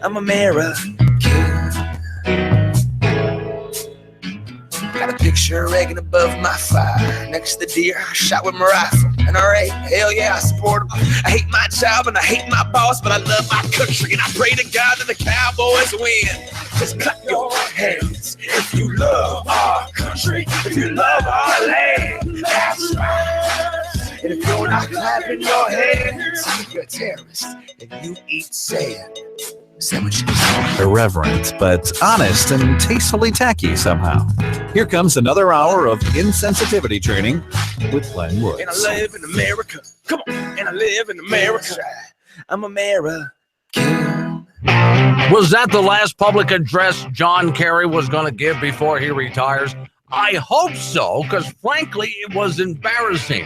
I'm American. Got a picture hanging above my fire. Next to the deer I shot with my rifle. NRA, hell yeah, I support them. I hate my job and I hate my boss, but I love my country and I pray to God that the Cowboys win. Just clap your hands if you love our country, if you love our land. That's right. And if you're not clapping your hands, you're a terrorist and you eat sand. Irreverent, but honest and tastefully tacky somehow. Here comes another hour of insensitivity training with Glenn Woods. And I live in America. Come on. And I live in America. I'm American. Was that the last public address John Kerry was going to give before he retires? I hope so, because frankly, it was embarrassing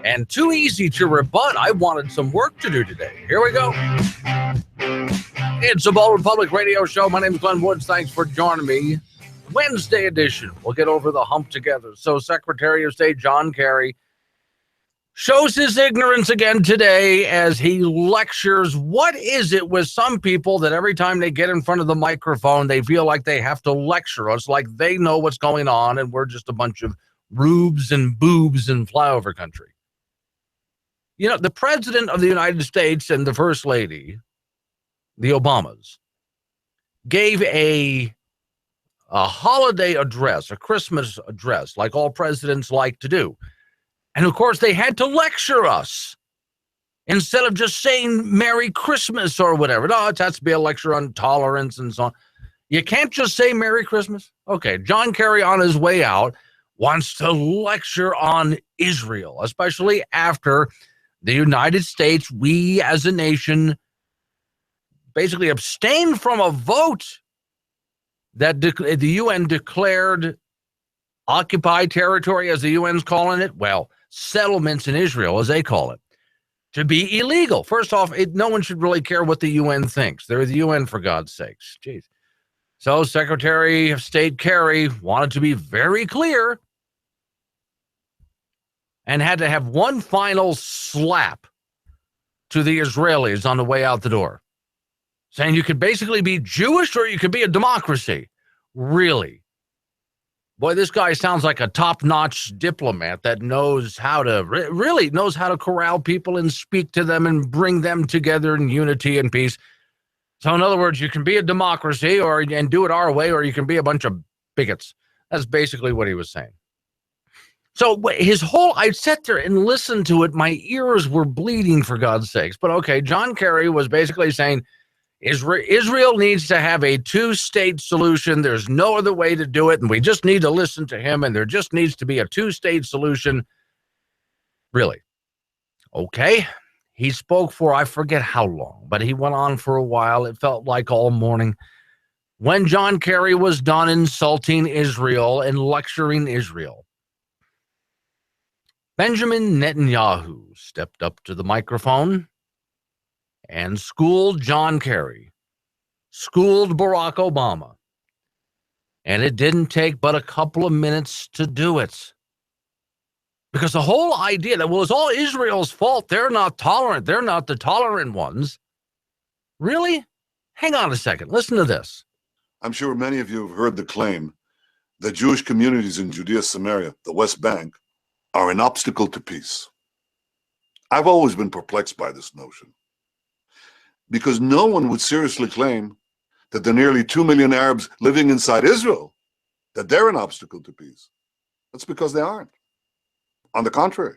and too easy to rebut. I wanted some work to do today. Here we go. It's a Bold Republic radio show. My name is Glenn Woods. Thanks for joining me. Wednesday edition. We'll get over the hump together. So Secretary of State John Kerry shows his ignorance again today as he lectures. What is it with some people that every time they get in front of the microphone, they feel like they have to lecture us like they know what's going on and we're just a bunch of rubes and boobs in flyover country? You know, the President of the United States and the First Lady, the Obamas, gave a holiday address, a Christmas address, like all presidents like to do. And of course, they had to lecture us instead of just saying Merry Christmas or whatever. No, it has to be a lecture on tolerance and so on. You can't just say Merry Christmas. Okay, John Kerry on his way out wants to lecture on Israel, especially after the United States, we as a nation, basically abstained from a vote that the UN declared occupied territory, as the UN's calling it, well, settlements in Israel, as they call it, to be illegal. First off, no one should really care what the UN thinks. They're the UN, for God's sakes. Jeez. So Secretary of State Kerry wanted to be very clear and had to have one final slap to the Israelis on the way out the door, saying you could basically be Jewish or you could be a democracy. Really? Boy, this guy sounds like a top-notch diplomat that knows how to, really knows how to corral people and speak to them and bring them together in unity and peace. So in other words, you can be a democracy and do it our way, or you can be a bunch of bigots. That's basically what he was saying. So I sat there and listened to it. My ears were bleeding, for God's sakes. But okay, John Kerry was basically saying Israel needs to have a two-state solution. There's no other way to do it, and we just need to listen to him, and there just needs to be a two-state solution. Really? Okay. He spoke for, I forget how long, but he went on for a while. It felt like all morning. When John Kerry was done insulting Israel and lecturing Israel, Benjamin Netanyahu stepped up to the microphone and schooled John Kerry, schooled Barack Obama. And it didn't take but a couple of minutes to do it. Because the whole idea that, well, it's all Israel's fault. They're not tolerant. They're not the tolerant ones. Really? Hang on a second. Listen to this. I'm sure many of you have heard the claim that Jewish communities in Judea, Samaria, the West Bank, are an obstacle to peace. I've always been perplexed by this notion, because no one would seriously claim that the nearly 2 million Arabs living inside Israel, that they're an obstacle to peace. That's because they aren't. On the contrary,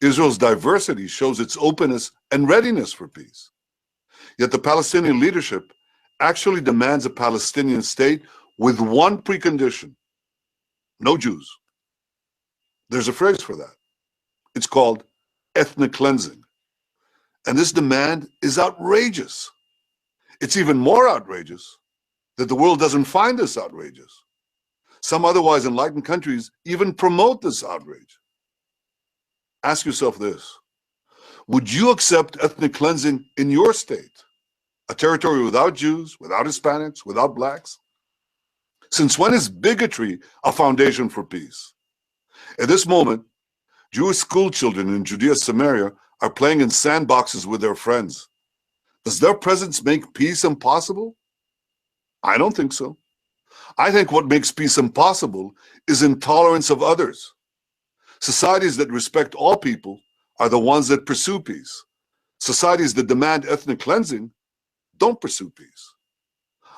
Israel's diversity shows its openness and readiness for peace. Yet the Palestinian leadership actually demands a Palestinian state with one precondition: no Jews. There's a phrase for that. It's called ethnic cleansing. And this demand is outrageous. It's even more outrageous that the world doesn't find this outrageous. Some otherwise enlightened countries even promote this outrage. Ask yourself this: would you accept ethnic cleansing in your state? A territory without Jews, without Hispanics, without blacks? Since when is bigotry a foundation for peace? At this moment, Jewish school children in Judea, Samaria are playing in sandboxes with their friends. Does their presence make peace impossible? I don't think so. I think what makes peace impossible is intolerance of others. Societies that respect all people are the ones that pursue peace. Societies that demand ethnic cleansing don't pursue peace.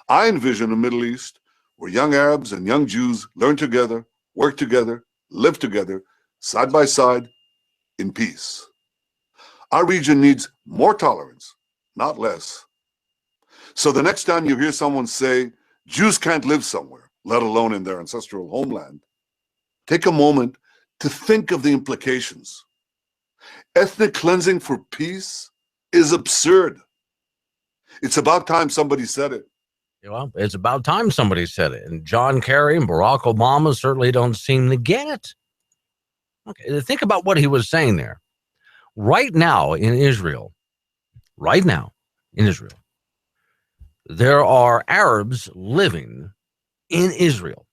I envision a Middle East where young Arabs and young Jews learn together, work together, live together, side by side, in peace. Our region needs more tolerance, not less. So the next time you hear someone say, Jews can't live somewhere, let alone in their ancestral homeland, take a moment to think of the implications. Ethnic cleansing for peace is absurd. It's about time somebody said it. Well, it's about time somebody said it. And John Kerry and Barack Obama certainly don't seem to get it. Okay, think about what he was saying there. Right now in Israel, there are Arabs living in Israel.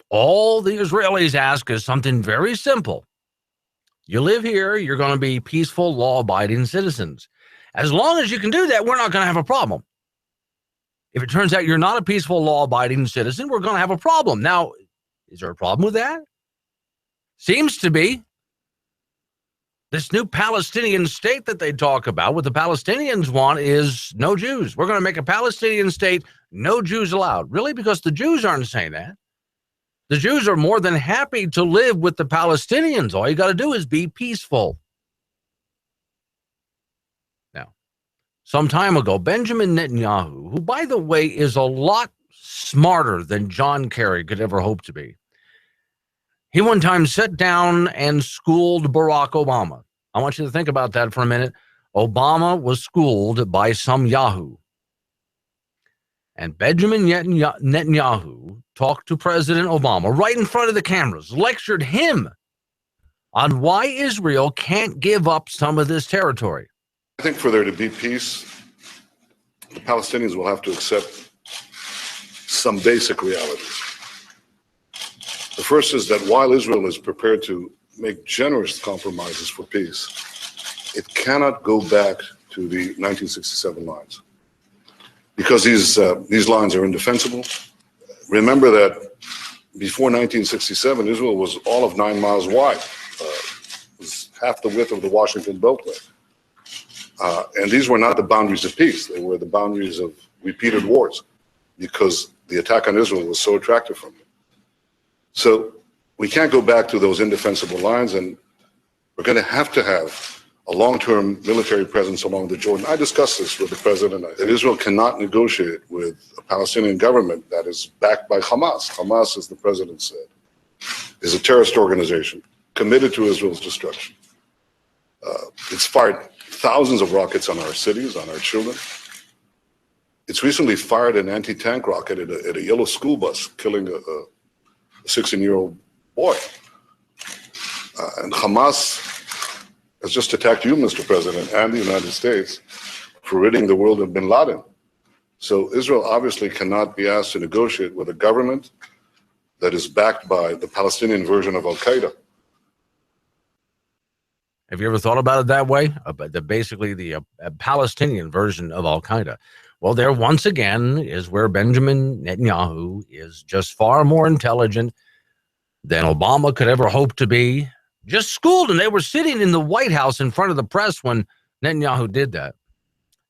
All the Israelis ask is something very simple. You live here, you're going to be peaceful, law-abiding citizens. As long as you can do that, we're not going to have a problem. If it turns out you're not a peaceful, law-abiding citizen, we're going to have a problem. Now, is there a problem with that? Seems to be. This new Palestinian state that they talk about, what the Palestinians want is no Jews. We're going to make a Palestinian state, no Jews allowed. Really? Because the Jews aren't saying that. The Jews are more than happy to live with the Palestinians. All you got to do is be peaceful. Now, some time ago, Benjamin Netanyahu, who, by the way, is a lot smarter than John Kerry could ever hope to be, he one time sat down and schooled Barack Obama. I want you to think about that for a minute. Obama was schooled by some Yahoo. And Benjamin Netanyahu talked to President Obama right in front of the cameras, lectured him on why Israel can't give up some of this territory. I think for there to be peace, the Palestinians will have to accept some basic realities. The first is that while Israel is prepared to make generous compromises for peace, it cannot go back to the 1967 lines because these lines are indefensible. Remember that before 1967, Israel was all of 9 miles wide. It was half the width of the Washington Beltway. And these were not the boundaries of peace. They were the boundaries of repeated wars because the attack on Israel was so attractive from it. So we can't go back to those indefensible lines, and we're going to have a long-term military presence along the Jordan. I discussed this with the president, that Israel cannot negotiate with a Palestinian government that is backed by Hamas. Hamas, as the president said, is a terrorist organization committed to Israel's destruction. It's fired thousands of rockets on our cities, on our children. It's recently fired an anti-tank rocket at a yellow school bus, killing a 16-year-old boy. And Hamas has just attacked you, Mr. President, and the United States for ridding the world of bin Laden. So Israel obviously cannot be asked to negotiate with a government that is backed by the Palestinian version of Al-Qaeda. Have you ever thought about it that way? About basically the Palestinian version of Al-Qaeda. Well, there once again is where Benjamin Netanyahu is just far more intelligent than Obama could ever hope to be. Just schooled, and they were sitting in the White House in front of the press when Netanyahu did that.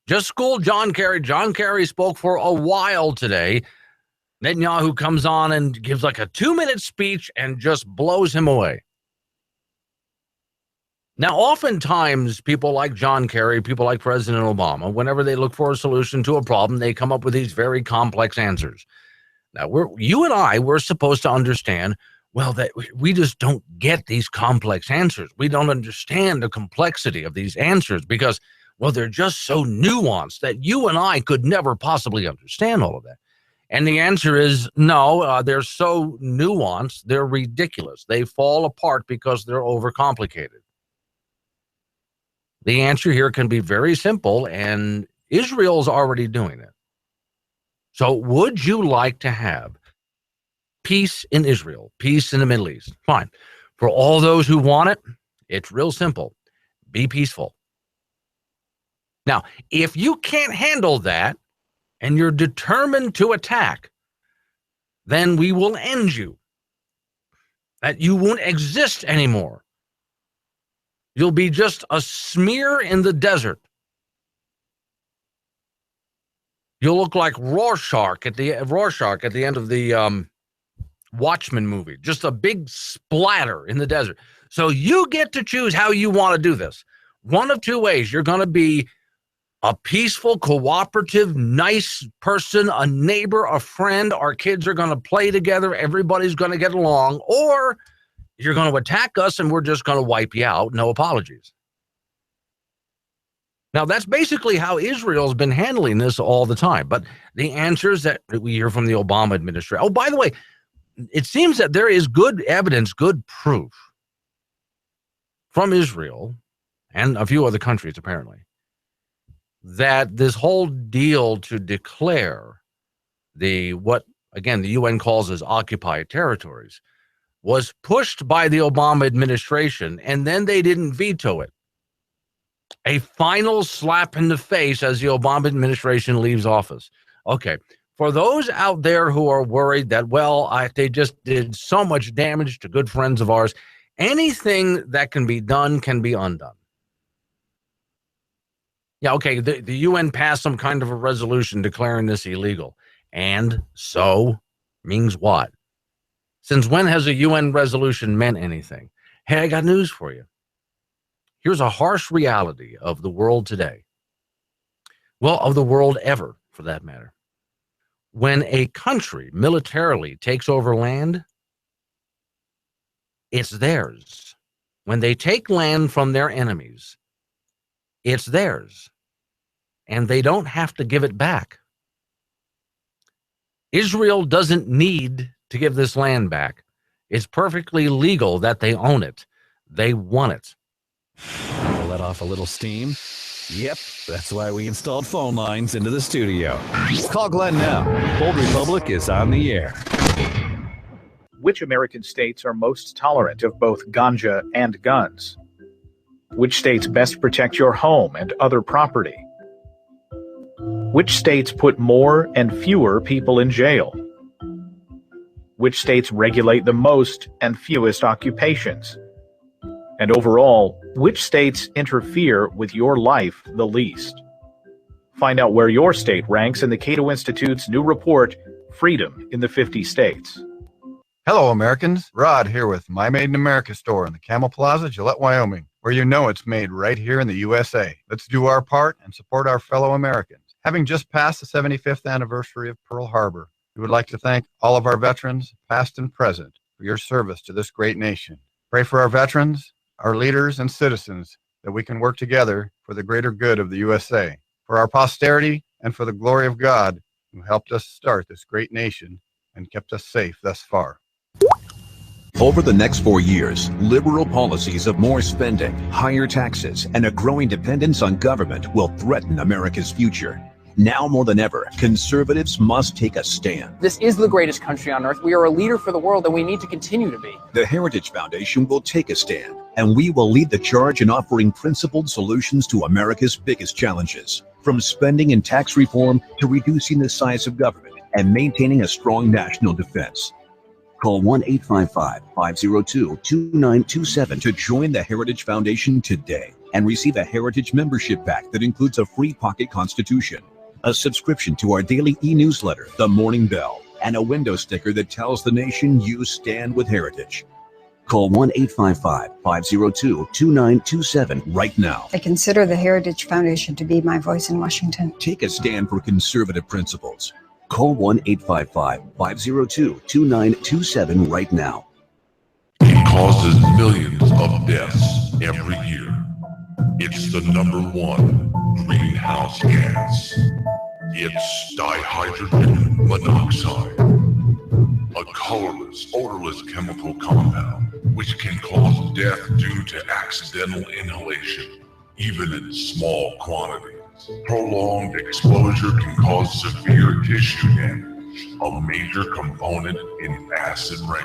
Just schooled John Kerry. John Kerry spoke for a while today. Netanyahu comes on and gives like a 2-minute speech and just blows him away. Now, oftentimes, people like John Kerry, people like President Obama, whenever they look for a solution to a problem, they come up with these very complex answers. Now, you and I, we're supposed to understand, well, that we just don't get these complex answers. We don't understand the complexity of these answers because, well, they're just so nuanced that you and I could never possibly understand all of that. And the answer is no, they're so nuanced, they're ridiculous. They fall apart because they're overcomplicated. The answer here can be very simple, and Israel's already doing it. So would you like to have peace in Israel, peace in the Middle East? Fine. For all those who want it, it's real simple. Be peaceful. Now, if you can't handle that and you're determined to attack, then we will end you. That you won't exist anymore. You'll be just a smear in the desert. You'll look like Rorschach at the end of the Watchmen movie. Just a big splatter in the desert. So you get to choose how you want to do this. One of two ways. You're going to be a peaceful, cooperative, nice person, a neighbor, a friend. Our kids are going to play together. Everybody's going to get along. Or you're going to attack us and we're just going to wipe you out. No apologies. Now, that's basically how Israel's been handling this all the time. But the answers that we hear from the Obama administration. Oh, by the way, it seems that there is good evidence, good proof from Israel and a few other countries, apparently, that this whole deal to declare what the UN calls as occupied territories was pushed by the Obama administration, and then they didn't veto it. A final slap in the face as the Obama administration leaves office. Okay, for those out there who are worried that, they just did so much damage to good friends of ours, anything that can be done can be undone. Yeah, okay, the UN passed some kind of a resolution declaring this illegal. And so means what? Since when has a UN resolution meant anything? Hey, I got news for you. Here's a harsh reality of the world today. Well, of the world ever, for that matter. When a country militarily takes over land, it's theirs. When they take land from their enemies, it's theirs. And they don't have to give it back. Israel doesn't need to give this land back. It's perfectly legal that they own it. They want it. Let off a little steam. Yep, that's why we installed phone lines into the studio. Call Glenn now. Bold Republic is on the air. Which American states are most tolerant of both ganja and guns? Which states best protect your home and other property? Which states put more and fewer people in jail? Which states regulate the most and fewest occupations? And overall, which states interfere with your life the least? Find out where your state ranks in the Cato Institute's new report, Freedom in the 50 States. Hello, Americans. Rod here with My Made in America store in the Camel Plaza, Gillette, Wyoming, where you know it's made right here in the USA. Let's do our part and support our fellow Americans. Having just passed the 75th anniversary of Pearl Harbor, we would like to thank all of our veterans, past and present, for your service to this great nation. Pray for our veterans, our leaders, and citizens that we can work together for the greater good of the USA, for our posterity, and for the glory of God, who helped us start this great nation and kept us safe thus far. Over the next 4 years, liberal policies of more spending, higher taxes, and a growing dependence on government will threaten America's future. Now more than ever, conservatives must take a stand. This is the greatest country on earth. We are a leader for the world, and we need to continue to be. The Heritage Foundation will take a stand, and we will lead the charge in offering principled solutions to America's biggest challenges, from spending and tax reform to reducing the size of government and maintaining a strong national defense. Call 1-855-502-2927 to join the Heritage Foundation today and receive a Heritage membership pack that includes a free pocket constitution, a subscription to our daily e-newsletter, The Morning Bell, and a window sticker that tells the nation you stand with Heritage. Call 1-855-502-2927 right now. I consider the Heritage Foundation to be my voice in Washington. Take a stand for conservative principles. Call 1-855-502-2927 right now. It causes millions of deaths every year. It's the #1 greenhouse gas. It's dihydrogen monoxide, a colorless, odorless chemical compound which can cause death due to accidental inhalation, even in small quantities. Prolonged exposure can cause severe tissue damage, a major component in acid rain,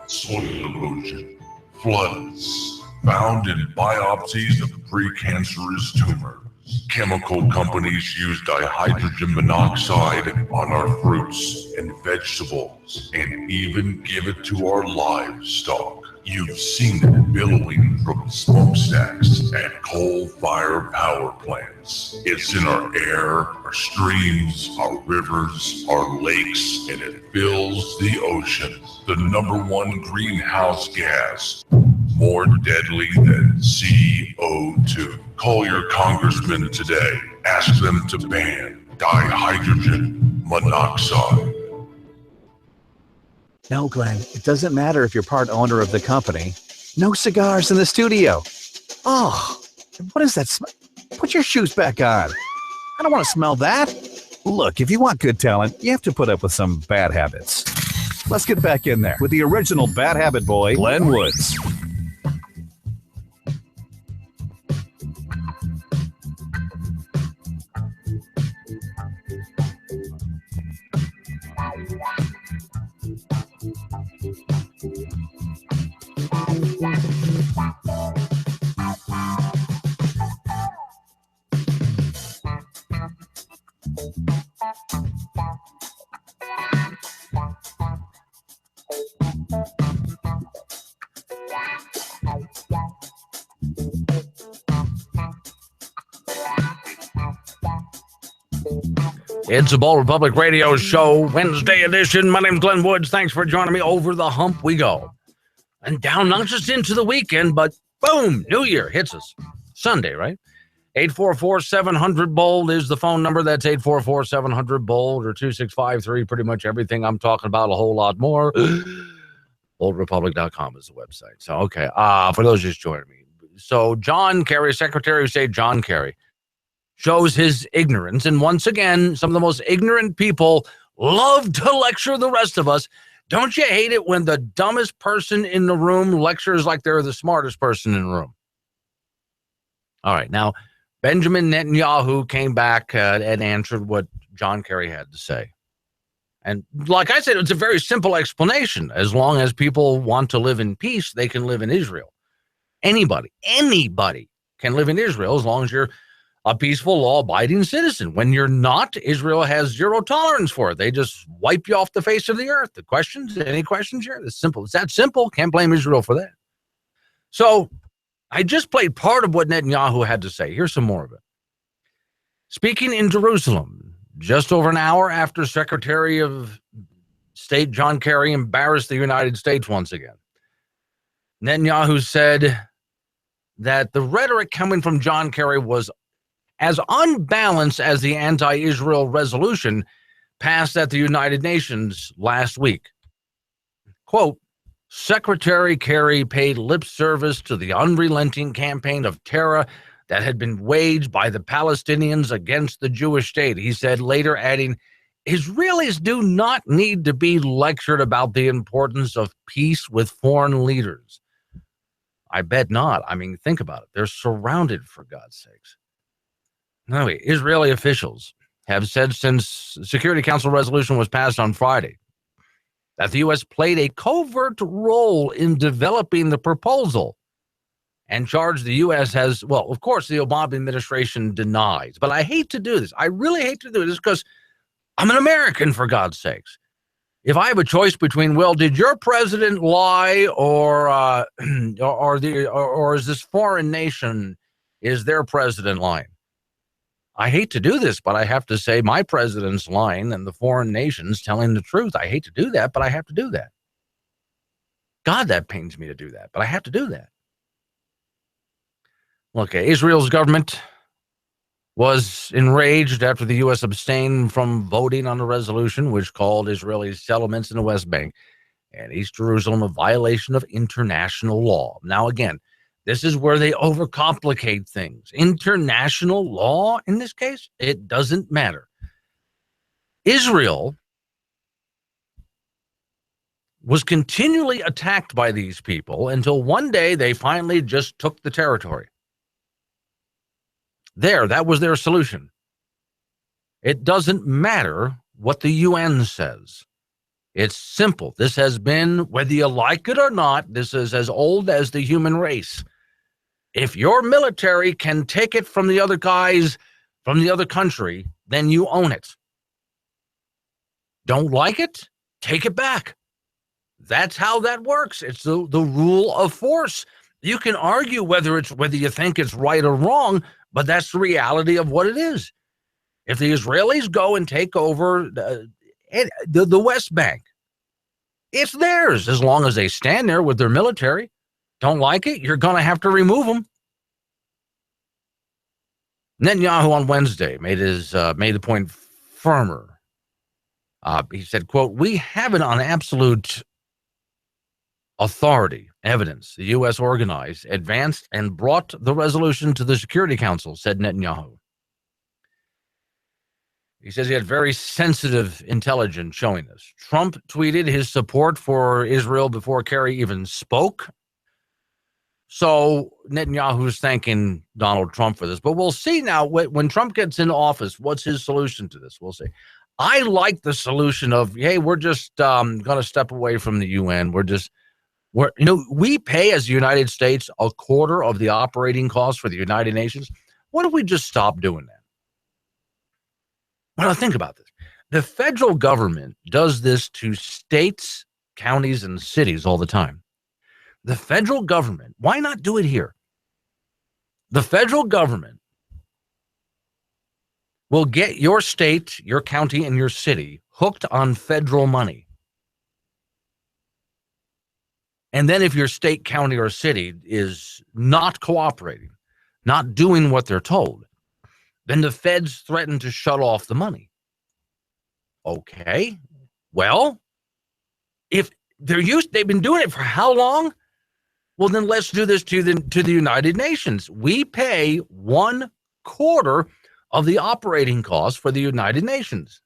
soil erosion, floods, found in biopsies of precancerous tumors, Chemical companies use dihydrogen monoxide on our fruits and vegetables and even give it to our livestock. You've seen it billowing from smokestacks at coal-fired power plants. It's in our air, our streams, our rivers, our lakes, and it fills the oceans. The #1 greenhouse gas, more deadly than CO2. Call your congressman today. Ask them to ban dihydrogen monoxide. No, Glenn, it doesn't matter if you're part owner of the company. No cigars in the studio. Oh, what is that smell? Put your shoes back on. I don't want to smell that. Look, if you want good talent, you have to put up with some bad habits. Let's get back in there with the original bad habit boy, Glenn Woods. It's a Bold Republic Radio Show, Wednesday edition. My name's Glenn Woods. Thanks for joining me. Over the hump we go. And down, not just into the weekend, but boom, New Year hits us. Sunday, right? 844-700-BOLD is the phone number. That's 844-700-BOLD or 2653. Pretty much everything I'm talking about, a whole lot more. BoldRepublic.com is the website. So, okay. For those just joining me. So, John Kerry, Secretary of State John Kerry, shows his ignorance. And once again, some of the most ignorant people love to lecture the rest of us. Don't you hate it when the dumbest person in the room lectures like they're the smartest person in the room? All right. Now, Benjamin Netanyahu came back and answered what John Kerry had to say. And like I said, it's a very simple explanation. As long as people want to live in peace, they can live in Israel. Anybody can live in Israel as long as you're a peaceful, law-abiding citizen. When you're not, Israel has zero tolerance for it. They just wipe you off the face of the earth. The questions, any questions here? It's simple. It's that simple. Can't blame Israel for that. So I just played part of what Netanyahu had to say. Here's some more of it. Speaking in Jerusalem, just over an hour after Secretary of State John Kerry embarrassed the United States once again, Netanyahu said that the rhetoric coming from John Kerry was as unbalanced as the anti-Israel resolution passed at the United Nations last week. Quote, Secretary Kerry paid lip service to the unrelenting campaign of terror that had been waged by the Palestinians against the Jewish state. He said, later adding, Israelis do not need to be lectured about the importance of peace with foreign leaders. I bet not. I mean, think about it. They're surrounded, for God's sakes. Anyway, Israeli officials have said since Security Council resolution was passed on Friday that the U.S. played a covert role in developing the proposal and charged the U.S. has, well, of course, the Obama administration denies. But I hate to do this. I really hate to do this because I'm an American, for God's sakes. If I have a choice between, well, did your president lie or is this foreign nation, is their president lying? I hate to do this, but I have to say my president's lying and the foreign nation's telling the truth. I hate to do that, but I have to do that. God, that pains me to do that, but I have to do that. Look, Israel's government was enraged after the U.S. abstained from voting on a resolution which called Israeli settlements in the West Bank and East Jerusalem a violation of international law. Now, again, this is where they overcomplicate things. International law, in this case, it doesn't matter. Israel was continually attacked by these people until one day they finally just took the territory. That was their solution. It doesn't matter what the UN says. It's simple. This has been, whether you like it or not, this is as old as the human race. If your military can take it from the other guys from the other country, then you own it. Don't like it? Take it back. That's how that works. It's the rule of force. You can argue whether you think it's right or wrong, but that's the reality of what it is. If the Israelis go and take over the West Bank, it's theirs as long as they stand there with their military. Don't like it? You're going to have to remove them. Netanyahu on Wednesday made the point firmer. He said, quote, "We have it on absolute authority, evidence. The U.S. organized, advanced, and brought the resolution to the Security Council," said Netanyahu. He says he had very sensitive intelligence showing this. Trump tweeted his support for Israel before Kerry even spoke. So Netanyahu's thanking Donald Trump for this. But we'll see now, when Trump gets in office, what's his solution to this? We'll see. I like the solution of, hey, we're just going to step away from the UN. We pay as the United States a quarter of the operating costs for the United Nations. What if we just stop doing that? Well, think about this. The federal government does this to states, counties, and cities all the time. The federal government, why not do it here? The federal government will get your state, your county, and your city hooked on federal money. And then if your state, county, or city is not cooperating, not doing what they're told, then the feds threaten to shut off the money. Okay, well, if they've been doing it for how long? Well, then let's do this to the United Nations. We pay 1/4 of the operating costs for the United Nations.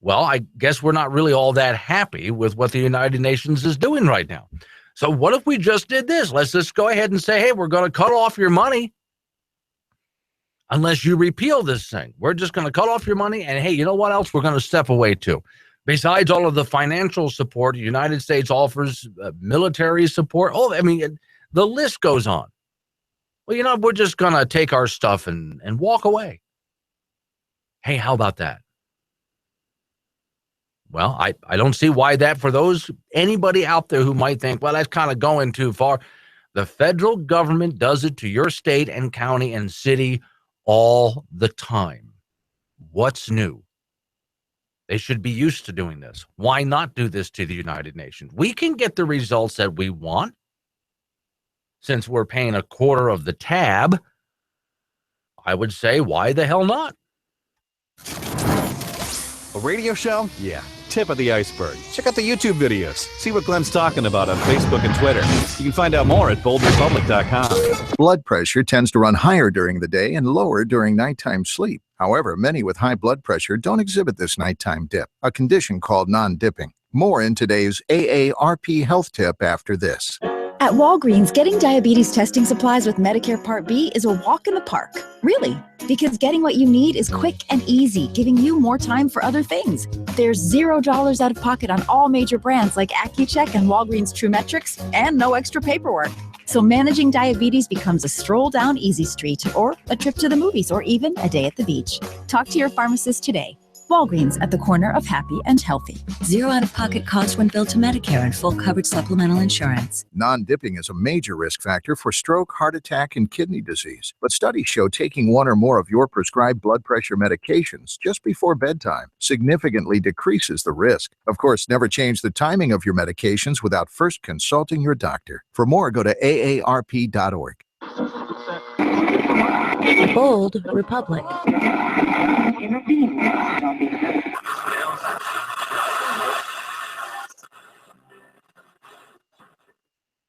Well, I guess we're not really all that happy with what the United Nations is doing right now. So what if we just did this? Let's just go ahead and say, hey, we're going to cut off your money unless you repeal this thing. We're just going to cut off your money. And hey, you know what else? We're going to step away too. Besides all of the financial support, the United States offers military support. Oh, I mean, the list goes on. Well, we're just going to take our stuff and walk away. Hey, how about that? Well, I don't see why that, for anybody out there who might think, well, that's kind of going too far. The federal government does it to your state and county and city all the time. What's new? They should be used to doing this. Why not do this to the United Nations? We can get the results that we want since we're paying 1/4 of the tab. I would say, why the hell not? A radio show? Yeah. Tip of the iceberg. Check out the YouTube videos. See what Glenn's talking about on Facebook and Twitter. You can find out more at boldrepublic.com. Blood pressure tends to run higher during the day and lower during nighttime sleep. However, many with high blood pressure don't exhibit this nighttime dip, a condition called non-dipping. More in today's AARP health tip after this. At Walgreens, getting diabetes testing supplies with Medicare Part B is a walk in the park. Really, because getting what you need is quick and easy, giving you more time for other things. There's $0 out of pocket on all major brands like AccuCheck and Walgreens TrueMetrics, and no extra paperwork. So managing diabetes becomes a stroll down Easy Street, or a trip to the movies, or even a day at the beach. Talk to your pharmacist today. Walgreens, at the corner of happy and healthy. Zero out-of-pocket cost when billed to Medicare and full coverage supplemental insurance. Non-dipping is a major risk factor for stroke, heart attack, and kidney disease. But studies show taking one or more of your prescribed blood pressure medications just before bedtime significantly decreases the risk. Of course, never change the timing of your medications without first consulting your doctor. For more, go to aarp.org. Bold Republic.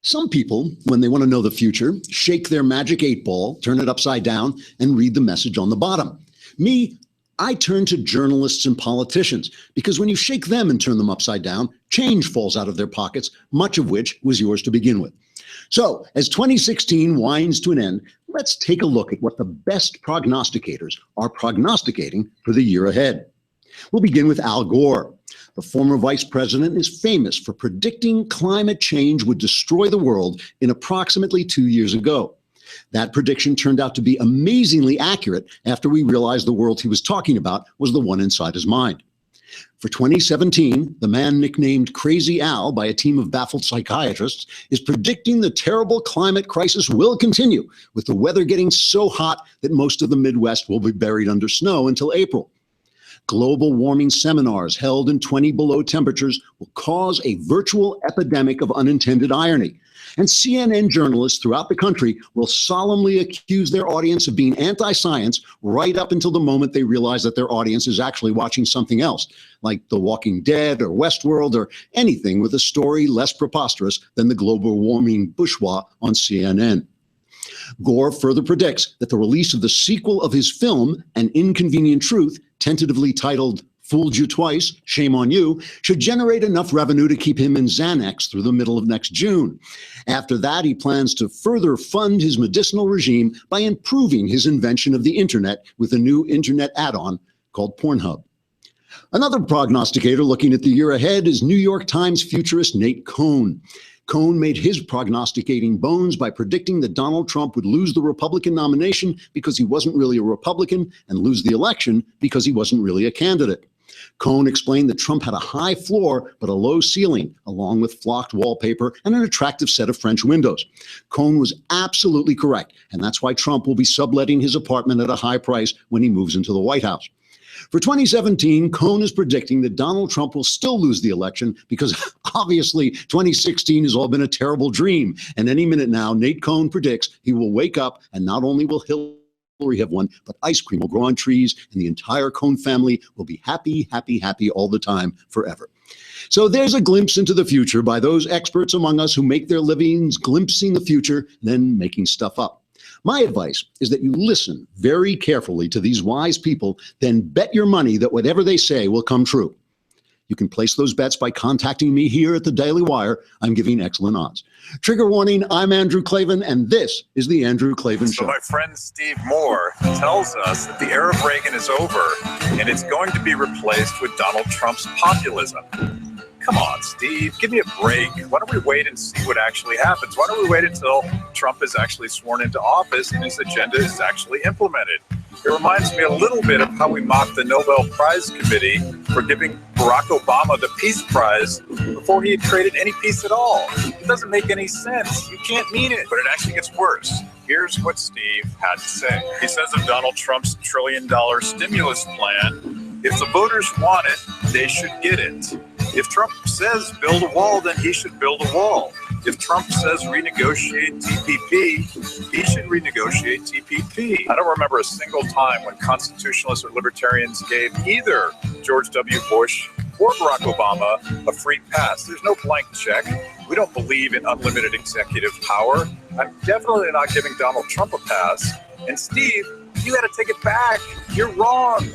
Some people, when they want to know the future, shake their magic 8-ball, turn it upside down, and read the message on the bottom. Me, I turn to journalists and politicians, because when you shake them and turn them upside down, change falls out of their pockets, much of which was yours to begin with. So, as 2016 winds to an end, let's take a look at what the best prognosticators are prognosticating for the year ahead. We'll begin with Al Gore. The former vice president is famous for predicting climate change would destroy the world in approximately 2 years ago. That prediction turned out to be amazingly accurate after we realized the world he was talking about was the one inside his mind. For 2017, the man nicknamed Crazy Al by a team of baffled psychiatrists is predicting the terrible climate crisis will continue, with the weather getting so hot that most of the Midwest will be buried under snow until April. Global warming seminars held in 20 below temperatures will cause a virtual epidemic of unintended irony. And CNN journalists throughout the country will solemnly accuse their audience of being anti-science right up until the moment they realize that their audience is actually watching something else, like The Walking Dead or Westworld or anything with a story less preposterous than the global warming bourgeois on CNN. Gore further predicts that the release of the sequel of his film, An Inconvenient Truth, tentatively titled Fooled You Twice, Shame on You, should generate enough revenue to keep him in Xanax through the middle of next June. After that, he plans to further fund his medicinal regime by improving his invention of the internet with a new internet add-on called Pornhub. Another prognosticator looking at the year ahead is New York Times futurist Nate Cohn. Cohn made his prognosticating bones by predicting that Donald Trump would lose the Republican nomination because he wasn't really a Republican and lose the election because he wasn't really a candidate. Cohn explained that Trump had a high floor but a low ceiling, along with flocked wallpaper and an attractive set of French windows. Cohn was absolutely correct, and that's why Trump will be subletting his apartment at a high price when he moves into the White House. For 2017, Cohn is predicting that Donald Trump will still lose the election because obviously 2016 has all been a terrible dream. And any minute now, Nate Cohn predicts he will wake up and not only will Hillary have won, but ice cream will grow on trees and the entire Cohn family will be happy, happy, happy all the time forever. So there's a glimpse into the future by those experts among us who make their livings glimpsing the future, then making stuff up. My advice is that you listen very carefully to these wise people, then bet your money that whatever they say will come true. You can place those bets by contacting me here at the Daily Wire. I'm giving excellent odds. Trigger warning, I'm Andrew Klavan, and this is The Andrew Klavan Show. So my friend Steve Moore tells us that the era of Reagan is over, and it's going to be replaced with Donald Trump's populism. Come on, Steve, give me a break. Why don't we wait and see what actually happens? Why don't we wait until Trump is actually sworn into office and his agenda is actually implemented? It reminds me a little bit of how we mocked the Nobel Prize Committee for giving Barack Obama the Peace Prize before he had created any peace at all. It doesn't make any sense. You can't mean it. But it actually gets worse. Here's what Steve had to say. He says of Donald Trump's $1 trillion stimulus plan, if the voters want it, they should get it. If Trump says build a wall, then he should build a wall. If Trump says renegotiate TPP, he should renegotiate TPP. I don't remember a single time when constitutionalists or libertarians gave either George W. Bush or Barack Obama a free pass. There's no blank check. We don't believe in unlimited executive power. I'm definitely not giving Donald Trump a pass. And Steve, you got to take it back. You're wrong.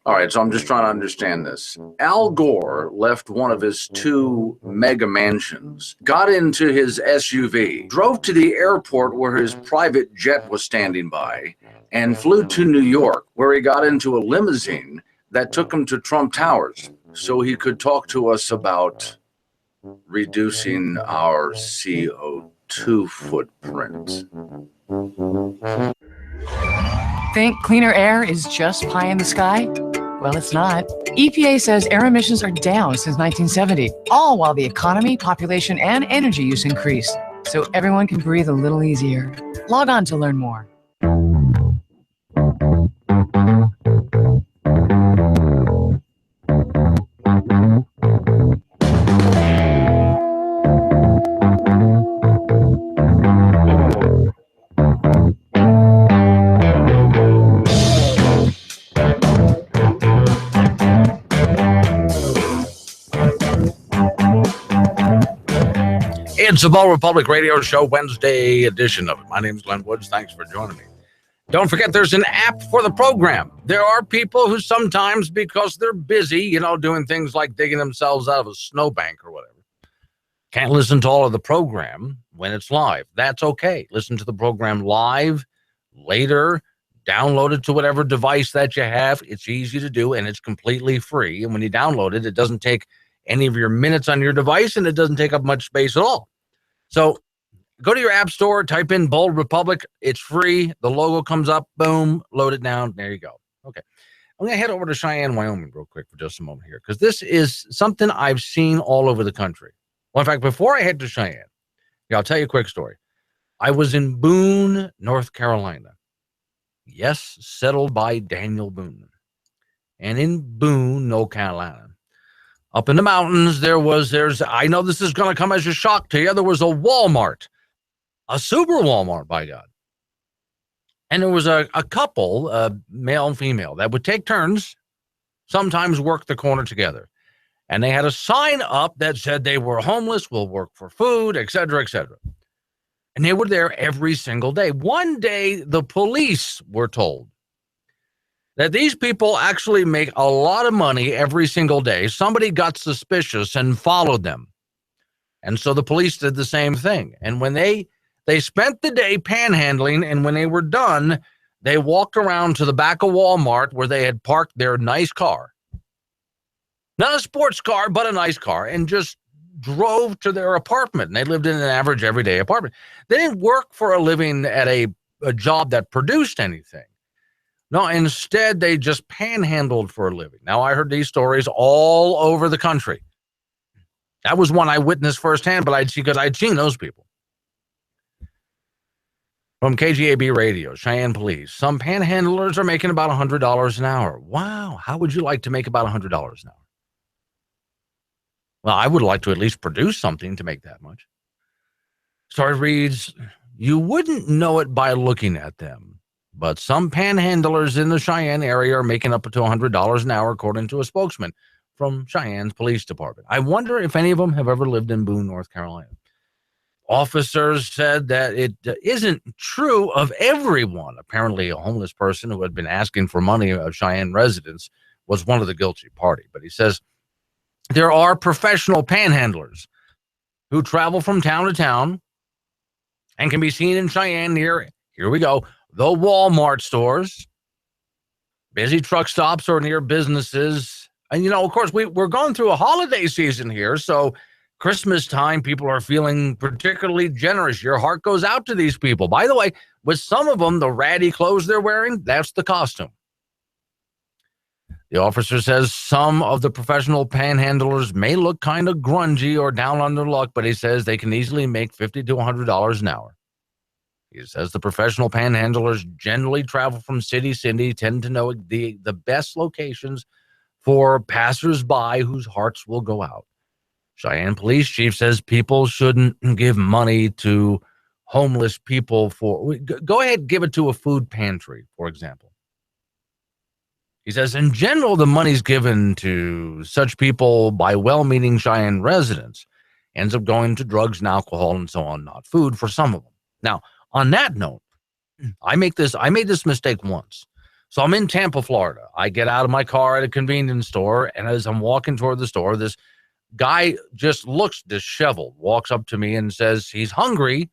All right, so I'm just trying to understand this. Al Gore left one of his 2 mega mansions, got into his SUV, drove to the airport where his private jet was standing by, and flew to New York, where he got into a limousine that took him to Trump Towers so he could talk to us about reducing our CO2 footprint. Think cleaner air is just pie in the sky? Well, it's not. EPA says air emissions are down since 1970, all while the economy, population, and energy use increased, so everyone can breathe a little easier. Log on to learn more. It's the Ball Republic Radio Show, Wednesday edition of it. My name is Glenn Woods. Thanks for joining me. Don't forget, there's an app for the program. There are people who sometimes, because they're busy, doing things like digging themselves out of a snowbank or whatever, can't listen to all of the program when it's live. That's okay. Listen to the program live, later, download it to whatever device that you have. It's easy to do, and it's completely free. And when you download it, it doesn't take any of your minutes on your device, and it doesn't take up much space at all. So go to your app store, type in Bold Republic. It's free. The logo comes up. Boom. Load it down. There you go. Okay. I'm going to head over to Cheyenne, Wyoming real quick for just a moment here, because this is something I've seen all over the country. Well, in fact, before I head to Cheyenne, I'll tell you a quick story. I was in Boone, North Carolina. Yes, settled by Daniel Boone. And in Boone, North Carolina, up in the mountains, I know this is going to come as a shock to you, there was a Walmart, a super Walmart, by God. And there was a couple, male and female, that would take turns, sometimes work the corner together. And they had a sign up that said they were homeless, will work for food, et cetera, et cetera. And they were there every single day. One day, the police were told that these people actually make a lot of money every single day. Somebody got suspicious and followed them. And so the police did the same thing. And when they spent the day panhandling, and when they were done, they walked around to the back of Walmart where they had parked their nice car. Not a sports car, but a nice car, and just drove to their apartment. And they lived in an average everyday apartment. They didn't work for a living at a job that produced anything. No, instead, they just panhandled for a living. Now, I heard these stories all over the country. That was one I witnessed firsthand, but I'd seen those people. From KGAB Radio, Cheyenne Police, some panhandlers are making about $100 an hour. Wow, how would you like to make about $100 an hour? Well, I would like to at least produce something to make that much. Story reads, you wouldn't know it by looking at them, but some panhandlers in the Cheyenne area are making up to $100 an hour, according to a spokesman from Cheyenne's police department. I wonder if any of them have ever lived in Boone, North Carolina. Officers said that it isn't true of everyone. Apparently, a homeless person who had been asking for money of Cheyenne residents was one of the guilty party. But he says there are professional panhandlers who travel from town to town and can be seen in Cheyenne near, here we go, the Walmart stores, busy truck stops, or near businesses. And, of course, we're going through a holiday season here, so Christmas time, people are feeling particularly generous. Your heart goes out to these people. By the way, with some of them, the ratty clothes they're wearing, that's the costume. The officer says some of the professional panhandlers may look kind of grungy or down on their luck, but he says they can easily make $50 to $100 an hour. He says the professional panhandlers generally travel from city to city, tend to know the best locations for passersby whose hearts will go out. Cheyenne Police Chief says people shouldn't give money to homeless people go ahead, give it to a food pantry, for example. He says, in general, the money's given to such people by well-meaning Cheyenne residents ends up going to drugs and alcohol and so on, not food for some of them. Now, on that note, I made this mistake once. So I'm in Tampa, Florida. I get out of my car at a convenience store, and as I'm walking toward the store, this guy just looks disheveled, walks up to me and says he's hungry.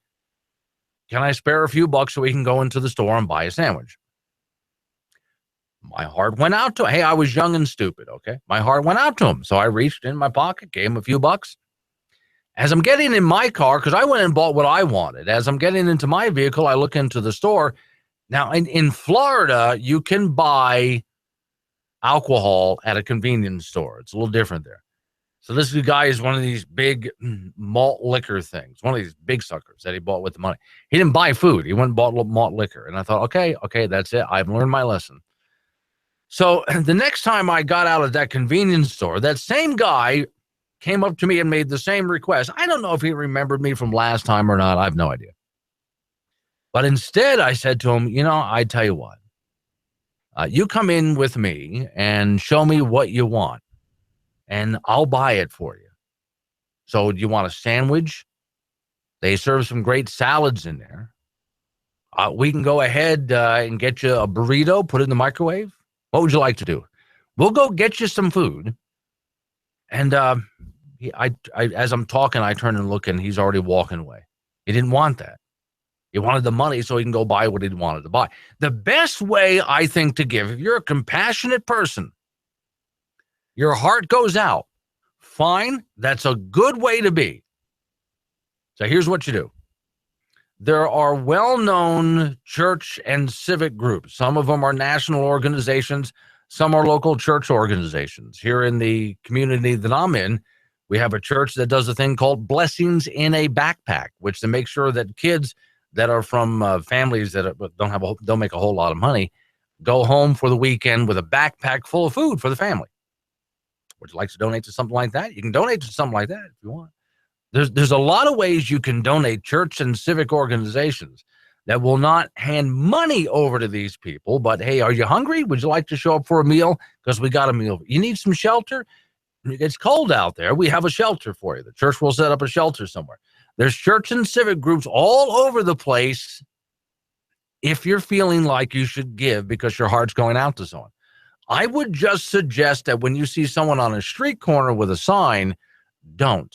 Can I spare a few bucks so we can go into the store and buy a sandwich? My heart went out to him. Hey, I was young and stupid, okay? My heart went out to him. So I reached in my pocket, gave him a few bucks. As I'm getting in my car, because I went and bought what I wanted, as I'm getting into my vehicle, I look into the store. Now, in Florida, you can buy alcohol at a convenience store. It's a little different there. So this guy is one of these big malt liquor things, one of these big suckers that he bought with the money. He didn't buy food. He went and bought malt liquor. And I thought, okay, that's it. I've learned my lesson. So the next time I got out of that convenience store, that same guy came up to me and made the same request. I don't know if he remembered me from last time or not. I have no idea. But instead, I said to him, I tell you what, you come in with me and show me what you want, and I'll buy it for you. So do you want a sandwich? They serve some great salads in there. We can go ahead and get you a burrito, put it in the microwave. What would you like to do? We'll go get you some food. And as I'm talking, I turn and look, and he's already walking away. He didn't want that. He wanted the money so he can go buy what he wanted to buy. The best way, I think, to give, if you're a compassionate person, your heart goes out, fine, that's a good way to be. So here's what you do. There are well-known church and civic groups. Some of them are national organizations. Some are local church organizations. Here in the community that I'm in, we have a church that does a thing called Blessings in a Backpack, which to make sure that kids that are from families that don't make a whole lot of money go home for the weekend with a backpack full of food for the family. Would you like to donate to something like that? You can donate to something like that if you want. There's a lot of ways you can donate, church and civic organizations that will not hand money over to these people, but hey, are you hungry? Would you like to show up for a meal? Because we got a meal. You need some shelter? It's cold out there. We have a shelter for you. The church will set up a shelter somewhere. There's church and civic groups all over the place if you're feeling like you should give because your heart's going out to someone. I would just suggest that when you see someone on a street corner with a sign, don't.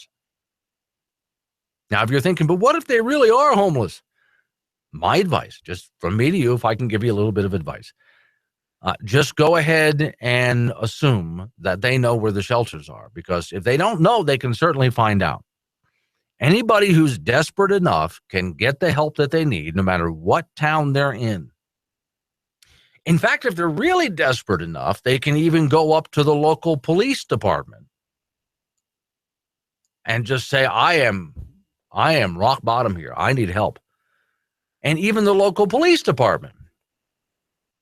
Now, if you're thinking, but what if they really are homeless? My advice, just from me to you, if I can give you a little bit of advice, just go ahead and assume that they know where the shelters are, because if they don't know, they can certainly find out. Anybody who's desperate enough can get the help that they need, no matter what town they're in. In fact, if they're really desperate enough, they can even go up to the local police department and just say, I am rock bottom here. I need help. And even the local police department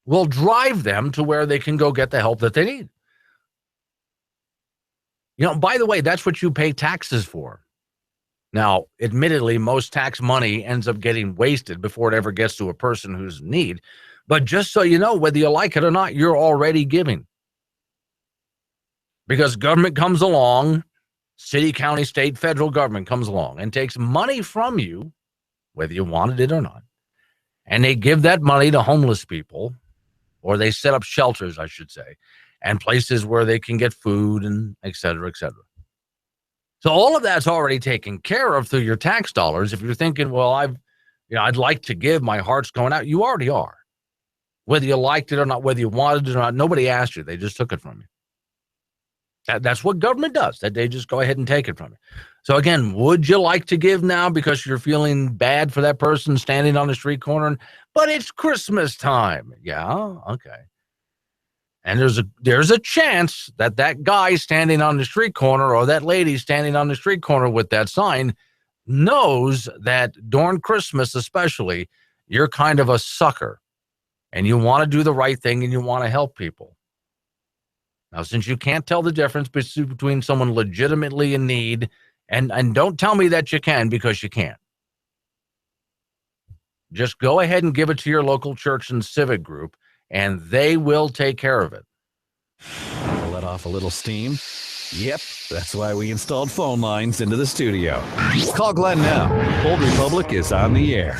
will drive them to where they can go get the help that they need. You know, by the way, that's what you pay taxes for. Now, admittedly, most tax money ends up getting wasted before it ever gets to a person who's in need. But just so you know, whether you like it or not, you're already giving. Because government comes along, city, county, state, federal government comes along and takes money from you, whether you wanted it or not. And they give that money to homeless people, or they set up shelters, I should say, and places where they can get food and et cetera, et cetera. So all of that's already taken care of through your tax dollars. If you're thinking, well, I'd like to give, my heart's going out, you already are. Whether you liked it or not, whether you wanted it or not, nobody asked you. They just took it from you. That's what government does, that they just go ahead and take it from you. So again, would you like to give now because you're feeling bad for that person standing on the street corner? But it's Christmas time. Yeah, okay. And there's a chance that that guy standing on the street corner or that lady standing on the street corner with that sign knows that during Christmas especially, you're kind of a sucker and you want to do the right thing and you want to help people. Now, since you can't tell the difference between someone legitimately in need, and don't tell me that you can, because you can't. Just go ahead and give it to your local church and civic group, and they will take care of it. To let off a little steam? Yep, that's why we installed phone lines into the studio. Call Glenn now. Old Republic is on the air.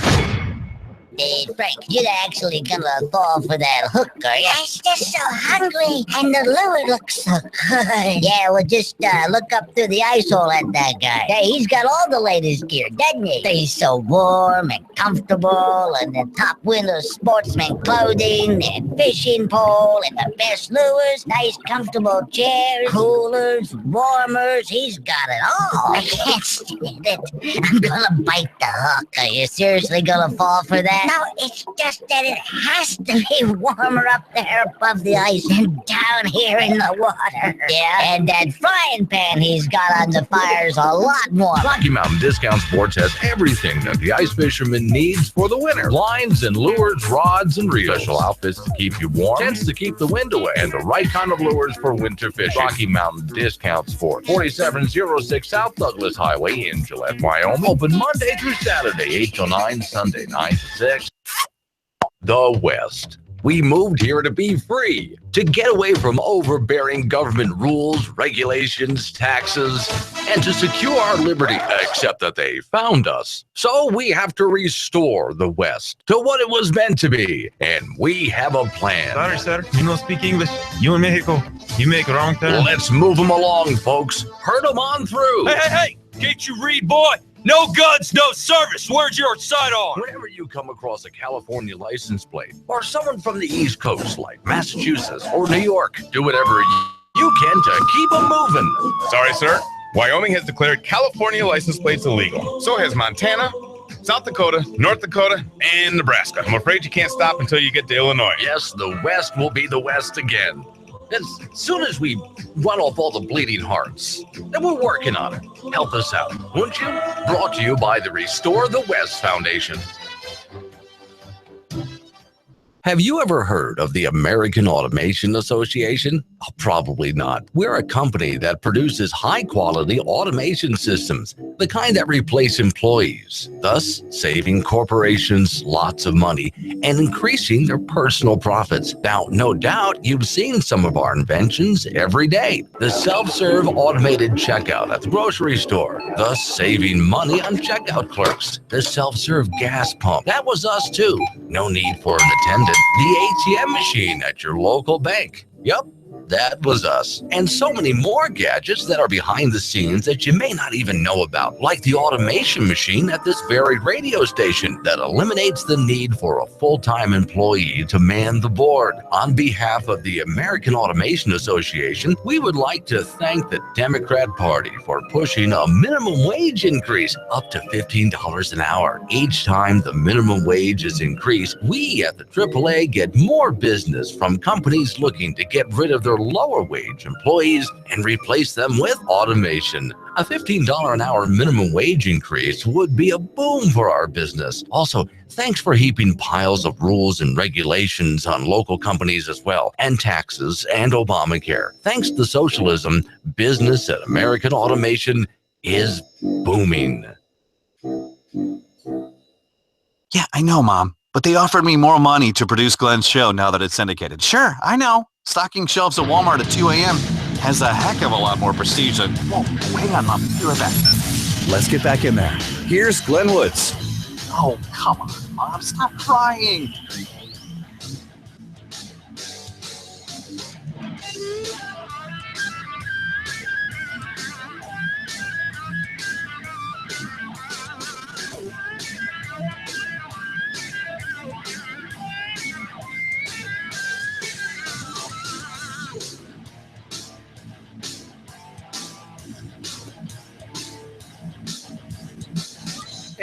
Hey, Frank, you're actually gonna fall for that hook, are you? I'm just so hungry, and the lure looks so good. Yeah, well, just look up through the ice hole at that guy. Hey, he's got all the latest gear, doesn't he? He's so warm and comfortable, and the top window sportsman clothing, and fishing pole, and the best lures, nice comfortable chairs, coolers, warmers. He's got it all. I can't stand it. I'm gonna bite the hook. Are you seriously gonna fall for that? No, it's just that it has to be warmer up there above the ice than down here in the water. Yeah, and that frying pan he's got on the fire's a lot more. Rocky Mountain Discount Sports has everything that the ice fisherman needs for the winter. Lines and lures, rods and reels. Special outfits to keep you warm, tents to keep the wind away, and the right kind of lures for winter fishing. Rocky Mountain Discount Sports, 4706 South Douglas Highway in Gillette, Wyoming. Open Monday through Saturday, 8 till 9, Sunday 9 to 6. The West. We moved here to be free, to get away from overbearing government rules, regulations, taxes, and to secure our liberty, except that they found us. So we have to restore the West to what it was meant to be, and we have a plan. Sorry, sir. You don't speak English. You in Mexico. You make wrong turn. Let's move them along, folks. Herd them on through. Hey! Can't you read, boy? No goods, no service. Where's your sidearm? Whenever you come across a California license plate or someone from the East Coast like Massachusetts or New York, do whatever you can to keep them moving. Sorry, sir. Wyoming has declared California license plates illegal. So has Montana, South Dakota, North Dakota, and Nebraska. I'm afraid you can't stop until you get to Illinois. Yes, the West will be the West again. As soon as we run off all the bleeding hearts, then we're working on it. Help us out, won't you? Brought to you by the Restore the West Foundation. Have you ever heard of the American Automation Association? Oh, probably not. We're a company that produces high-quality automation systems, the kind that replace employees, thus saving corporations lots of money and increasing their personal profits. Now, no doubt you've seen some of our inventions every day. The self-serve automated checkout at the grocery store, thus saving money on checkout clerks. The self-serve gas pump, that was us too. No need for an attendant. The ATM machine at your local bank. Yep, that was us. And so many more gadgets that are behind the scenes that you may not even know about, like the automation machine at this very radio station that eliminates the need for a full-time employee to man the board. On behalf of the American Automation Association, we would like to thank the Democrat Party for pushing a minimum wage increase up to $15 an hour. Each time the minimum wage is increased, we at the AAA get more business from companies looking to get rid of their lower wage employees and replace them with automation. A $15 an hour minimum wage increase would be a boom for our business. Also, thanks for heaping piles of rules and regulations on local companies as well, and taxes and Obamacare. Thanks to socialism, business at American Automation is booming. Yeah, I know, Mom, but they offered me more money to produce Glenn's show now that it's syndicated. Sure, I know. Stocking shelves at Walmart at 2 a.m. has a heck of a lot more prestige than... Whoa, hang on, Mom. Be right back. Let's get back in there. Here's Glenn Woods. Oh, come on, Mom. Stop crying.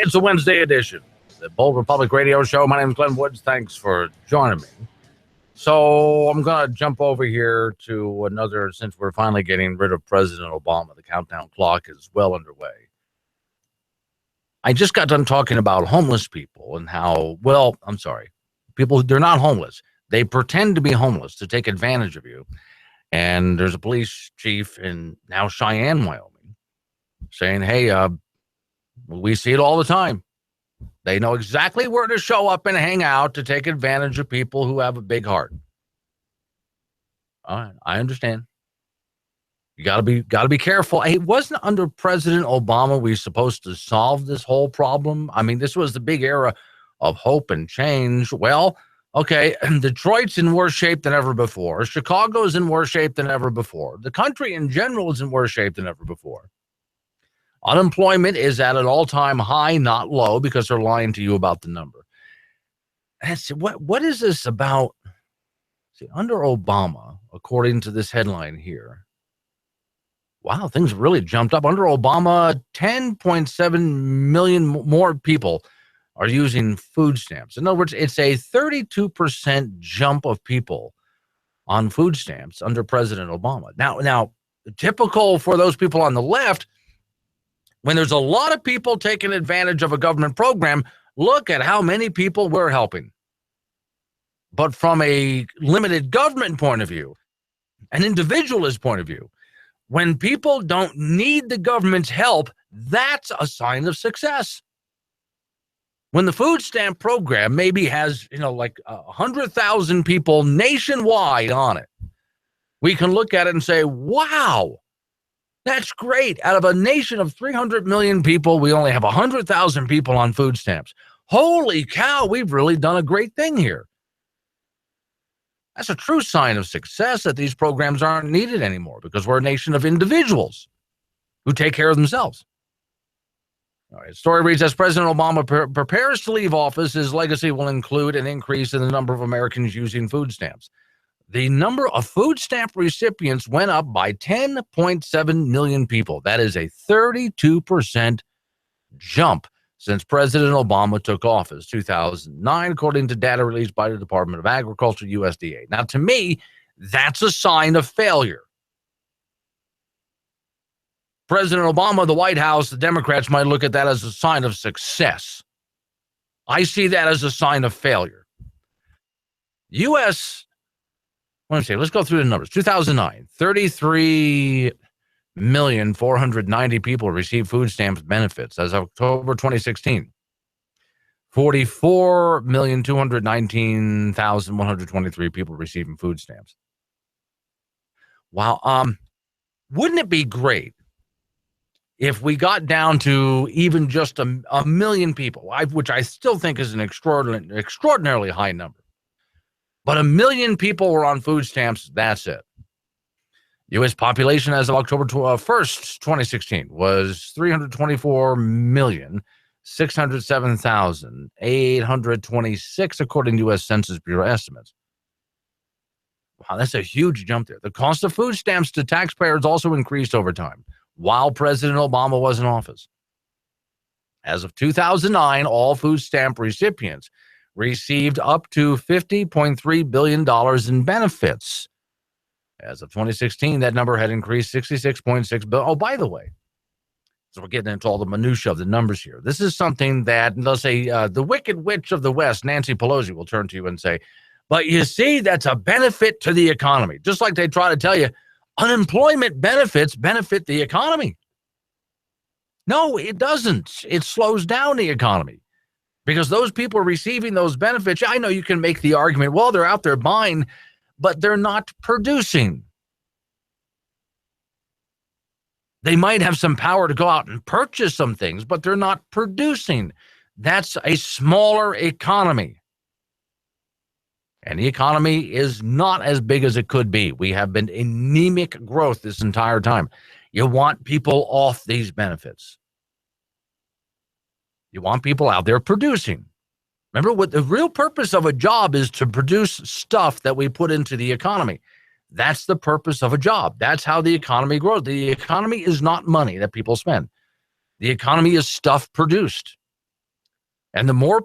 It's a Wednesday edition, the Bold Republic Radio Show. My name is Glenn Woods. Thanks for joining me. So I'm going to jump over here to another, since we're finally getting rid of President Obama, the countdown clock is well underway. I just got done talking about homeless people and how, well, I'm sorry, people, they're not homeless. They pretend to be homeless to take advantage of you. And there's a police chief in now Cheyenne, Wyoming, saying, hey, we see it all the time. They know exactly where to show up and hang out to take advantage of people who have a big heart. All right, I understand. You gotta be careful. It wasn't under President Obama we supposed to solve this whole problem. I mean, this was the big era of hope and change. Well, okay, Detroit's in worse shape than ever before. Chicago's in worse shape than ever before. The country in general is in worse shape than ever before. Unemployment is at an all-time high, not low, because they're lying to you about the number. What is this about? See, under Obama, according to this headline here, wow, things really jumped up. Under Obama, 10.7 million more people are using food stamps. In other words, it's a 32% jump of people on food stamps under President Obama. Now, typical for those people on the left, when there's a lot of people taking advantage of a government program, look at how many people we're helping. But from a limited government point of view, an individualist point of view, when people don't need the government's help, that's a sign of success. When the food stamp program maybe has, like 100,000 people nationwide on it, we can look at it and say, wow, that's great. Out of a nation of 300 million people, we only have 100,000 people on food stamps. Holy cow, we've really done a great thing here. That's a true sign of success, that these programs aren't needed anymore because we're a nation of individuals who take care of themselves. All right, story reads, as President Obama prepares to leave office, his legacy will include an increase in the number of Americans using food stamps. The number of food stamp recipients went up by 10.7 million people. That is a 32% jump since President Obama took office, 2009, according to data released by the Department of Agriculture, USDA. Now, to me, that's a sign of failure. President Obama, the White House, the Democrats might look at that as a sign of success. I see that as a sign of failure. Let's go through the numbers. 2009, 33,490,000 people received food stamps benefits. As of October 2016, 44,219,123 people receiving food stamps. Wow. Wouldn't it be great if we got down to even just a million people, which I still think is an extraordinarily high number. But 1 million people were on food stamps, that's it. U.S. population as of October 1st, 2016 was 324,607,826, according to U.S. Census Bureau estimates. Wow, that's a huge jump there. The cost of food stamps to taxpayers also increased over time while President Obama was in office. As of 2009, all food stamp recipients received up to $50.3 billion in benefits. As of 2016, that number had increased $66.6 billion. Oh, by the way, so we're getting into all the minutiae of the numbers here. This is something that, let's say, the Wicked Witch of the West, Nancy Pelosi, will turn to you and say, but you see, that's a benefit to the economy. Just like they try to tell you, unemployment benefits benefit the economy. No, it doesn't. It slows down the economy because those people receiving those benefits, I know you can make the argument, well, they're out there buying, but they're not producing. They might have some power to go out and purchase some things, but they're not producing. That's a smaller economy. And the economy is not as big as it could be. We have been anemic growth this entire time. You want people off these benefits. You want people out there producing. Remember, what the real purpose of a job is to produce stuff that we put into the economy. That's the purpose of a job. That's how the economy grows. The economy is not money that people spend. The economy is stuff produced. And the more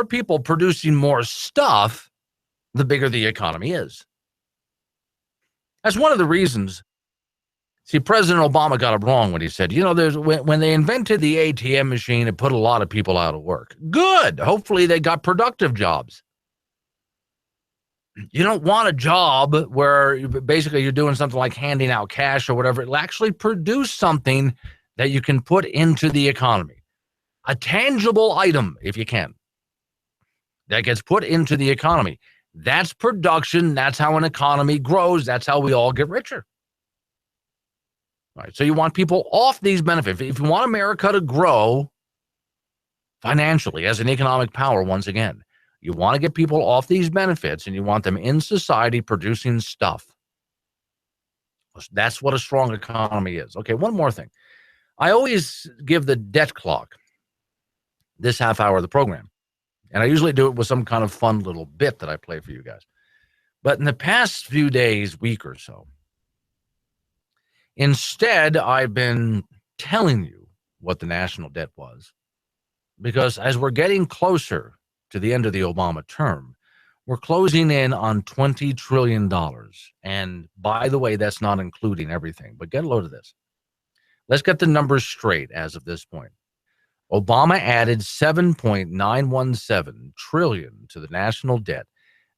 people producing more stuff, the bigger the economy is. That's one of the reasons. See, President Obama got it wrong when he said, when they invented the ATM machine, it put a lot of people out of work. Good. Hopefully they got productive jobs. You don't want a job where basically you're doing something like handing out cash or whatever. It'll actually produce something that you can put into the economy. A tangible item, if you can, that gets put into the economy. That's production. That's how an economy grows. That's how we all get richer. All right, so you want people off these benefits. If you want America to grow financially as an economic power, once again, you want to get people off these benefits and you want them in society producing stuff. That's what a strong economy is. Okay, one more thing. I always give the debt clock this half hour of the program. And I usually do it with some kind of fun little bit that I play for you guys. But in the past few days, week or so, instead, I've been telling you what the national debt was. Because as we're getting closer to the end of the Obama term, we're closing in on $20 trillion. And by the way, that's not including everything. But get a load of this. Let's get the numbers straight as of this point. Obama added $7.917 trillion to the national debt.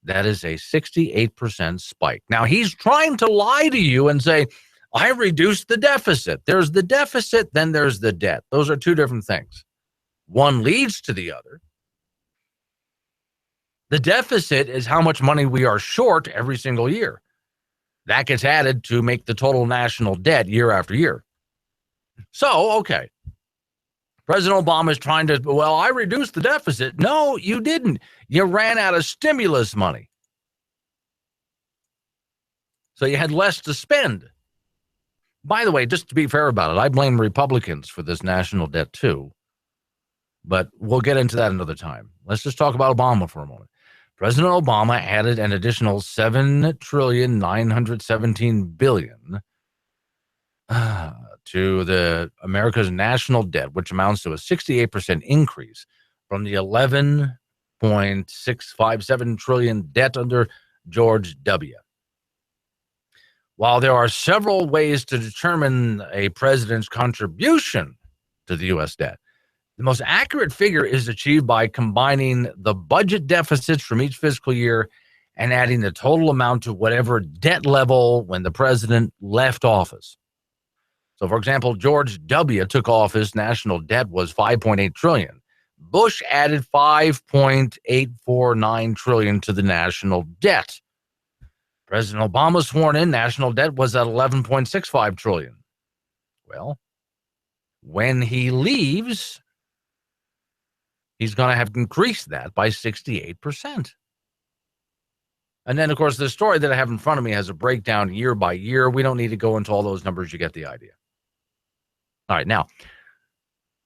That is a 68% spike. Now, he's trying to lie to you and say, I reduced the deficit. There's the deficit, then there's the debt. Those are two different things. One leads to the other. The deficit is how much money we are short every single year. That gets added to make the total national debt year after year. So, okay. President Obama is trying to, I reduced the deficit. No, you didn't. You ran out of stimulus money. So you had less to spend. By the way, just to be fair about it, I blame Republicans for this national debt too. But we'll get into that another time. Let's just talk about Obama for a moment. President Obama added an additional $7.917 trillion to the America's national debt, which amounts to a 68% increase from the $11.657 trillion debt under George W. While there are several ways to determine a president's contribution to the U.S. debt, the most accurate figure is achieved by combining the budget deficits from each fiscal year and adding the total amount to whatever debt level when the president left office. So, for example, George W. took office, national debt was $5.8 trillion. Bush added $5.849 trillion to the national debt. President Obama sworn in, national debt was at $11.65 trillion. Well, when he leaves, he's going to have increased that by 68%. And then, of course, the story that I have in front of me has a breakdown year by year. We don't need to go into all those numbers. You get the idea. All right, now,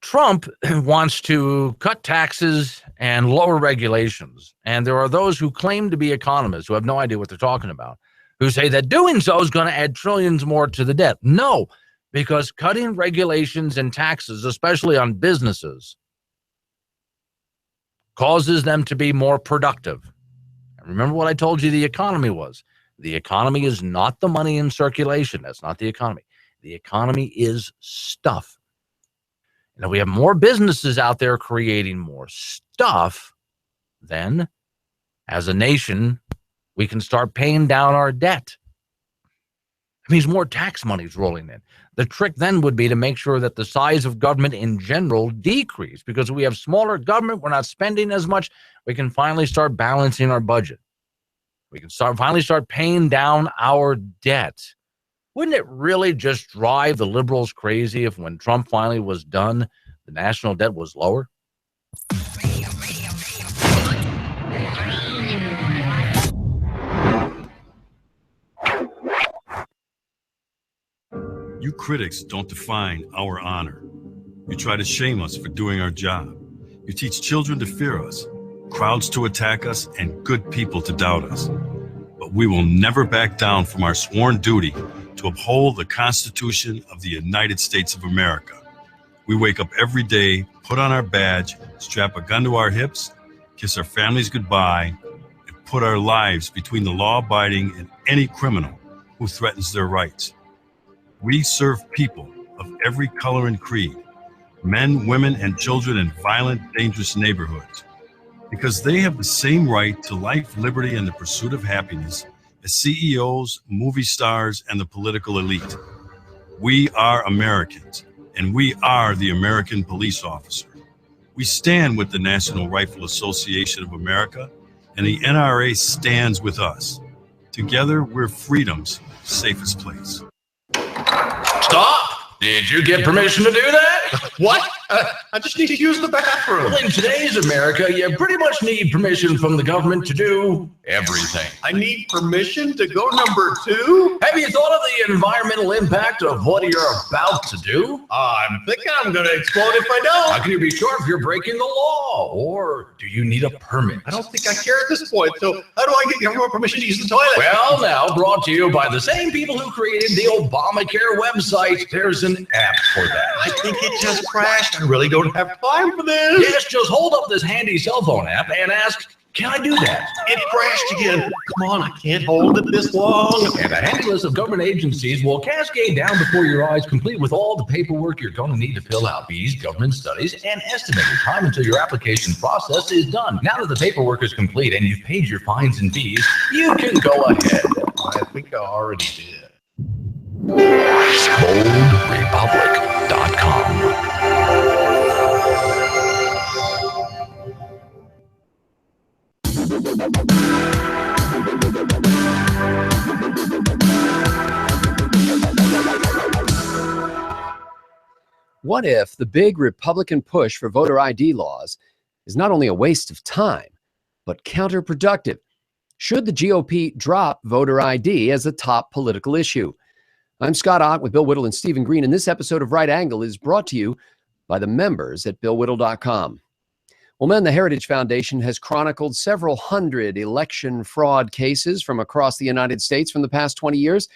Trump wants to cut taxes and lower regulations. And there are those who claim to be economists who have no idea what they're talking about, who say that doing so is going to add trillions more to the debt. No, because cutting regulations and taxes, especially on businesses, causes them to be more productive. And remember what I told you the economy was. The economy is not the money in circulation. That's not the economy. The economy is stuff. And if we have more businesses out there creating more stuff, then as a nation, we can start paying down our debt. It means more tax money is rolling in. The trick then would be to make sure that the size of government in general decrease, because if we have smaller government, we're not spending as much, we can finally start balancing our budget. We can finally start paying down our debt. Wouldn't it really just drive the liberals crazy if when Trump finally was done, the national debt was lower? You critics don't define our honor. You try to shame us for doing our job. You teach children to fear us, crowds to attack us, and good people to doubt us. But we will never back down from our sworn duty to uphold the Constitution of the United States of America. We wake up every day, put on our badge, strap a gun to our hips, kiss our families goodbye, and put our lives between the law-abiding and any criminal who threatens their rights. We serve people of every color and creed, men, women, and children in violent, dangerous neighborhoods, because they have the same right to life, liberty, and the pursuit of happiness as CEOs, movie stars, and the political elite. We are Americans, and we are the American police officer. We stand with the National Rifle Association of America, and the NRA stands with us. Together, we're freedom's safest place. Stop! Did you get permission to do that? What? I just need to use the bathroom. Well, in today's America, you pretty much need permission from the government to do everything. I need permission to go number 2? Have you thought of the environmental impact of what you're about to do? I'm thinking I'm going to explode if I don't. How can you be sure if you're breaking the law? Or do you need a permit? I don't think I care at this point, so how do I get government permission to use the toilet? Well, now, brought to you by the same people who created the Obamacare website, there's an app for that. I think it just crashed. I really don't have time for this. Yes, just hold up this handy cell phone app and ask, can I do that? It crashed again. Come on, I can't hold it this long. And a handy list of government agencies will cascade down before your eyes, complete with all the paperwork you're going to need to fill out fees, government studies, and estimate the time until your application process is done. Now that the paperwork is complete and you've paid your fines and fees, you can go ahead. I think I already did. BoldRepublic.com. What if the big Republican push for voter ID laws is not only a waste of time, but counterproductive? Should the GOP drop voter ID as a top political issue? I'm Scott Ott with Bill Whittle and Stephen Green, and this episode of Right Angle is brought to you by the members at BillWhittle.com. Well, men, the Heritage Foundation has chronicled several hundred election fraud cases from across the United States from the past 20 years.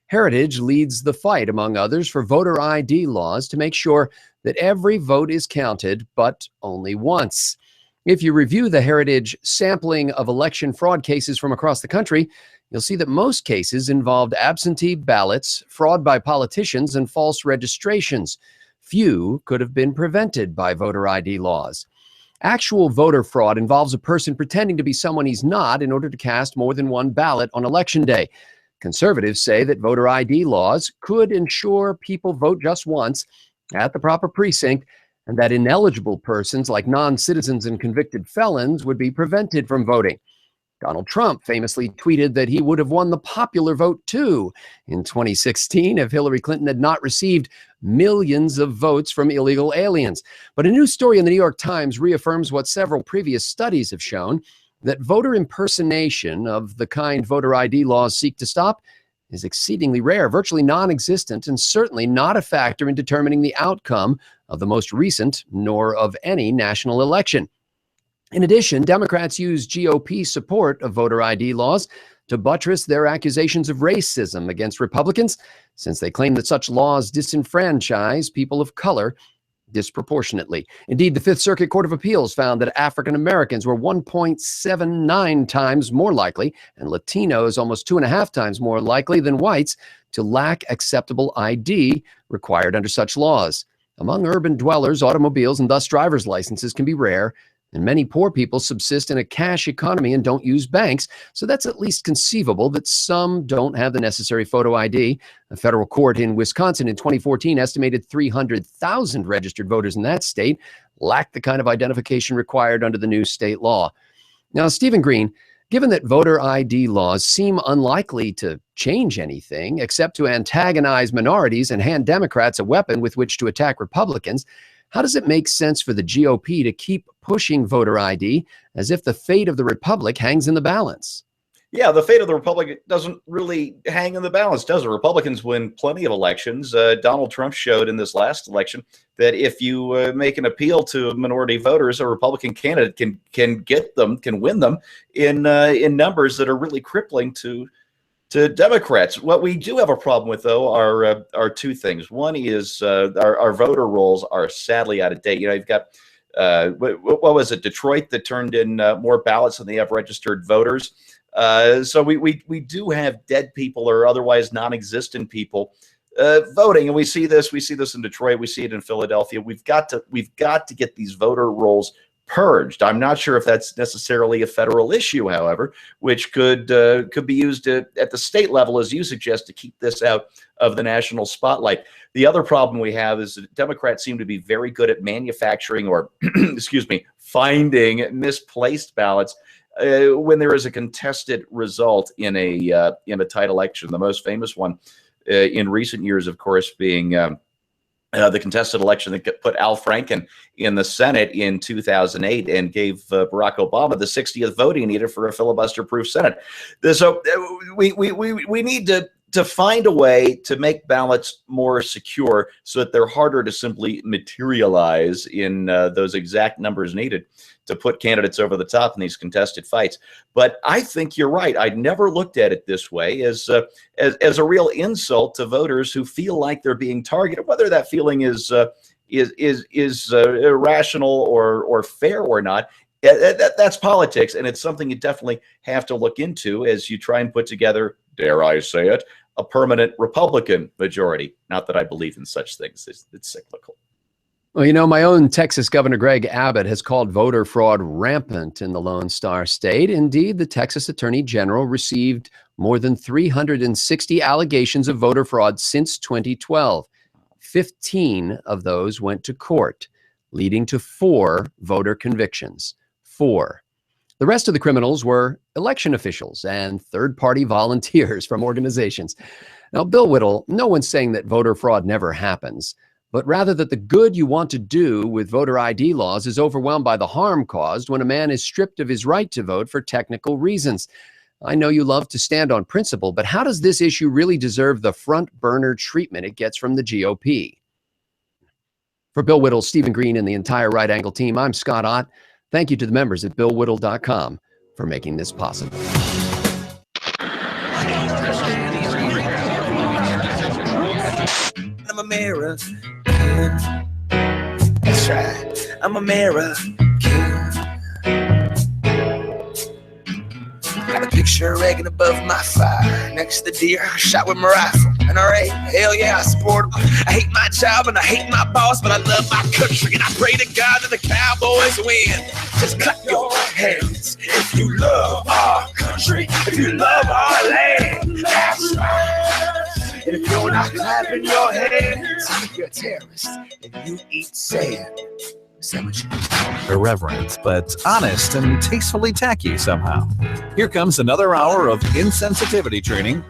Heritage leads the fight, among others, for voter ID laws to make sure that every vote is counted, but only once. If you review the Heritage sampling of election fraud cases from across the country, you'll see that most cases involved absentee ballots, fraud by politicians, and false registrations. Few could have been prevented by voter ID laws. Actual voter fraud involves a person pretending to be someone he's not in order to cast more than one ballot on Election Day. Conservatives say that voter ID laws could ensure people vote just once at the proper precinct, and that ineligible persons like non-citizens and convicted felons would be prevented from voting. Donald Trump famously tweeted that he would have won the popular vote too in 2016 if Hillary Clinton had not received millions of votes from illegal aliens. But a new story in the New York Times reaffirms what several previous studies have shown, that voter impersonation of the kind voter ID laws seek to stop is exceedingly rare, virtually non-existent, and certainly not a factor in determining the outcome of the most recent nor of any national election. In addition, Democrats use GOP support of voter ID laws to buttress their accusations of racism against Republicans, since they claim that such laws disenfranchise people of color disproportionately. Indeed, the Fifth Circuit Court of Appeals found that African Americans were 1.79 times more likely, and Latinos almost 2.5 times more likely than whites, to lack acceptable ID required under such laws. Among urban dwellers, automobiles and thus driver's licenses can be rare, and many poor people subsist in a cash economy and don't use banks, so that's at least conceivable that some don't have the necessary photo ID. A federal court in Wisconsin in 2014 estimated 300,000 registered voters in that state lacked the kind of identification required under the new state law. Now, Stephen Green, given that voter ID laws seem unlikely to change anything except to antagonize minorities and hand Democrats a weapon with which to attack Republicans, how does it make sense for the GOP to keep pushing voter ID as if the fate of the republic hangs in the balance? Yeah, the fate of the republic doesn't really hang in the balance, does it? Republicans win plenty of elections. Donald Trump showed in this last election that if you make an appeal to minority voters, a Republican candidate can win them in numbers that are really crippling to Democrats. What we do have a problem with, though, are two things. One is our voter rolls are sadly out of date. You know, you've got what was it, Detroit, that turned in more ballots than they have registered voters. So we do have dead people or otherwise non-existent people voting, and we see this in Detroit, we see it in Philadelphia. We've got to get these voter rolls purged. I'm not sure if that's necessarily a federal issue, however, which could be used at the state level, as you suggest, to keep this out of the national spotlight. The other problem we have is that Democrats seem to be very good at manufacturing or, excuse me, finding misplaced ballots when there is a contested result in a tight election. The most famous one in recent years, of course, being the contested election that put Al Franken in the Senate in 2008 and gave Barack Obama the 60th vote he needed for a filibuster-proof Senate. So we need to find a way to make ballots more secure so that they're harder to simply materialize in those exact numbers needed to put candidates over the top in these contested fights. But I think you're right. I'd never looked at it this way, as a real insult to voters who feel like they're being targeted, whether that feeling is irrational or fair or not. That's politics, and it's something you definitely have to look into as you try and put together, dare I say it, a permanent Republican majority. Not that I believe in such things. It's cyclical. Well, you know, my own Texas Governor Greg Abbott has called voter fraud rampant in the Lone Star State. Indeed, the Texas Attorney General received more than 360 allegations of voter fraud since 2012. 15 of those went to court, leading to 4 voter convictions. 4. The rest of the criminals were election officials and third-party volunteers from organizations. Now, Bill Whittle, no one's saying that voter fraud never happens, but rather that the good you want to do with voter ID laws is overwhelmed by the harm caused when a man is stripped of his right to vote for technical reasons. I know you love to stand on principle, but how does this issue really deserve the front burner treatment it gets from the GOP? For Bill Whittle, Stephen Green, and the entire Right Angle team, I'm Scott Ott. Thank you to the members at BillWhittle.com for making this possible. I'm American. That's right. I'm American. Got a picture of Reagan above my fire. Next to the deer I shot with my rifle. NRA, hell yeah, I support him. I hate my job and I hate my boss, but I love my country and I pray to God that the Cowboys win. Just clap your hands if you love our country, if you love our land. That's right. And if you're not clapping your hands, you're a terrorist and you eat sand. Irreverent, but honest and tastefully tacky somehow. Here comes another hour of insensitivity training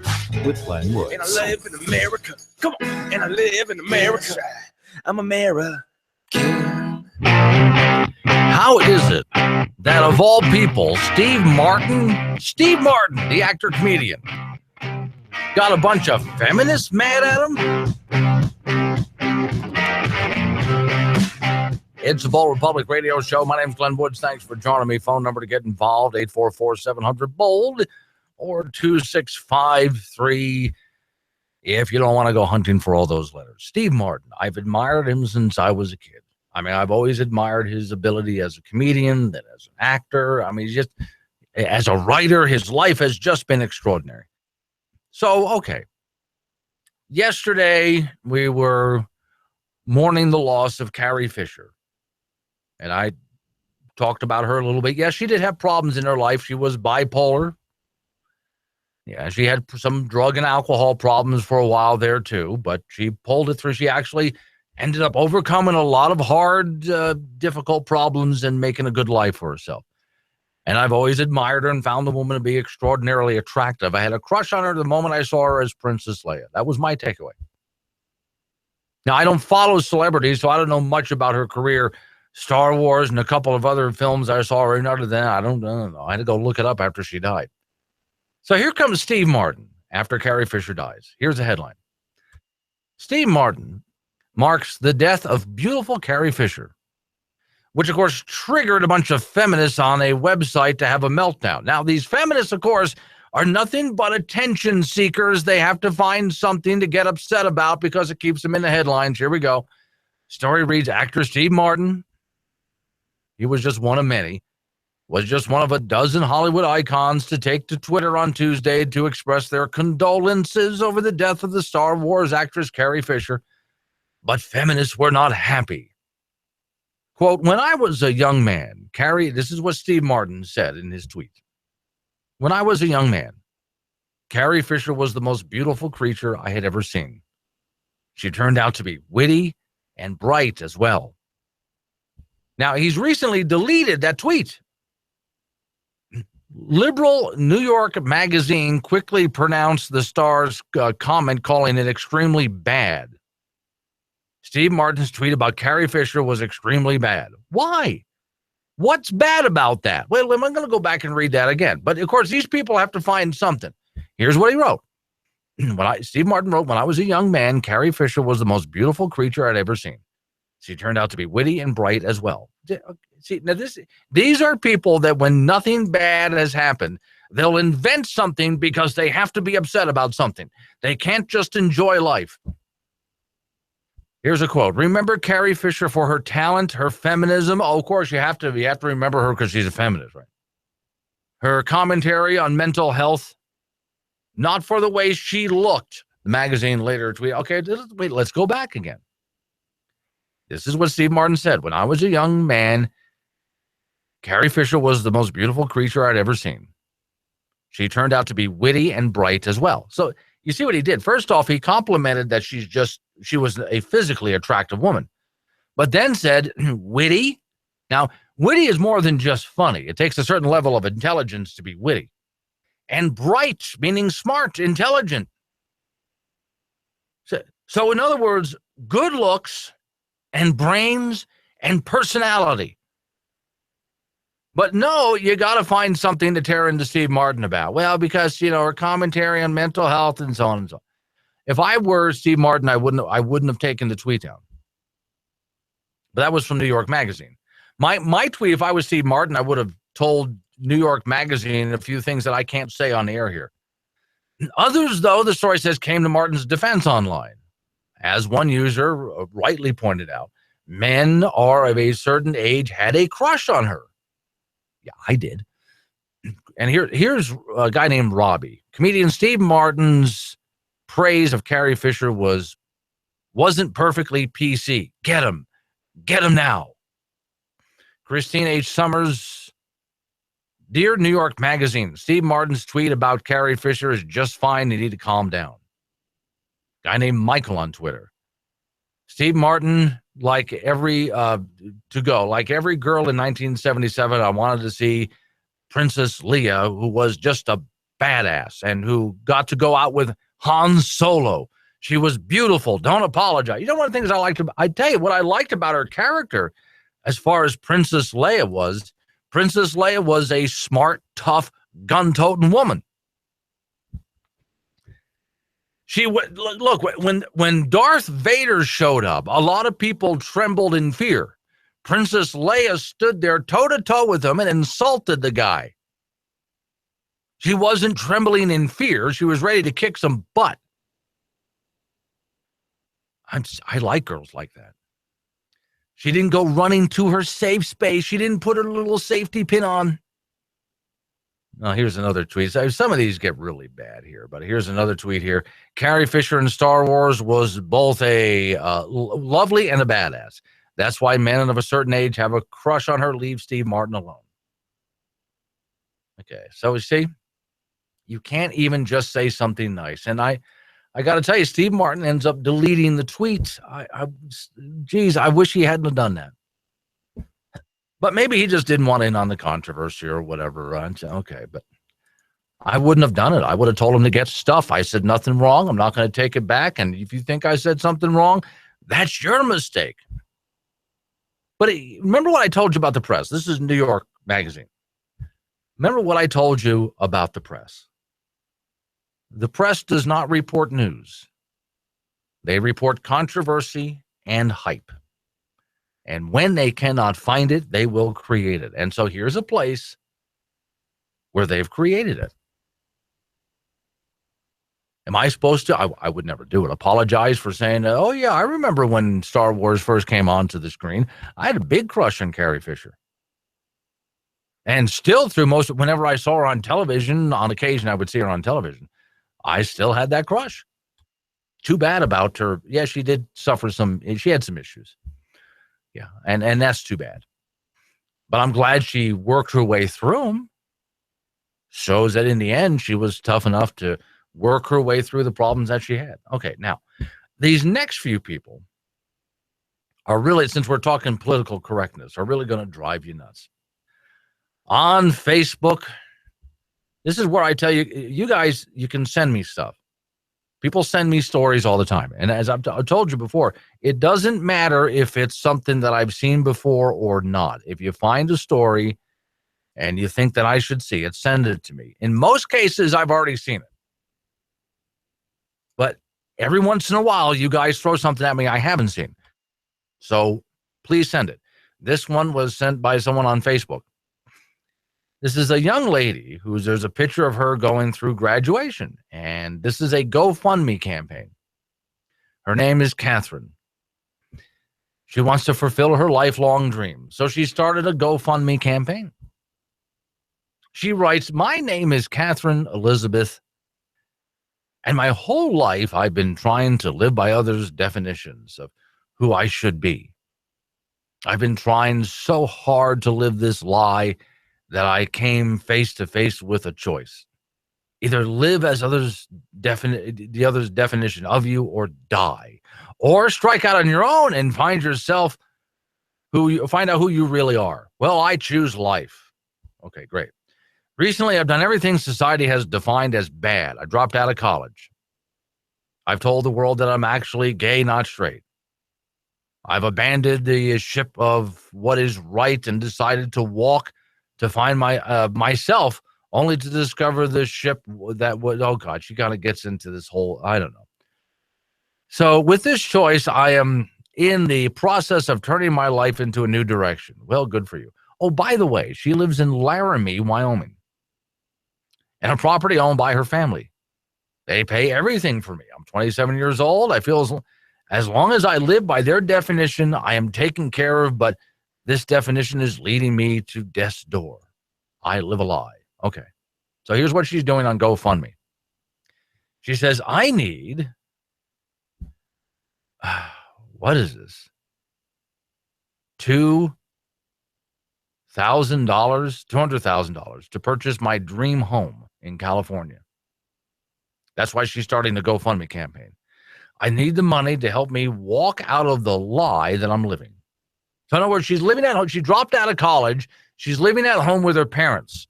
with Glenn Woods. And I live in America. Come on. And I live in America. I'm American. How is it that of all people, Steve Martin, the actor comedian, got a bunch of feminists mad at him? It's the Bold Republic Radio Show. My name's Glenn Woods. Thanks for joining me. Phone number to get involved, 844-700-BOLD or 2653 if you don't want to go hunting for all those letters. Steve Martin, I've admired him since I was a kid. I mean, I've always admired his ability as a comedian, then as an actor. I mean, just as a writer, his life has just been extraordinary. So, okay. Yesterday, we were mourning the loss of Carrie Fisher. And I talked about her a little bit. Yes, she did have problems in her life. She was bipolar. Yeah, she had some drug and alcohol problems for a while there too, but she pulled it through. She actually ended up overcoming a lot of hard, difficult problems and making a good life for herself. And I've always admired her and found the woman to be extraordinarily attractive. I had a crush on her the moment I saw her as Princess Leia. That was my takeaway. Now, I don't follow celebrities, so I don't know much about her career. Star Wars and a couple of other films I saw her in. Other than that, I don't know. I had to go look it up after she died. So here comes Steve Martin after Carrie Fisher dies. Here's the headline. Steve Martin marks the death of beautiful Carrie Fisher, which, of course, triggered a bunch of feminists on a website to have a meltdown. Now, these feminists, of course, are nothing but attention seekers. They have to find something to get upset about because it keeps them in the headlines. Here we go. Story reads, actor Steve Martin, he was just one of many, was just one of a dozen Hollywood icons to take to Twitter on Tuesday to express their condolences over the death of the Star Wars actress Carrie Fisher. But feminists were not happy. Quote, when I was a young man, Carrie, this is what Steve Martin said in his tweet. When I was a young man, Carrie Fisher was the most beautiful creature I had ever seen. She turned out to be witty and bright as well. Now, he's recently deleted that tweet. Liberal New York magazine quickly pronounced the star's comment, calling it extremely bad. Steve Martin's tweet about Carrie Fisher was extremely bad. Why? What's bad about that? Well, I'm going to go back and read that again. But, of course, these people have to find something. Here's what he wrote. Steve Martin wrote, when I was a young man, Carrie Fisher was the most beautiful creature I'd ever seen. She turned out to be witty and bright as well. See, now these are people that when nothing bad has happened, they'll invent something because they have to be upset about something. They can't just enjoy life. Here's a quote. Remember Carrie Fisher for her talent, her feminism? Oh, of course, you have to remember her because she's a feminist, right? Her commentary on mental health, not for the way she looked. The magazine later tweeted, okay, wait, let's go back again. This is what Steve Martin said. When I was a young man, Carrie Fisher was the most beautiful creature I'd ever seen. She turned out to be witty and bright as well. So you see what he did. First off, he complimented that she was a physically attractive woman, but then said witty. Now, witty is more than just funny. It takes a certain level of intelligence to be witty. And bright, meaning smart, intelligent. So in other words, good looks and brains and personality. But no, you got to find something to tear into Steve Martin about. Well, because, her commentary on mental health and so on and so on. If I were Steve Martin, I wouldn't have taken the tweet down. But that was from New York Magazine. My tweet, if I was Steve Martin, I would have told New York Magazine a few things that I can't say on the air here. Others, though, the story says, came to Martin's defense online. As one user rightly pointed out, men are of a certain age had a crush on her. Yeah, I did. And here's a guy named Robbie. Comedian Steve Martin's praise of Carrie Fisher wasn't perfectly PC. Get him now. Christine H. Summers, dear New York Magazine, Steve Martin's tweet about Carrie Fisher is just fine. You need to calm down. Guy named Michael on Twitter. Steve Martin, like every girl in 1977, I wanted to see Princess Leia, who was just a badass and who got to go out with Han Solo. She was beautiful. Don't apologize. You know, one of the things I tell you what I liked about her character as far as Princess Leia was a smart, tough, gun-toting woman. Look, when Darth Vader showed up, a lot of people trembled in fear. Princess Leia stood there toe-to-toe with him and insulted the guy. She wasn't trembling in fear. She was ready to kick some butt. I like girls like that. She didn't go running to her safe space. She didn't put her little safety pin on. Now, here's another tweet. Some of these get really bad here, but here's another tweet here. Carrie Fisher in Star Wars was both a lovely and a badass. That's why men of a certain age have a crush on her. Leave Steve Martin alone. Okay, so you see, you can't even just say something nice. And I got to tell you, Steve Martin ends up deleting the tweet. I wish he hadn't done that. But maybe he just didn't want in on the controversy or whatever. Okay, but I wouldn't have done it. I would have told him to get stuff. I said nothing wrong. I'm not going to take it back. And if you think I said something wrong, that's your mistake. But remember what I told you about the press. This is New York Magazine. Remember what I told you about the press. The press does not report news. They report controversy and hype. And when they cannot find it, they will create it. And so here's a place where they've created it. Am I supposed to? I would never do it. Apologize for saying, oh, yeah, I remember when Star Wars first came onto the screen. I had a big crush on Carrie Fisher. And still whenever I saw her on television, on occasion I would see her on television, I still had that crush. Too bad about her. Yeah, she did suffer she had some issues. Yeah, and that's too bad. But I'm glad she worked her way through them. Shows that in the end, she was tough enough to work her way through the problems that she had. Okay, now, these next few people are really, since we're talking political correctness, are really going to drive you nuts. On Facebook, this is where I tell you, you guys, you can send me stuff. People send me stories all the time. And as I've told you before, it doesn't matter if it's something that I've seen before or not. If you find a story and you think that I should see it, send it to me. In most cases, I've already seen it. But every once in a while, you guys throw something at me I haven't seen. So please send it. This one was sent by someone on Facebook. This is a young lady there's a picture of her going through graduation, and this is a GoFundMe campaign. Her name is Catherine. She wants to fulfill her lifelong dream, so she started a GoFundMe campaign. She writes, my name is Catherine Elizabeth, and my whole life I've been trying to live by others' definitions of who I should be. I've been trying so hard to live this lie that I came face to face with a choice. Either live as the other's definition of you or die. Or strike out on your own and find out who you really are. Well, I choose life. Okay, great. Recently, I've done everything society has defined as bad. I dropped out of college. I've told the world that I'm actually gay, not straight. I've abandoned the ship of what is right and decided to walk to find myself, only to discover the ship that would, oh God, she kind of gets into this whole, I don't know. So with this choice, I am in the process of turning my life into a new direction. Well, good for you. Oh, by the way, she lives in Laramie, Wyoming, and a property owned by her family. They pay everything for me. I'm 27 years old. I feel as long as I live by their definition, I am taken care of, but this definition is leading me to death's door. I live a lie. Okay. So here's what she's doing on GoFundMe. She says, I need, what is this? $200,000 to purchase my dream home in California. That's why she's starting the GoFundMe campaign. I need the money to help me walk out of the lie that I'm living. So in other words, she's living at home. She dropped out of college. She's living at home with her parents.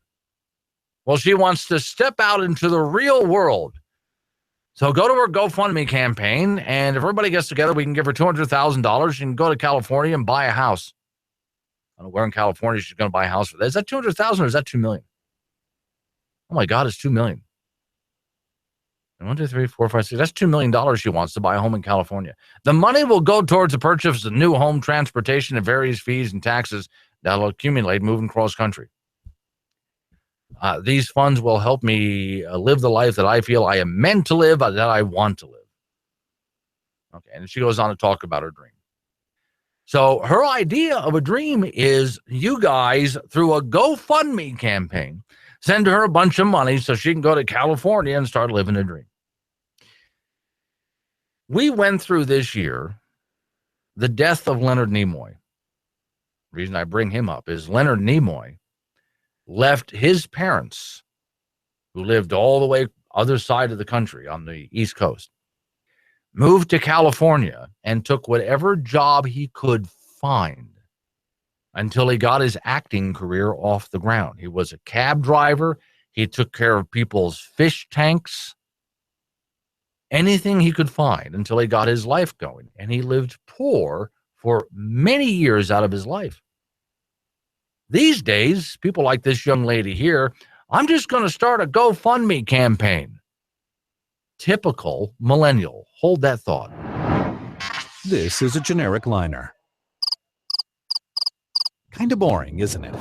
Well, she wants to step out into the real world. So go to her GoFundMe campaign, and if everybody gets together, we can give her $200,000. She can go to California and buy a house. I don't know where in California she's going to buy a house for that. Is that $200,000 or is that $2 million? Oh my God, it's $2 million. 1, 2, 3, 4, 5, 6. That's $2 million she wants to buy a home in California. The money will go towards the purchase of new home, transportation, and various fees and taxes that will accumulate moving cross country. These funds will help me live the life that I feel I am meant to live, that I want to live. Okay, and she goes on to talk about her dream. So her idea of a dream is you guys, through a GoFundMe campaign, send her a bunch of money so she can go to California and start living a dream. We went through this year the death of Leonard Nimoy. The reason I bring him up is Leonard Nimoy left his parents, who lived all the way other side of the country on the East Coast, moved to California and took whatever job he could find until he got his acting career off the ground. He was a cab driver. He took care of people's fish tanks, anything he could find until he got his life going. And he lived poor for many years out of his life. These days, people like this young lady here, I'm just going to start a GoFundMe campaign. Typical millennial. Hold that thought. This is a generic liner. Kind of boring, isn't it?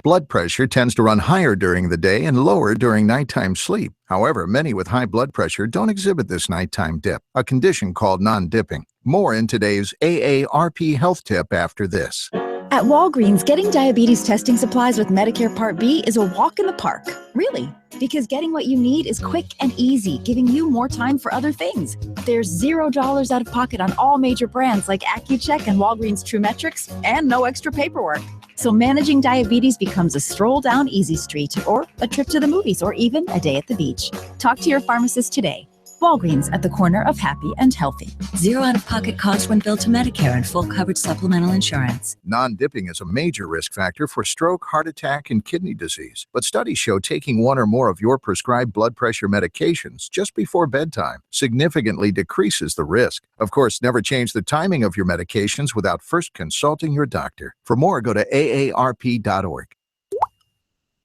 Blood pressure tends to run higher during the day and lower during nighttime sleep. However, many with high blood pressure don't exhibit this nighttime dip, a condition called non-dipping. More in today's AARP health tip after this. At Walgreens, getting diabetes testing supplies with Medicare Part B is a walk in the park. Really, because getting what you need is quick and easy, giving you more time for other things. There's $0 out of pocket on all major brands like AccuCheck and Walgreens TrueMetrics, and no extra paperwork. So managing diabetes becomes a stroll down Easy Street, or a trip to the movies, or even a day at the beach. Talk to your pharmacist today. Walgreens, at the corner of happy and healthy. Zero out-of-pocket cost when billed to Medicare and full coverage supplemental insurance. Non-dipping is a major risk factor for stroke, heart attack, and kidney disease. But studies show taking one or more of your prescribed blood pressure medications just before bedtime significantly decreases the risk. Of course, never change the timing of your medications without first consulting your doctor. For more, go to aarp.org.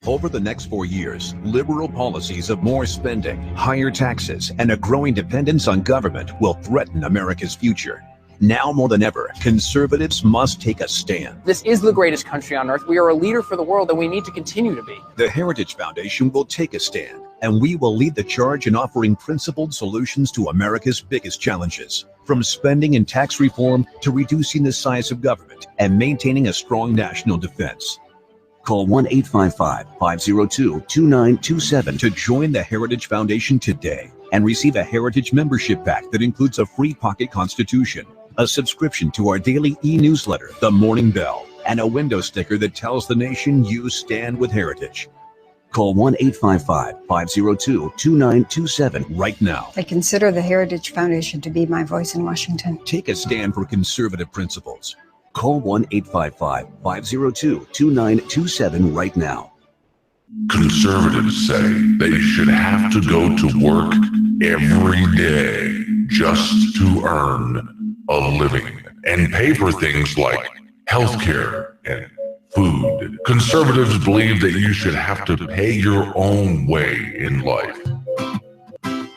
Over the next 4 years, liberal policies of more spending, higher taxes, and a growing dependence on government will threaten America's future. Now more than ever, conservatives must take a stand. This is the greatest country on earth. We are a leader for the world, and we need to continue to be. The Heritage Foundation will take a stand, and we will lead the charge in offering principled solutions to America's biggest challenges, from spending and tax reform to reducing the size of government and maintaining a strong national defense. Call 1-855-502-2927 to join the Heritage Foundation today and receive a Heritage membership pack that includes a free pocket constitution, a subscription to our daily e-newsletter, The Morning Bell, and a window sticker that tells the nation you stand with Heritage. Call 1-855-502-2927 right now. I consider the Heritage Foundation to be my voice in Washington. Take a stand for conservative principles. Call 1-855-502-2927 right now. Conservatives say they should have to go to work every day just to earn a living and pay for things like healthcare and food. Conservatives believe that you should have to pay your own way in life.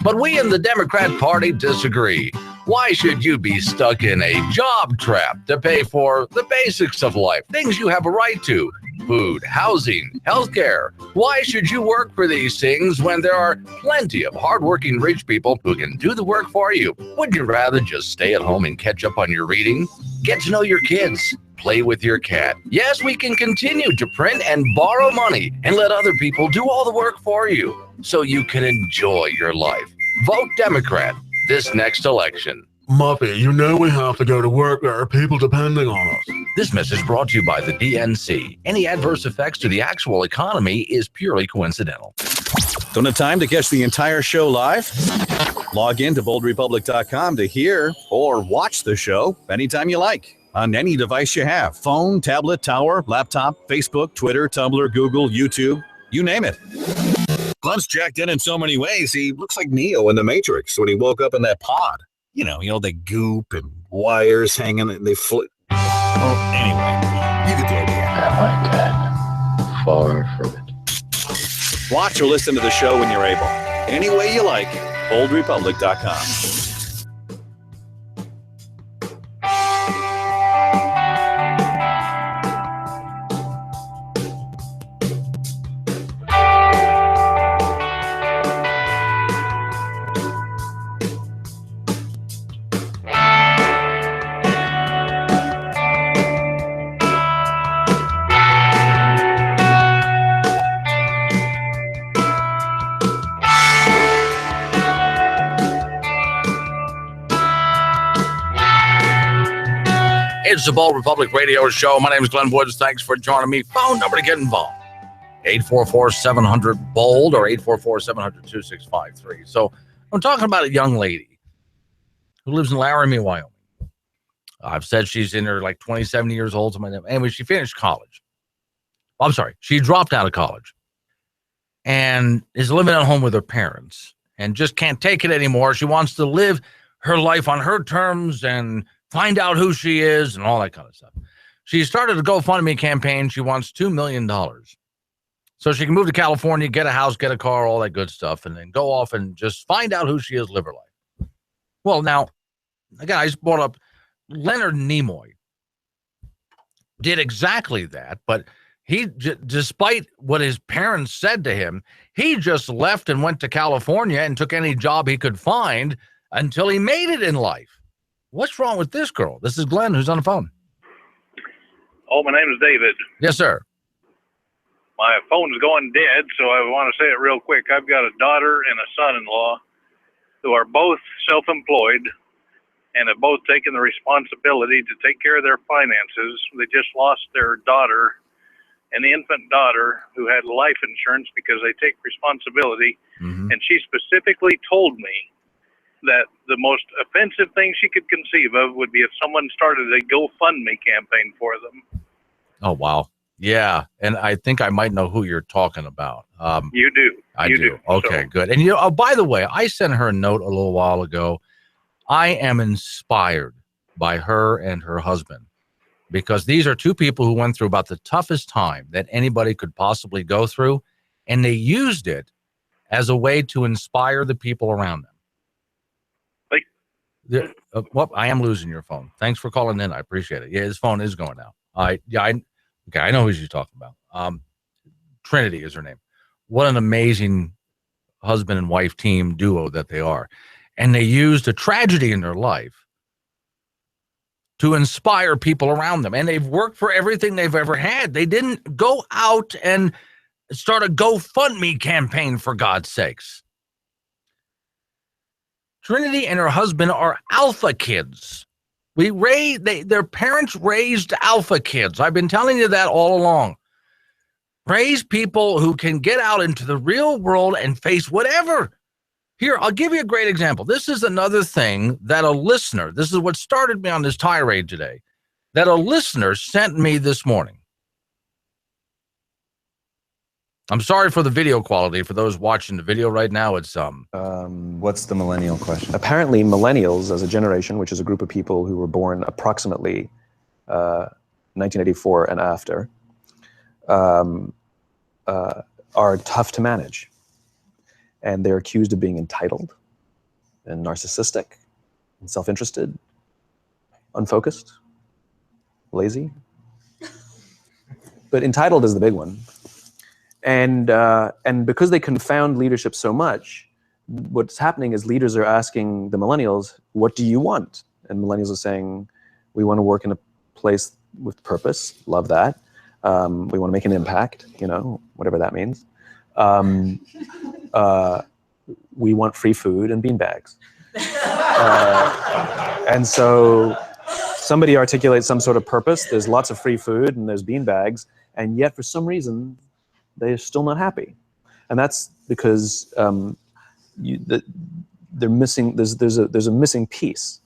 But we in the Democrat Party disagree. Why should you be stuck in a job trap to pay for the basics of life, things you have a right to? Food, housing, healthcare. Why should you work for these things when there are plenty of hardworking rich people who can do the work for you? Wouldn't you rather just stay at home and catch up on your reading? Get to know your kids. Play with your cat. Yes, we can continue to print and borrow money and let other people do all the work for you so you can enjoy your life. Vote Democrat this next election. Muffy, you know we have to go to work. There are people depending on us. This message brought to you by the DNC. Any adverse effects to the actual economy is purely coincidental. Don't have time to catch the entire show live? Log in to boldrepublic.com to hear or watch the show anytime you like on any device you have. Phone, tablet, tower, laptop, Facebook, Twitter, Tumblr, Google, YouTube, you name it. Glenn's jacked in so many ways. He looks like Neo in the Matrix when he woke up in that pod. You know, the goop and wires hanging and they flit. Well, anyway, you get the idea. Am I dead? Far from it. Watch or listen to the show when you're able. Any way you like, boldrepublic.com. It's the Bold Republic Radio Show. My name is Glenn Woods. Thanks for joining me. Phone number to get involved, 844-700-BOLD or 844-700-2653. So I'm talking about a young lady who lives in Laramie, Wyoming. I've said she's in her 27 years old. Anyway, she finished college. I'm sorry. She dropped out of college and is living at home with her parents and just can't take it anymore. She wants to live her life on her terms and find out who she is and all that kind of stuff. She started a GoFundMe campaign. She wants $2 million so she can move to California, get a house, get a car, all that good stuff, and then go off and just find out who she is, live her life. Well, now, again, I just brought up Leonard Nimoy did exactly that, but he, despite what his parents said to him, he just left and went to California and took any job he could find until he made it in life. What's wrong with this girl? This is Glenn, who's on the phone. Oh, my name is David. Yes, sir. My phone's going dead, so I want to say it real quick. I've got a daughter and a son-in-law who are both self-employed and have both taken the responsibility to take care of their finances. They just lost their daughter, an infant daughter, who had life insurance because they take responsibility. Mm-hmm. And she specifically told me that the most offensive thing she could conceive of would be if someone started a GoFundMe campaign for them. Oh, wow. Yeah. And I think I might know who you're talking about. You do. I do. Okay, so good. And, by the way, I sent her a note a little while ago. I am inspired by her and her husband because these are two people who went through about the toughest time that anybody could possibly go through. And they used it as a way to inspire the people around them. Well, I am losing your phone. Thanks for calling in. I appreciate it. Yeah, his phone is going out. I know who you're talking about. Trinity is her name. What an amazing husband and wife team duo that they are. And they used a tragedy in their life to inspire people around them. And they've worked for everything they've ever had. They didn't go out and start a GoFundMe campaign, for God's sakes. Trinity and her husband are alpha kids. Their parents raised alpha kids. I've been telling you that all along. Raise people who can get out into the real world and face whatever. Here, I'll give you a great example. This is another thing that a listener, this is what started me on this tirade today, that a listener sent me this morning. I'm sorry for the video quality. For those watching the video right now, it's what's the millennial question? Apparently, millennials as a generation, which is a group of people who were born approximately 1984 and after, are tough to manage. And they're accused of being entitled. and narcissistic and self-interested, unfocused, lazy. But entitled is the big one. And because they confound leadership so much, what's happening is leaders are asking the millennials, what do you want? And millennials are saying, we want to work in a place with purpose, love that. We want to make an impact, whatever that means. We want free food and beanbags. And so somebody articulates some sort of purpose, there's lots of free food and there's beanbags, and yet for some reason, they're still not happy. And that's because they're missing, there's a missing piece.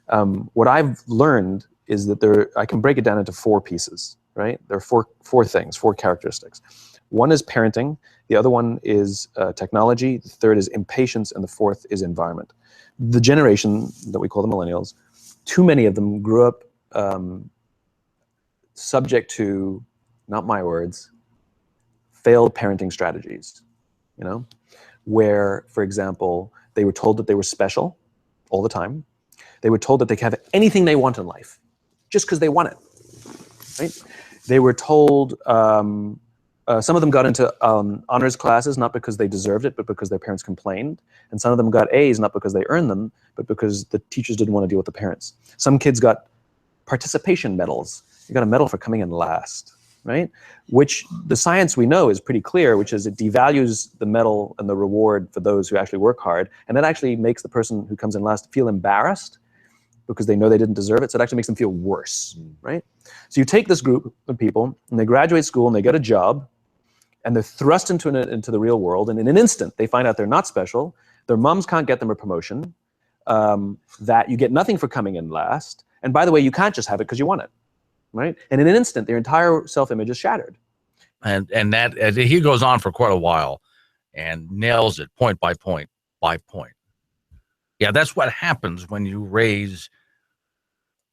What I've learned is that I can break it down into 4 pieces, right? There are four things, 4 characteristics. One is parenting, the other one is technology, the third is impatience, and the fourth is environment. The generation that we call the millennials, too many of them grew up subject to, not my words, failed parenting strategies, where, for example, they were told that they were special all the time. They were told that they could have anything they want in life just because they want it, right? They were told, some of them got into honors classes, not because they deserved it, but because their parents complained. And some of them got A's, not because they earned them, but because the teachers didn't want to deal with the parents. Some kids got participation medals. You got a medal for coming in last, right? Which the science we know is pretty clear, which is it devalues the medal and the reward for those who actually work hard. And that actually makes the person who comes in last feel embarrassed because they know they didn't deserve it. So it actually makes them feel worse, right? So you take this group of people and they graduate school and they get a job and they're thrust into the real world. And in an instant, they find out they're not special. Their moms can't get them a promotion, that you get nothing for coming in last. And by the way, you can't just have it because you want it, right? And in an instant, their entire self-image is shattered. And that he goes on for quite a while and nails it point by point by point. Yeah, that's what happens when you raise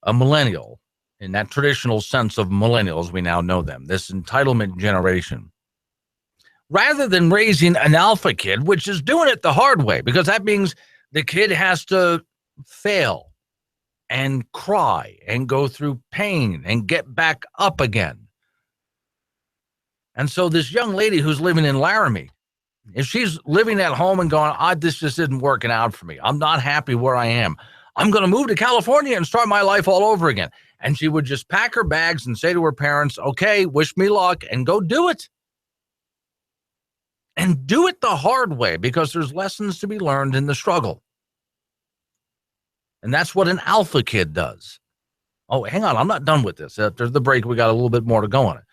a millennial in that traditional sense of millennials. We now know them, this entitlement generation, rather than raising an alpha kid, which is doing it the hard way, because that means the kid has to fail and cry and go through pain and get back up again. And so this young lady who's living in Laramie, if she's living at home and going, this just isn't working out for me, I'm not happy where I am, I'm going to move to California and start my life all over again. And she would just pack her bags and say to her parents, okay, wish me luck, and go do it. And do it the hard way, because there's lessons to be learned in the struggle. And that's what an alpha kid does. Oh, hang on, I'm not done with this. After the break, we got a little bit more to go on it.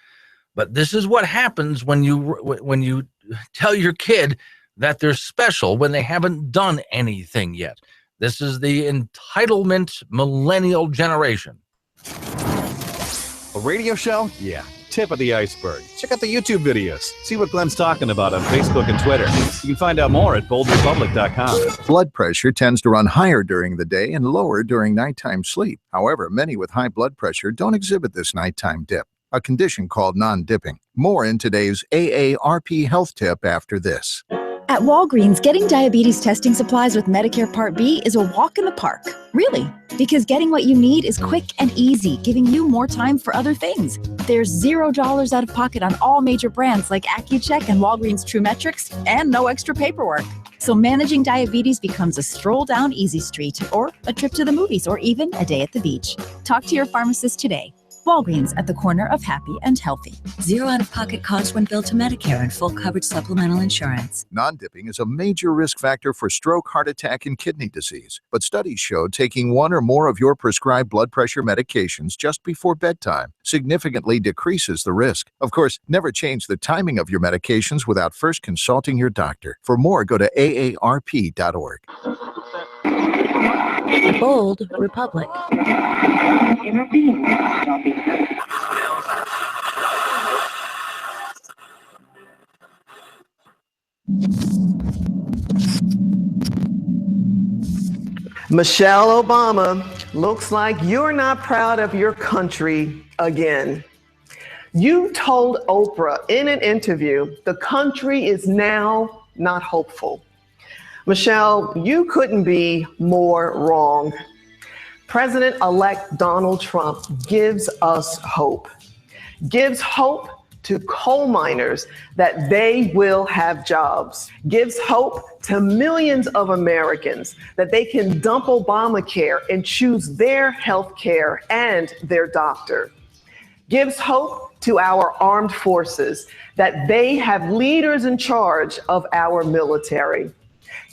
But this is what happens when you tell your kid that they're special when they haven't done anything yet. This is the entitlement millennial generation. A radio show? Yeah. Tip of the iceberg. Check out the YouTube videos. See what Glenn's talking about on Facebook and Twitter. You can find out more at boldrepublic.com. Blood pressure tends to run higher during the day and lower during nighttime sleep. However, many with high blood pressure don't exhibit this nighttime dip, a condition called non-dipping. More in today's AARP health tip after this. At Walgreens, getting diabetes testing supplies with Medicare Part B is a walk in the park. Really, because getting what you need is quick and easy, giving you more time for other things. There's $0 out of pocket on all major brands like Accu-Check and Walgreens TrueMetrics, and no extra paperwork. So managing diabetes becomes a stroll down Easy Street, or a trip to the movies, or even a day at the beach. Talk to your pharmacist today. Walgreens, at the corner of happy and healthy. Zero out-of-pocket cost when billed to Medicare and full coverage supplemental insurance. Non-dipping is a major risk factor for stroke, heart attack, and kidney disease. But studies show taking one or more of your prescribed blood pressure medications just before bedtime significantly decreases the risk. Of course, never change the timing of your medications without first consulting your doctor. For more, go to aarp.org. Bold Republic. Michelle Obama, looks like you're not proud of your country again. You told Oprah in an interview the country is now not hopeful. Michelle, you couldn't be more wrong. President-elect Donald Trump gives us hope. Gives hope to coal miners that they will have jobs. Gives hope to millions of Americans that they can dump Obamacare and choose their health care and their doctor. Gives hope to our armed forces that they have leaders in charge of our military.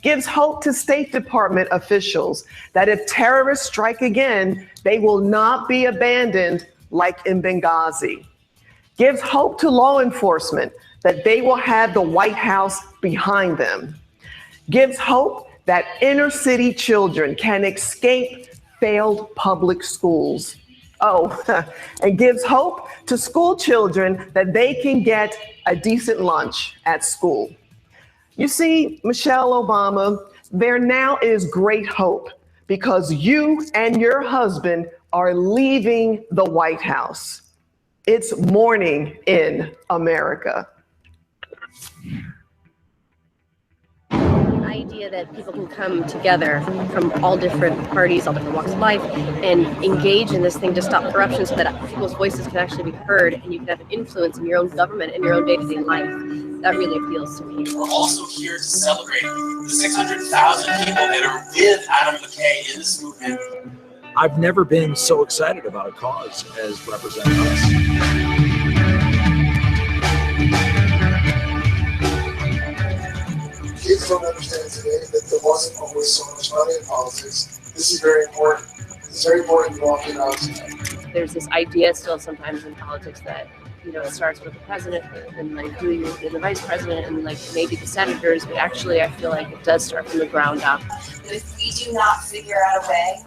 Gives hope to State Department officials that if terrorists strike again, they will not be abandoned like in Benghazi. Gives hope to law enforcement that they will have the White House behind them. Gives hope that inner city children can escape failed public schools. Oh, and gives hope to school children that they can get a decent lunch at school. You see, Michelle Obama, there now is great hope because you and your husband are leaving the White House. It's morning in America. The idea that people can come together from all different parties, all different walks of life, and engage in this thing to stop corruption so that people's voices can actually be heard and you can have an influence in your own government and your own day-to-day life, that really appeals to me. We're also here to celebrate the 600,000 people that are with Adam McKay in this movement. I've never been so excited about a cause as Represent Us. Kids don't understand today that there wasn't always so much money in politics. This is very important. It's very important to walk in out tonight. There's this idea still sometimes in politics that, you know, it starts with the president and like the vice president and like maybe the senators, but actually I feel like it does start from the ground up. If we do not figure out a way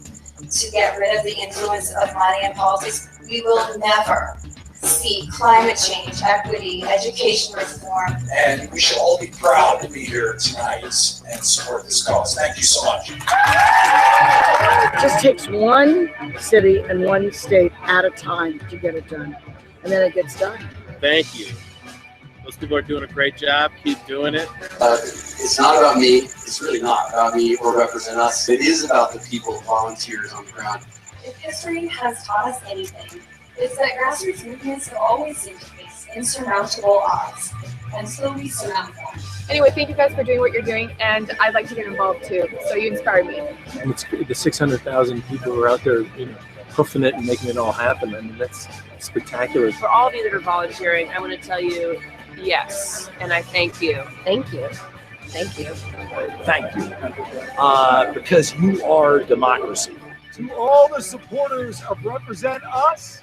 to get rid of the influence of money in politics, we will never see climate change, equity, education reform. And we should all be proud to be here tonight and support this cause. Thank you so much. It just takes one city and one state at a time to get it done. And then it gets done. Thank you. Those people are doing a great job. Keep doing it. It's not about me. It's really not about me or Represent Us. It is about the people, volunteers on the ground. If history has taught us anything, it's that grassroots movements have always seemed to face insurmountable odds, and so we surmount them. Anyway, thank you guys for doing what you're doing, and I'd like to get involved too. So you inspired me. And it's the 600,000 people who are out there, you know, hoofing it and making it all happen. I mean, that's spectacular. For all of you that are volunteering, I want to tell you yes, and I thank you. Thank you. Thank you. Thank you. Because you are democracy. To all the supporters of Represent Us,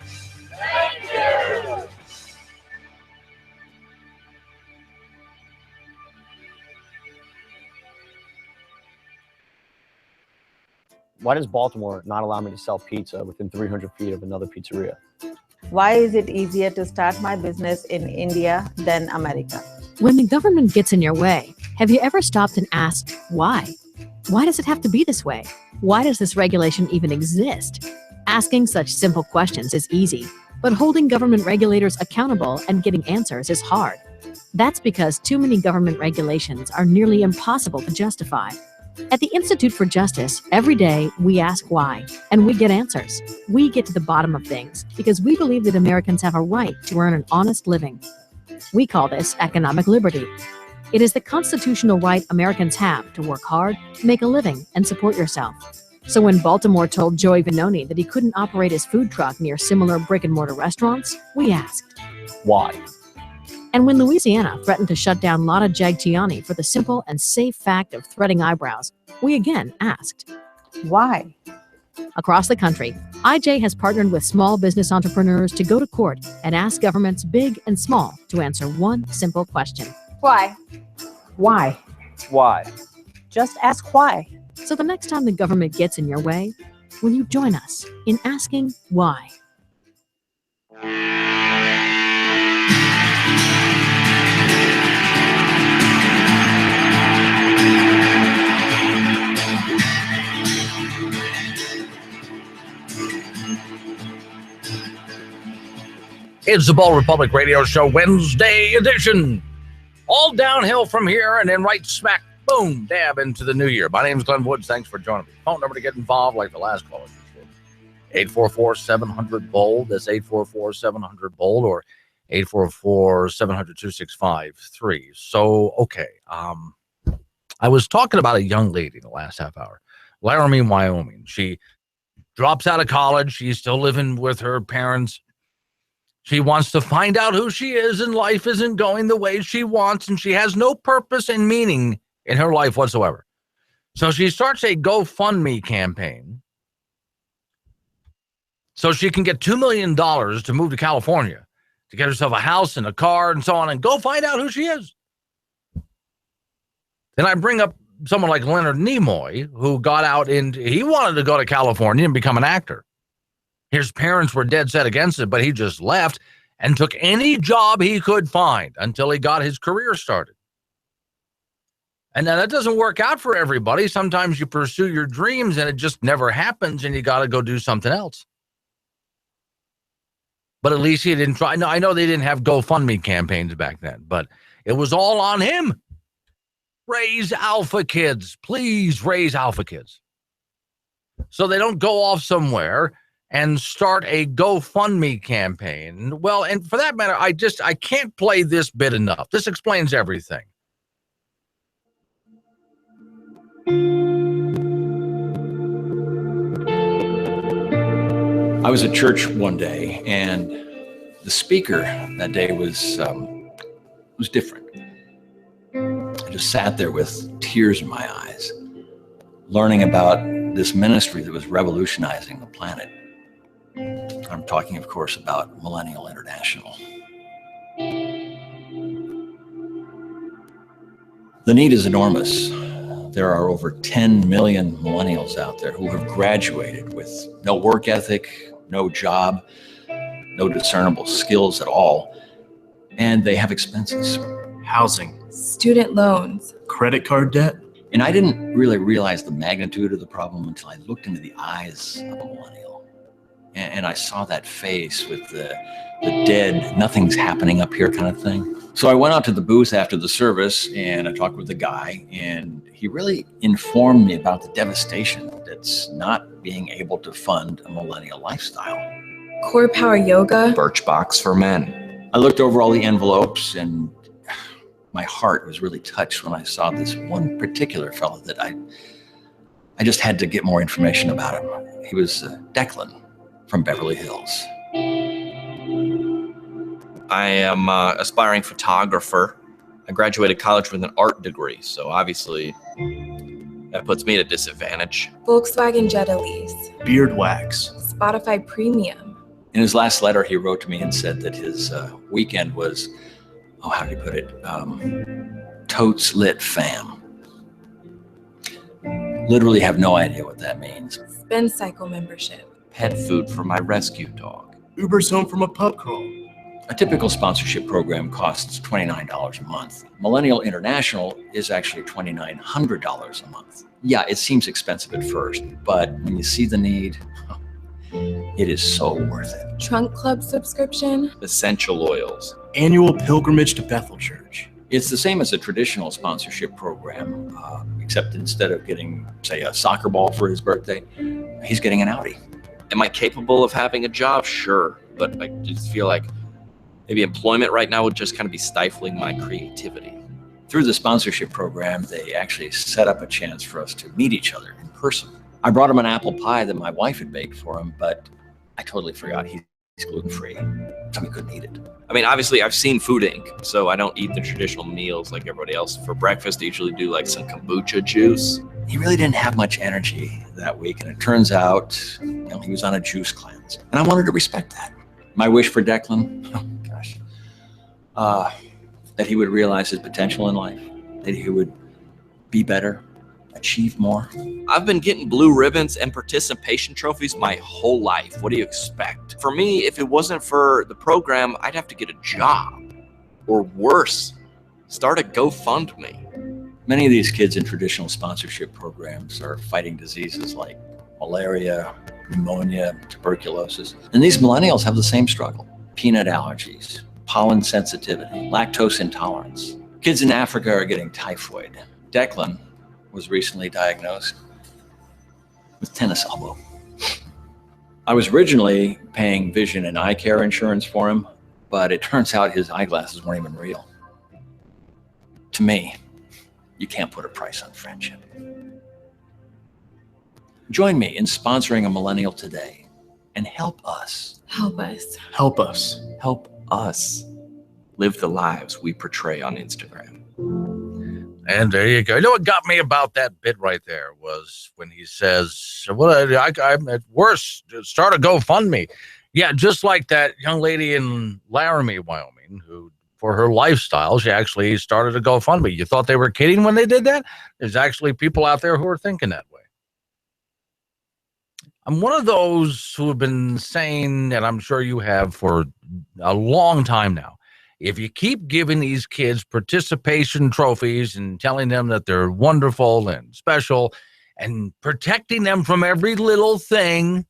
thank you. Why does Baltimore not allow me to sell pizza within 300 feet of another pizzeria? Why is it easier to start my business in India than America? When the government gets in your way, have you ever stopped and asked why? Why does it have to be this way? Why does this regulation even exist? Asking such simple questions is easy, but holding government regulators accountable and getting answers is hard. That's because too many government regulations are nearly impossible to justify. At the Institute for Justice, every day we ask why, and we get answers. We get to the bottom of things because we believe that Americans have a right to earn an honest living. We call this economic liberty. It is the constitutional right Americans have to work hard, make a living, and support yourself. So when Baltimore told Joey Vanoni that he couldn't operate his food truck near similar brick-and-mortar restaurants, we asked, why? And when Louisiana threatened to shut down Lotta Jagtiani for the simple and safe fact of threading eyebrows, we again asked, why? Across the country, IJ has partnered with small business entrepreneurs to go to court and ask governments big and small to answer one simple question. Why? Why? Why? Just ask why. So the next time the government gets in your way, will you join us in asking why? It's the Ball Republic Radio Show Wednesday edition. All downhill from here and then right smack boom, dab into the new year. My name is Glenn Woods. Thanks for joining me. Phone number to get involved like the last caller. 844-700-BOLD. That's 844-700-BOLD or 844-700-2653. So, okay. I was talking about a young lady in the last half hour. Laramie, Wyoming. She drops out of college. She's still living with her parents. She wants to find out who she is, and life isn't going the way she wants, and she has no purpose and meaning in her life whatsoever. So she starts a GoFundMe campaign so she can get $2 million to move to California, to get herself a house and a car and so on, and go find out who she is. Then I bring up someone like Leonard Nimoy, who got out and he wanted to go to California and become an actor. His parents were dead set against it, but he just left and took any job he could find until he got his career started. And now that doesn't work out for everybody. Sometimes you pursue your dreams and it just never happens and you got to go do something else. But at least he didn't try. No, I know they didn't have GoFundMe campaigns back then, but it was all on him. Raise alpha kids. Please raise alpha kids. So they don't go off somewhere and start a GoFundMe campaign. Well, and for that matter, I can't play this bit enough. This explains everything. I was at church one day, and the speaker that day was different. I just sat there with tears in my eyes, learning about this ministry that was revolutionizing the planet. I'm talking, of course, about Millennial International. The need is enormous. There are over 10 million millennials out there who have graduated with no work ethic, no job, no discernible skills at all, and they have expenses. Housing, student loans, credit card debt. And I didn't really realize the magnitude of the problem until I looked into the eyes of a millennial. And I saw that face with the dead, nothing's happening up here kind of thing. So I went out to the booth after the service and I talked with the guy, and he really informed me about the devastation that's not being able to fund a millennial lifestyle. core power yoga, Birchbox for men. I looked over all the envelopes and my heart was really touched when I saw this one particular fellow that I just had to get more information about him. He was Declan from Beverly Hills. I am an aspiring photographer. I graduated college with an art degree, so obviously that puts me at a disadvantage. Volkswagen Jetta lease, Beard wax. Spotify Premium. In his last letter, he wrote to me and said that his weekend was, how did he put it? Totes lit fam. Literally have no idea what that means. Spin Cycle membership. Pet food for my rescue dog. Uber's home from a pub crawl. A typical sponsorship program costs $29 a month. Millennial International is actually $2,900 a month. Yeah, it seems expensive at first, but when you see the need, it is so worth it. Trunk Club subscription. Essential oils. Annual pilgrimage to Bethel Church. It's the same as a traditional sponsorship program, except instead of getting, say, a soccer ball for his birthday, he's getting an Audi. Am I capable of having a job? Sure, but I just feel like maybe employment right now would just kind of be stifling my creativity. Through the sponsorship program, they actually set up a chance for us to meet each other in person. I brought him an apple pie that my wife had baked for him, but I totally forgot he's gluten-free, so he couldn't eat it. I mean, obviously, I've seen Food Inc., so I don't eat the traditional meals like everybody else. For breakfast, I usually do like some kombucha juice. He really didn't have much energy that week, and it turns out, he was on a juice cleanse. And I wanted to respect that. My wish for Declan, that he would realize his potential in life, that he would be better, achieve more. I've been getting blue ribbons and participation trophies my whole life. What do you expect? For me, if it wasn't for the program, I'd have to get a job. Or worse, start a GoFundMe. Many of these kids in traditional sponsorship programs are fighting diseases like malaria, pneumonia, tuberculosis. And these millennials have the same struggle. Peanut allergies, pollen sensitivity, lactose intolerance. Kids in Africa are getting typhoid. Declan was recently diagnosed with tennis elbow. I was originally paying vision and eye care insurance for him, but it turns out his eyeglasses weren't even real. To me, you can't put a price on friendship. Join me in sponsoring a millennial today and help us. Help us. Help us. Help us live the lives we portray on Instagram. And there you go. You know what got me about that bit right there was when he says, well, I'm at worst, start a GoFundMe. Yeah, just like that young lady in Laramie, Wyoming, who for her lifestyle, she actually started a GoFundMe. You thought they were kidding when they did that? There's actually people out there who are thinking that way. I'm one of those who have been saying, and I'm sure you have for a long time now, if you keep giving these kids participation trophies and telling them that they're wonderful and special and protecting them from every little thing,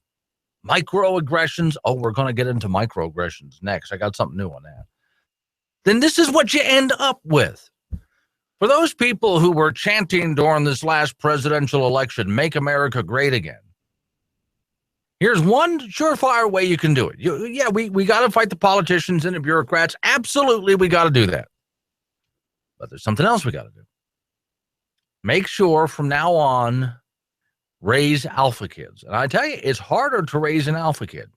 microaggressions, oh, we're going to get into microaggressions next. I got something new on that. Then this is what you end up with. For those people who were chanting during this last presidential election, make America great again, here's one surefire way you can do it. We got to fight the politicians and the bureaucrats. Absolutely, we got to do that. But there's something else we got to do. Make sure from now on, raise alpha kids. And I tell you, it's harder to raise an alpha kid.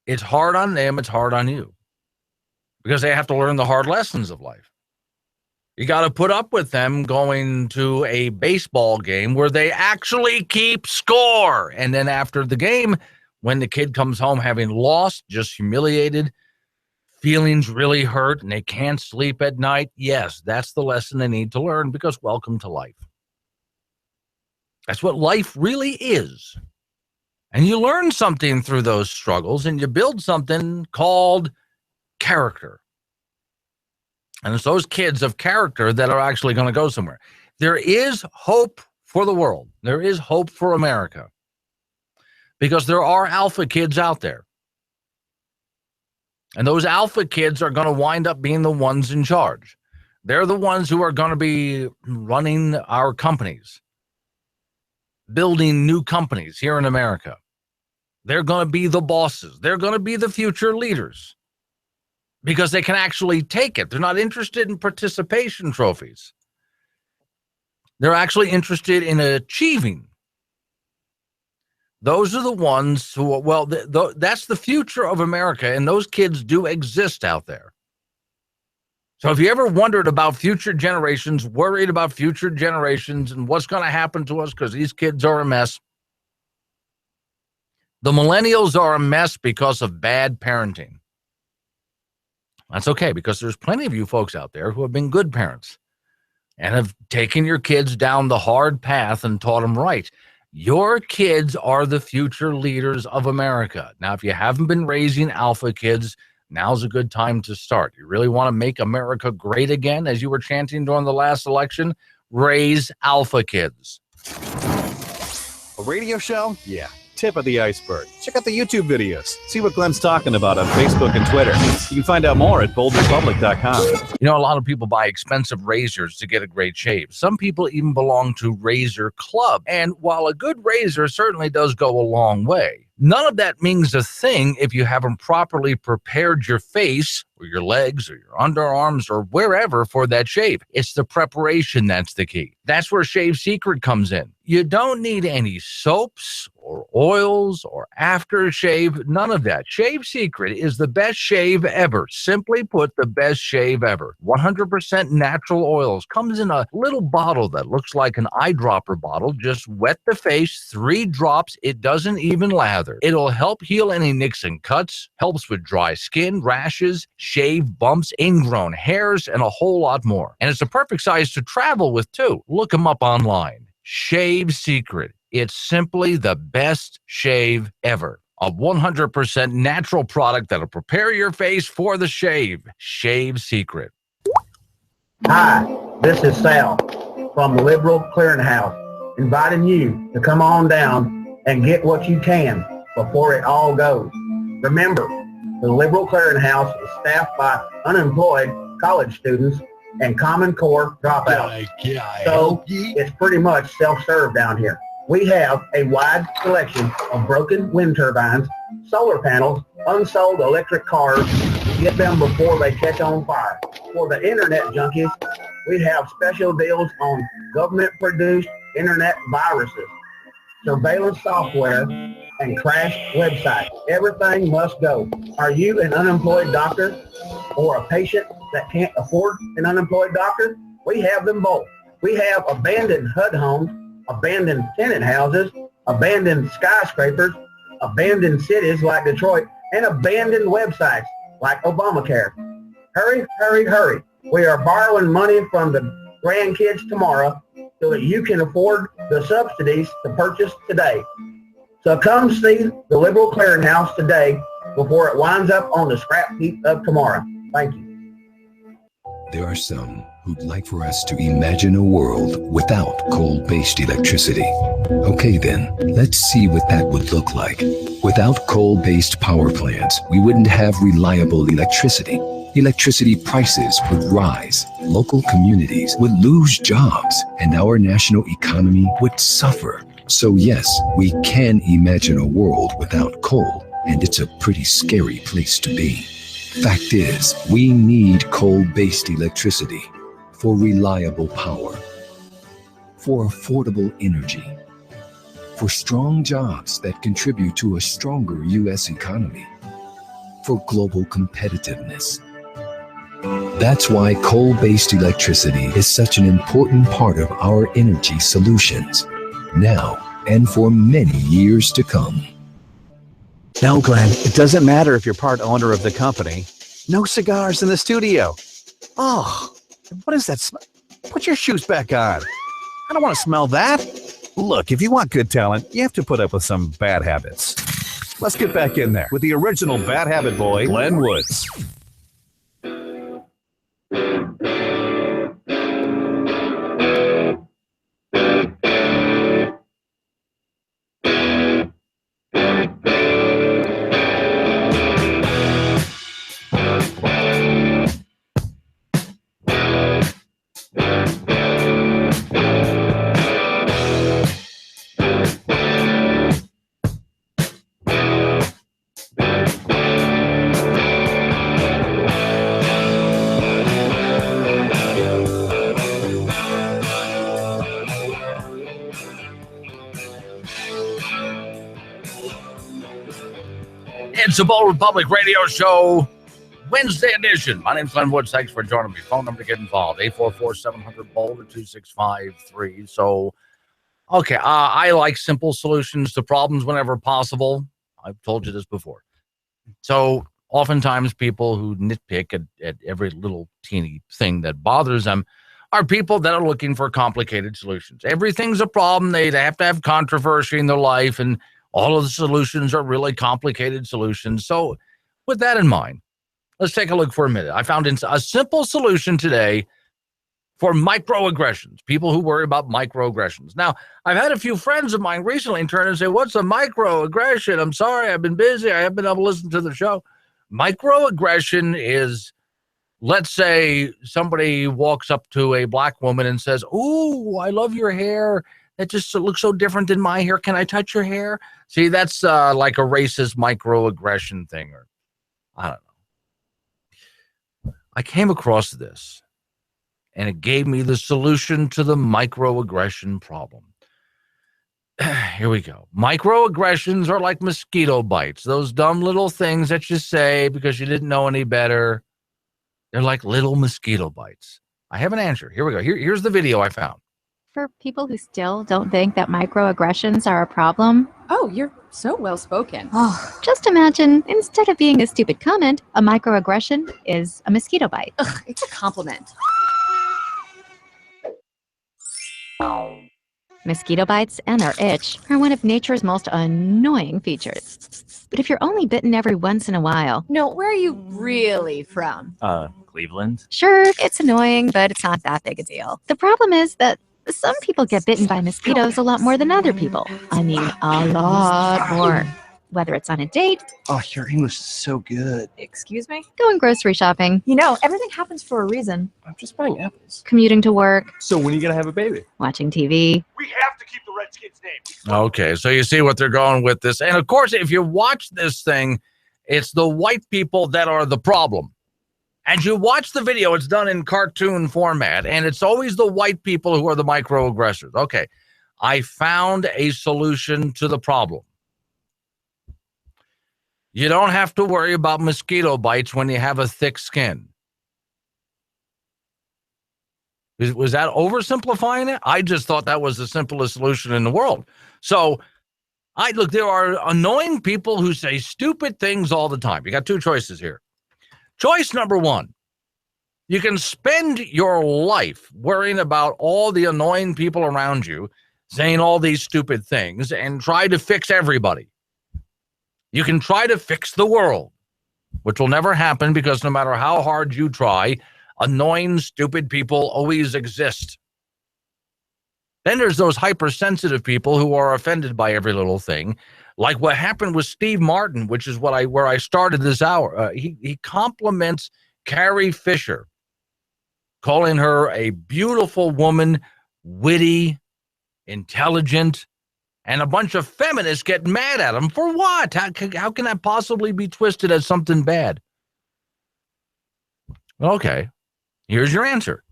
It's hard on them. It's hard on you. Because they have to learn the hard lessons of life. You got to put up with them going to a baseball game where they actually keep score. And then after the game, when the kid comes home having lost, just humiliated, feelings really hurt, and they can't sleep at night, yes, that's the lesson they need to learn, because welcome to life. That's what life really is. And you learn something through those struggles, and you build something called character. And it's those kids of character that are actually going to go somewhere. There is hope for the world. There is hope for America. Because there are alpha kids out there. And those alpha kids are going to wind up being the ones in charge. They're the ones who are going to be running our companies, building new companies here in America. They're going to be the bosses. They're going to be the future leaders. Because they can actually take it. They're not interested in participation trophies. They're actually interested in achieving. Those are the ones who, well, that's the future of America, and those kids do exist out there. So if you ever wondered about future generations, worried about future generations and what's going to happen to us because these kids are a mess, the millennials are a mess because of bad parenting. That's okay, because there's plenty of you folks out there who have been good parents and have taken your kids down the hard path and taught them right. Your kids are the future leaders of America. Now, if you haven't been raising alpha kids, now's a good time to start. You really want to make America great again, as you were chanting during the last election? Raise alpha kids. A radio show? Yeah. Tip of the iceberg. Check out the YouTube videos. See what Glenn's talking about on Facebook and Twitter. You can find out more at boldrepublic.com. You know, a lot of people buy expensive razors to get a great shave. Some people even belong to Razor Club. And while a good razor certainly does go a long way, none of that means a thing if you haven't properly prepared your face or your legs or your underarms or wherever for that shave. It's the preparation that's the key. That's where Shave Secret comes in. You don't need any soaps or oils or aftershave, none of that. Shave Secret is the best shave ever. Simply put, the best shave ever. 100% natural oils. Comes in a little bottle that looks like an eyedropper bottle. Just wet the face, 3 drops. It doesn't even lather. It'll help heal any nicks and cuts, helps with dry skin, rashes, shave bumps, ingrown hairs, and a whole lot more. And it's a perfect size to travel with, too. Look them up online. Shave Secret. It's simply the best shave ever. A 100% natural product that'll prepare your face for the shave. Shave Secret. Hi, this is Sal from the Liberal Clearinghouse, inviting you to come on down and get what you can before it all goes. Remember, the Liberal Clearinghouse is staffed by unemployed college students and Common Core dropouts. So it's pretty much self-serve down here. We have a wide selection of broken wind turbines, solar panels, unsold electric cars. Get them before they catch on fire. For the internet junkies, we have special deals on government-produced internet viruses, surveillance software, and crashed websites. Everything must go. Are you an unemployed doctor or a patient that can't afford an unemployed doctor? We have them both. We have abandoned HUD homes, abandoned tenant houses, abandoned skyscrapers, abandoned cities like Detroit, and abandoned websites like Obamacare. Hurry, hurry, hurry. We are borrowing money from the grandkids tomorrow so that you can afford the subsidies to purchase today. So come see the Liberal Clearinghouse today before it winds up on the scrap heap of tomorrow. Thank you. There are some who'd like for us to imagine a world without coal-based electricity. Okay then, let's see what that would look like. Without coal-based power plants, we wouldn't have reliable electricity. Electricity prices would rise, local communities would lose jobs, and our national economy would suffer. So yes, we can imagine a world without coal, and it's a pretty scary place to be. Fact is, we need coal-based electricity for reliable power, for affordable energy, for strong jobs that contribute to a stronger U.S. economy, for global competitiveness. That's why coal-based electricity is such an important part of our energy solutions, now and for many years to come. No, Glenn, it doesn't matter if you're part owner of the company. No cigars in the studio. Oh, what is that smell? Put your shoes back on. I don't want to smell that. Look, if you want good talent, you have to put up with some bad habits. Let's get back in there with the original bad habit boy, Glenn Woods. It's a Bold Republic Radio Show, Wednesday edition. My name's Glenn Woods. Thanks for joining me. Phone number to get involved, 844-700-BOLD or 2653. So, okay, I like simple solutions to problems whenever possible. I've told you this before. So, oftentimes people who nitpick at every little teeny thing that bothers them are people that are looking for complicated solutions. Everything's a problem. They have to have controversy in their life, and all of the solutions are really complicated solutions. So with that in mind, let's take a look for a minute. I found a simple solution today for microaggressions, people who worry about microaggressions. Now, I've had a few friends of mine recently turn and say, what's a microaggression? I'm sorry, I've been busy. I haven't been able to listen to the show. Microaggression is, let's say somebody walks up to a black woman and says, ooh, I love your hair. It just looks so different than my hair. Can I touch your hair? See, that's like a racist microaggression thing, or I don't know. I came across this, and it gave me the solution to the microaggression problem. Here we go. Microaggressions are like mosquito bites, those dumb little things that you say because you didn't know any better. They're like little mosquito bites. I have an answer. Here we go. Here's the video I found. For people who still don't think that microaggressions are a problem. Oh, you're so well spoken. Just imagine, instead of being a stupid comment, a microaggression is a mosquito bite. Ugh, it's a compliment. Mosquito bites and their itch are one of nature's most annoying features. But if you're only bitten every once in a while... No, where are you really from? Cleveland. Sure, it's annoying, but it's not that big a deal. The problem is that some people get bitten by mosquitoes a lot more than other people. I mean, a lot more. Whether it's on a date. Oh, your English is so good. Excuse me? Going grocery shopping. You know, everything happens for a reason. I'm just buying apples. Commuting to work. So when are you going to have a baby? Watching TV. We have to keep the Redskins' name. Okay, so you see what they're going with this. And of course, if you watch this thing, it's the white people that are the problem. And you watch the video, it's done in cartoon format, and it's always the white people who are the microaggressors. Okay, I found a solution to the problem. You don't have to worry about mosquito bites when you have a thick skin. Was that oversimplifying it? I just thought that was the simplest solution in the world. So, look, there are annoying people who say stupid things all the time. You got two choices here. Choice number one, you can spend your life worrying about all the annoying people around you saying all these stupid things and try to fix everybody. You can try to fix the world, which will never happen because no matter how hard you try, annoying, stupid people always exist. Then there's those hypersensitive people who are offended by every little thing, like what happened with Steve Martin, which is where I started this hour. He compliments Carrie Fisher, calling her a beautiful woman, witty, intelligent, and a bunch of feminists get mad at him for what? How can that possibly be twisted as something bad? Okay, here's your answer.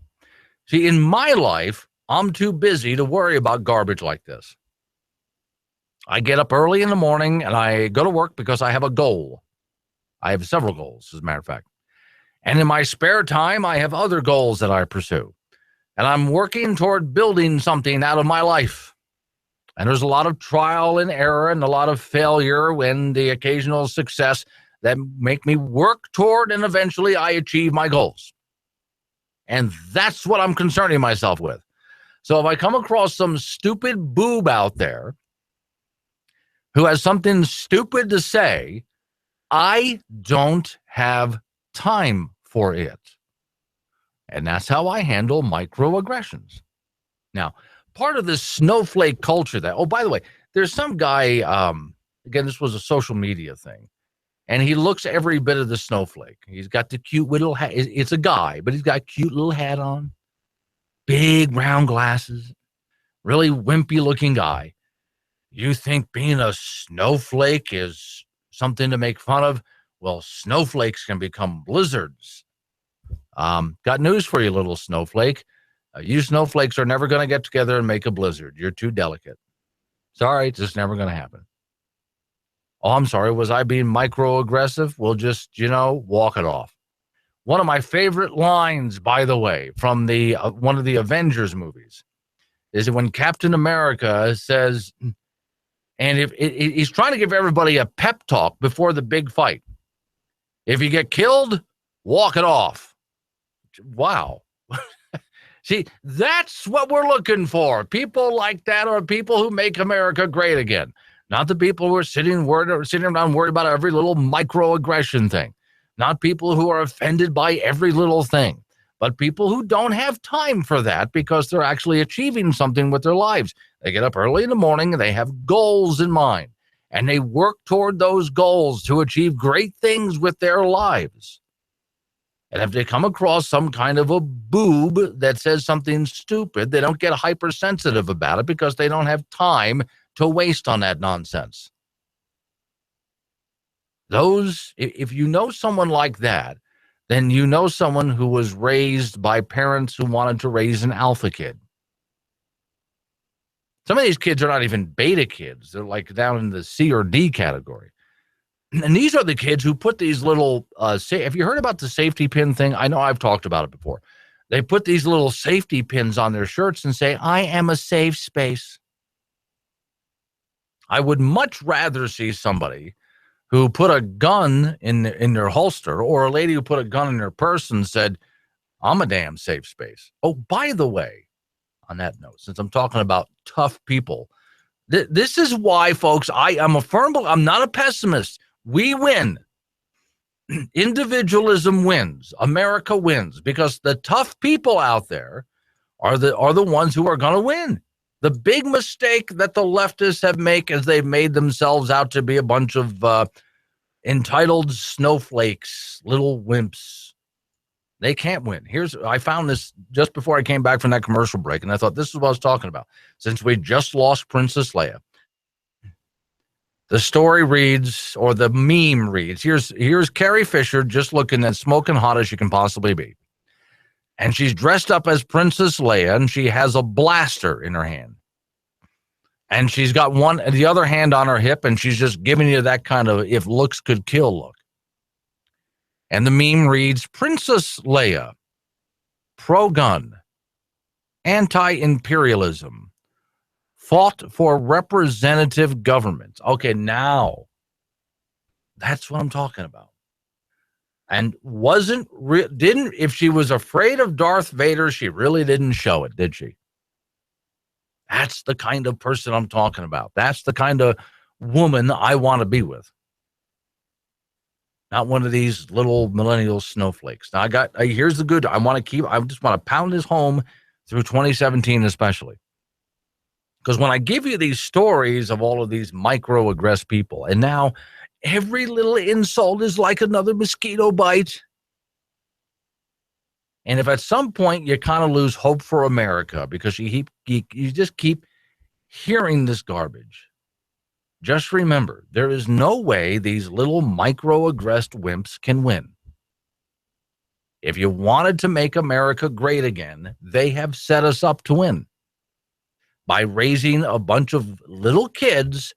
See, in my life, I'm too busy to worry about garbage like this. I get up early in the morning and I go to work because I have a goal. I have several goals, as a matter of fact. And in my spare time, I have other goals that I pursue. And I'm working toward building something out of my life. And there's a lot of trial and error and a lot of failure and the occasional success that make me work toward and eventually I achieve my goals. And that's what I'm concerning myself with. So if I come across some stupid boob out there who has something stupid to say, I don't have time for it. And that's how I handle microaggressions. Now, part of this snowflake culture that, oh, by the way, there's some guy, again, this was a social media thing, and he looks every bit of the snowflake. He's got the cute little hat. It's a guy, but he's got a cute little hat on, big round glasses, really wimpy looking guy. You think being a snowflake is something to make fun of? Well, snowflakes can become blizzards. Got news for you, little snowflake. You snowflakes are never going to get together and make a blizzard. You're too delicate. Sorry, it's just never going to happen. Oh, I'm sorry. Was I being microaggressive? We'll just, walk it off. One of my favorite lines, by the way, from the one of the Avengers movies is when Captain America says, and if he's trying to give everybody a pep talk before the big fight. If you get killed, walk it off. Wow. See, that's what we're looking for. People like that are people who make America great again. Not the people who are sitting around worried about every little microaggression thing. Not people who are offended by every little thing. But people who don't have time for that because they're actually achieving something with their lives. They get up early in the morning and they have goals in mind. And they work toward those goals to achieve great things with their lives. And if they come across some kind of a boob that says something stupid, they don't get hypersensitive about it because they don't have time to waste on that nonsense. If you know someone like that, then you know someone who was raised by parents who wanted to raise an alpha kid. Some of these kids are not even beta kids. They're like down in the C or D category. And these are the kids who put these little, have you heard about the safety pin thing? I know I've talked about it before. They put these little safety pins on their shirts and say, I am a safe space. I would much rather see somebody who put a gun in their holster or a lady who put a gun in her purse and said, I'm a damn safe space. Oh, by the way, on that note, since I'm talking about tough people, this is why, folks, I'm not a pessimist. We win. Individualism wins. America wins because the tough people out there are the ones who are going to win. The big mistake that the leftists have made is they've made themselves out to be a bunch of entitled snowflakes, little wimps. They can't win. I found this just before I came back from that commercial break, and I thought this is what I was talking about. Since we just lost Princess Leia, the story reads, or the meme reads, here's Carrie Fisher just looking as smoking hot as she can possibly be. And she's dressed up as Princess Leia, and she has a blaster in her hand. And she's got the other hand on her hip, and she's just giving you that kind of if looks could kill look. And the meme reads, Princess Leia, pro-gun, anti-imperialism, fought for representative government. Okay, now that's what I'm talking about. And if she was afraid of Darth Vader, she really didn't show it, did she? That's the kind of person I'm talking about. That's the kind of woman I want to be with. Not one of these little millennial snowflakes. Now here's the good. I just want to pound this home through 2017 especially. Because when I give you these stories of all of these microaggressed people, and now every little insult is like another mosquito bite. And if at some point you kind of lose hope for America because you just keep hearing this garbage, just remember, there is no way these little microaggressed wimps can win. If you wanted to make America great again, they have set us up to win by raising a bunch of little kids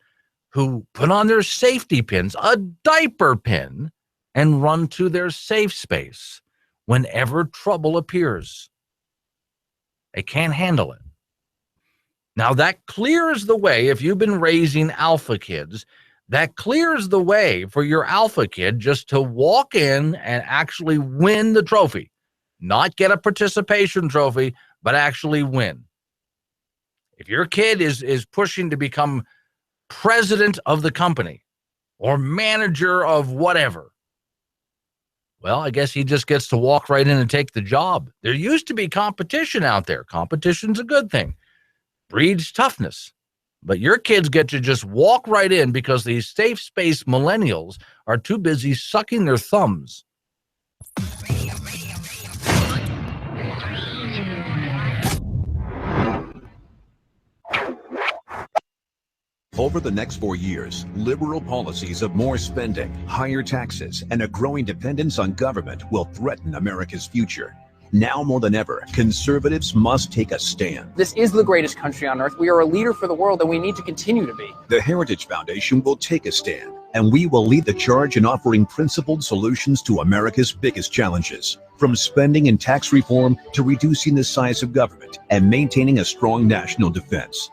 who put on their safety pins, a diaper pin, and run to their safe space whenever trouble appears. They can't handle it. Now that clears the way, if you've been raising alpha kids, that clears the way for your alpha kid just to walk in and actually win the trophy. Not get a participation trophy, but actually win. If your kid is pushing to become president of the company or manager of whatever, well, I guess he just gets to walk right in and take the job. There used to be competition out there. Competition's a good thing. Breeds toughness. But your kids get to just walk right in because these safe space millennials are too busy sucking their thumbs. Over the next 4 years, liberal policies of more spending, higher taxes, and a growing dependence on government will threaten America's future. Now more than ever, conservatives must take a stand. This is the greatest country on earth. We are a leader for the world, and we need to continue to be. The Heritage Foundation will take a stand, and we will lead the charge in offering principled solutions to America's biggest challenges, from spending and tax reform to reducing the size of government and maintaining a strong national defense.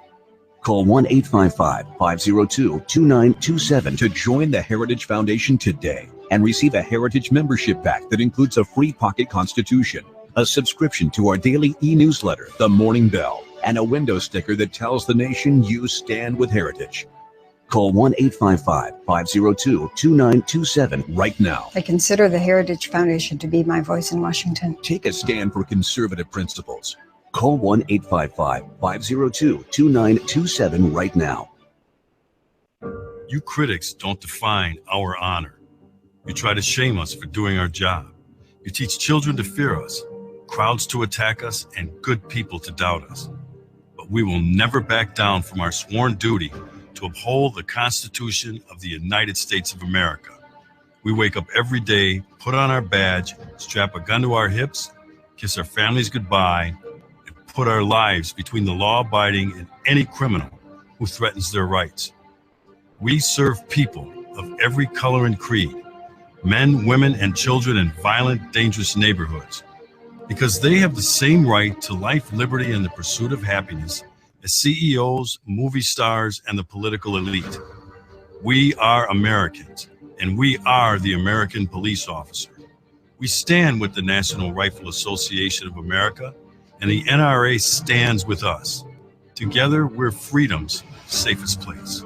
Call 1-855-502-2927 to join the Heritage Foundation today and receive a Heritage membership pack that includes a free pocket constitution, a subscription to our daily e-newsletter, The Morning Bell, and a window sticker that tells the nation you stand with Heritage. Call 1-855-502-2927 right now. I consider the Heritage Foundation to be my voice in Washington. Take a stand for conservative principles. Call 1-855-502-2927 right now. You critics don't define our honor. You try to shame us for doing our job. You teach children to fear us, crowds to attack us, and good people to doubt us. But we will never back down from our sworn duty to uphold the Constitution of the United States of America. We wake up every day, put on our badge, strap a gun to our hips, kiss our families goodbye, put our lives between the law-abiding and any criminal who threatens their rights. We serve people of every color and creed, men, women, and children in violent, dangerous neighborhoods, because they have the same right to life, liberty, and the pursuit of happiness as CEOs, movie stars, and the political elite. We are Americans, and we are the American police officer. We stand with the National Rifle Association of America, and the NRA stands with us. Together, we're freedom's safest place.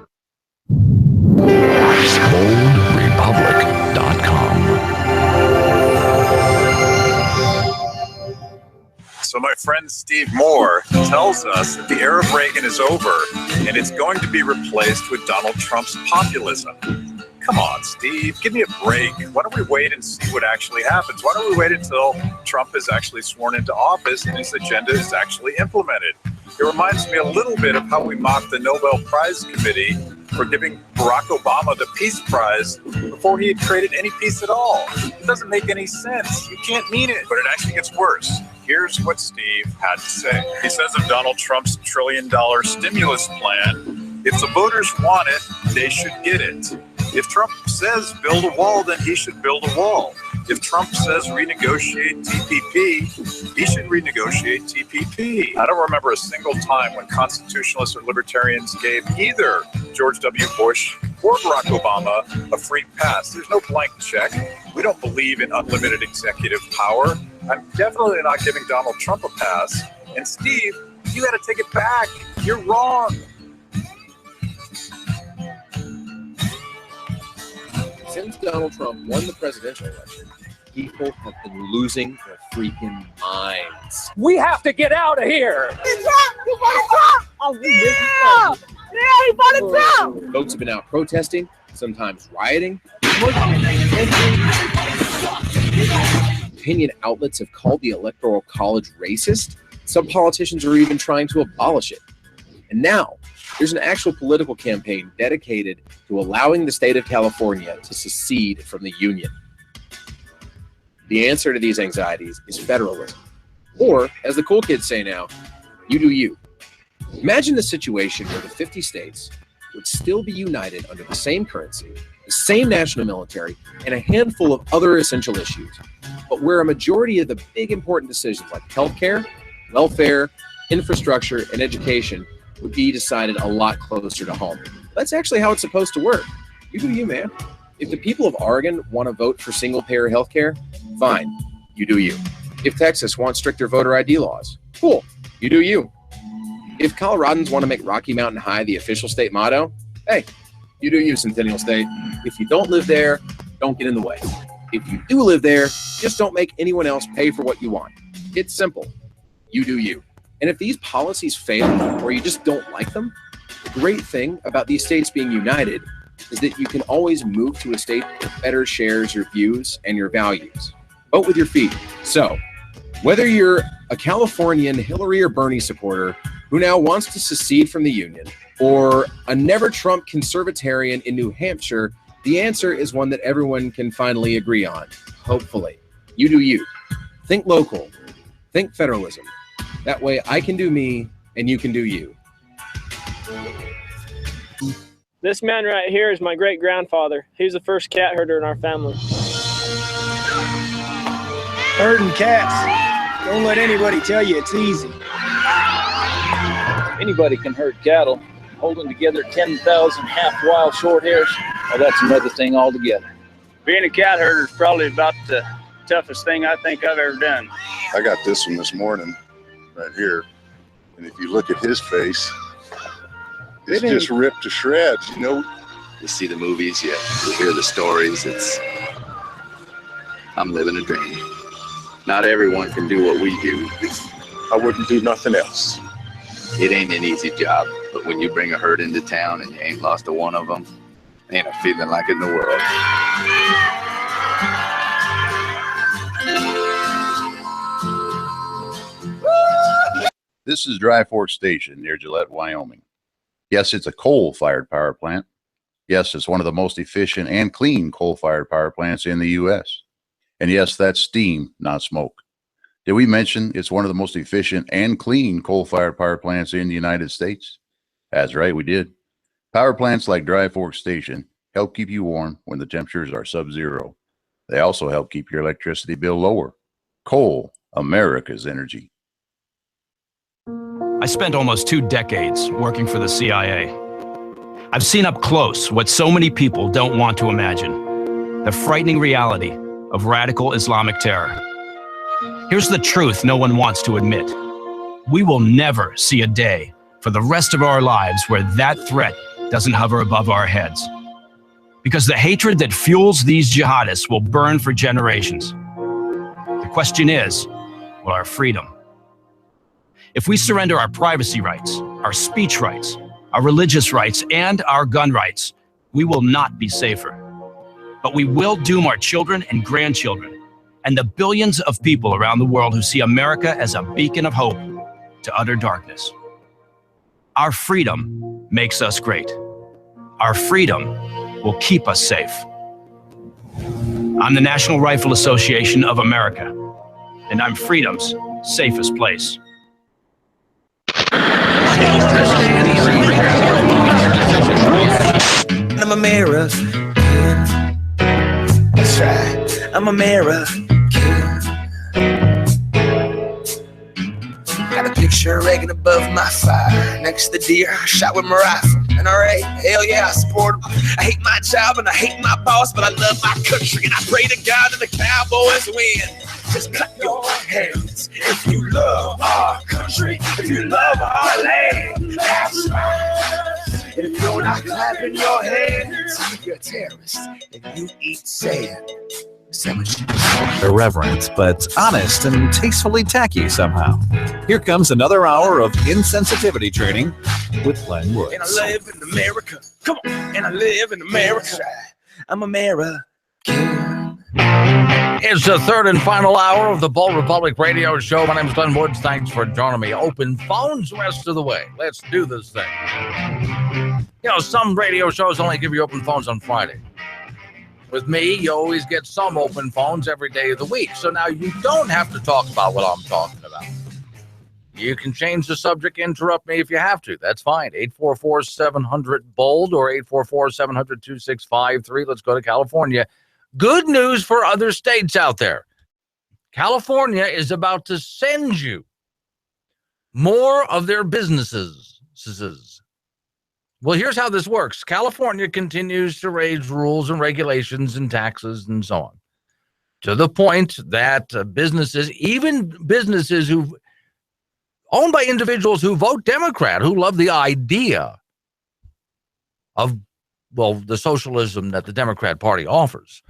So my friend Steve Moore tells us that the era of Reagan is over and it's going to be replaced with Donald Trump's populism. Come on, Steve, give me a break. Why don't we wait and see what actually happens? Why don't we wait until Trump is actually sworn into office and his agenda is actually implemented? It reminds me a little bit of how we mocked the Nobel Prize Committee for giving Barack Obama the Peace Prize before he had created any peace at all. It doesn't make any sense. You can't mean it, but it actually gets worse. Here's what Steve had to say. He says of Donald Trump's $1 trillion stimulus plan, if the voters want it, they should get it. If Trump says build a wall, then he should build a wall. If Trump says renegotiate TPP, he should renegotiate TPP. I don't remember a single time when constitutionalists or libertarians gave either George W. Bush or Barack Obama a free pass. There's no blank check. We don't believe in unlimited executive power. I'm definitely not giving Donald Trump a pass. And Steve, you got to take it back. You're wrong. Since Donald Trump won the presidential election, people have been losing their freaking minds. We have to get out of here. Folks have been out protesting, sometimes rioting. Opinion outlets have called the Electoral College racist. Some politicians are even trying to abolish it. And now, there's an actual political campaign dedicated to allowing the state of California to secede from the Union. The answer to these anxieties is federalism. Or, as the cool kids say now, you do you. Imagine the situation where the 50 states would still be united under the same currency, the same national military, and a handful of other essential issues, but where a majority of the big important decisions like healthcare, welfare, infrastructure, and education would be decided a lot closer to home. That's actually how it's supposed to work. You do you, man. If the people of Oregon want to vote for single-payer healthcare, fine, you do you. If Texas wants stricter voter ID laws, cool, you do you. If Coloradans want to make Rocky Mountain High the official state motto, hey, you do you, Centennial State. If you don't live there, don't get in the way. If you do live there, just don't make anyone else pay for what you want. It's simple. You do you. And if these policies fail or you just don't like them, the great thing about these states being united is that you can always move to a state that better shares your views and your values. Vote with your feet. So, whether you're a Californian Hillary or Bernie supporter who now wants to secede from the Union, or a never-Trump conservatarian in New Hampshire, the answer is one that everyone can finally agree on, hopefully. You do you. Think local. Think federalism. That way I can do me and you can do you. This man right here is my great-grandfather. He was the first cat herder in our family. Herding cats. Don't let anybody tell you it's easy. Anybody can herd cattle. Holding together 10,000 half-wild short hairs, well, that's another thing altogether. Being a cat herder is probably about the toughest thing I think I've ever done. I got this one this morning, right here. And if you look at his face, it's just ripped to shreds, you know. You see the movies, you hear the stories. I'm living a dream. Not everyone can do what we do. I wouldn't do nothing else. It ain't an easy job, but when you bring a herd into town and you ain't lost a one of them, ain't a feeling like it in the world. This is Dry Fork Station near Gillette, Wyoming. Yes, it's a coal-fired power plant. Yes, it's one of the most efficient and clean coal-fired power plants in the U.S. And yes, that's steam, not smoke. Did we mention it's one of the most efficient and clean coal-fired power plants in the United States? That's right, we did. Power plants like Dry Fork Station help keep you warm when the temperatures are sub-zero. They also help keep your electricity bill lower. Coal, America's energy. I spent almost 2 decades working for the CIA. I've seen up close what so many people don't want to imagine: the frightening reality of radical Islamic terror. Here's the truth no one wants to admit. We will never see a day for the rest of our lives where that threat doesn't hover above our heads. Because the hatred that fuels these jihadists will burn for generations. The question is, will our freedom If we surrender our privacy rights, our speech rights, our religious rights, and our gun rights, we will not be safer. But we will doom our children and grandchildren and the billions of people around the world who see America as a beacon of hope to utter darkness. Our freedom makes us great. Our freedom will keep us safe. I'm the National Rifle Association of America, and I'm freedom's safest place. I'm American. That's right. I'm American. Got a picture of Reagan above my fire. Next to the deer, I shot with my rifle. NRA, hell yeah, I support him. I hate my job and I hate my boss, but I love my country and I pray to God that the Cowboys win. Just clap your hands if you love our country, if you love our land. That's right. If you're not clapping your hands, you're a terrorist and you eat sand. Irreverent, but honest and tastefully tacky somehow. Here comes another hour of insensitivity training with Glenn Woods. And I live in America. Come on. And I live in America. I'm American. It's the third and final hour of the Bold Republic Radio Show. My name is Glenn Woods. Thanks for joining me. Open phones the rest of the way. Let's do this thing. You know, some radio shows only give you open phones on Friday. With me, you always get some open phones every day of the week. So now you don't have to talk about what I'm talking about. You can change the subject, interrupt me if you have to. That's fine. 844-700-BOLD or 844-700-2653. Let's go to California. Good news for other states out there. California is about to send you more of their businesses. Well, here's how this works. California continues to raise rules and regulations and taxes and so on, to the point that businesses, even businesses who owned by individuals who vote Democrat, who love the idea of, well, the socialism that the Democrat Party offers,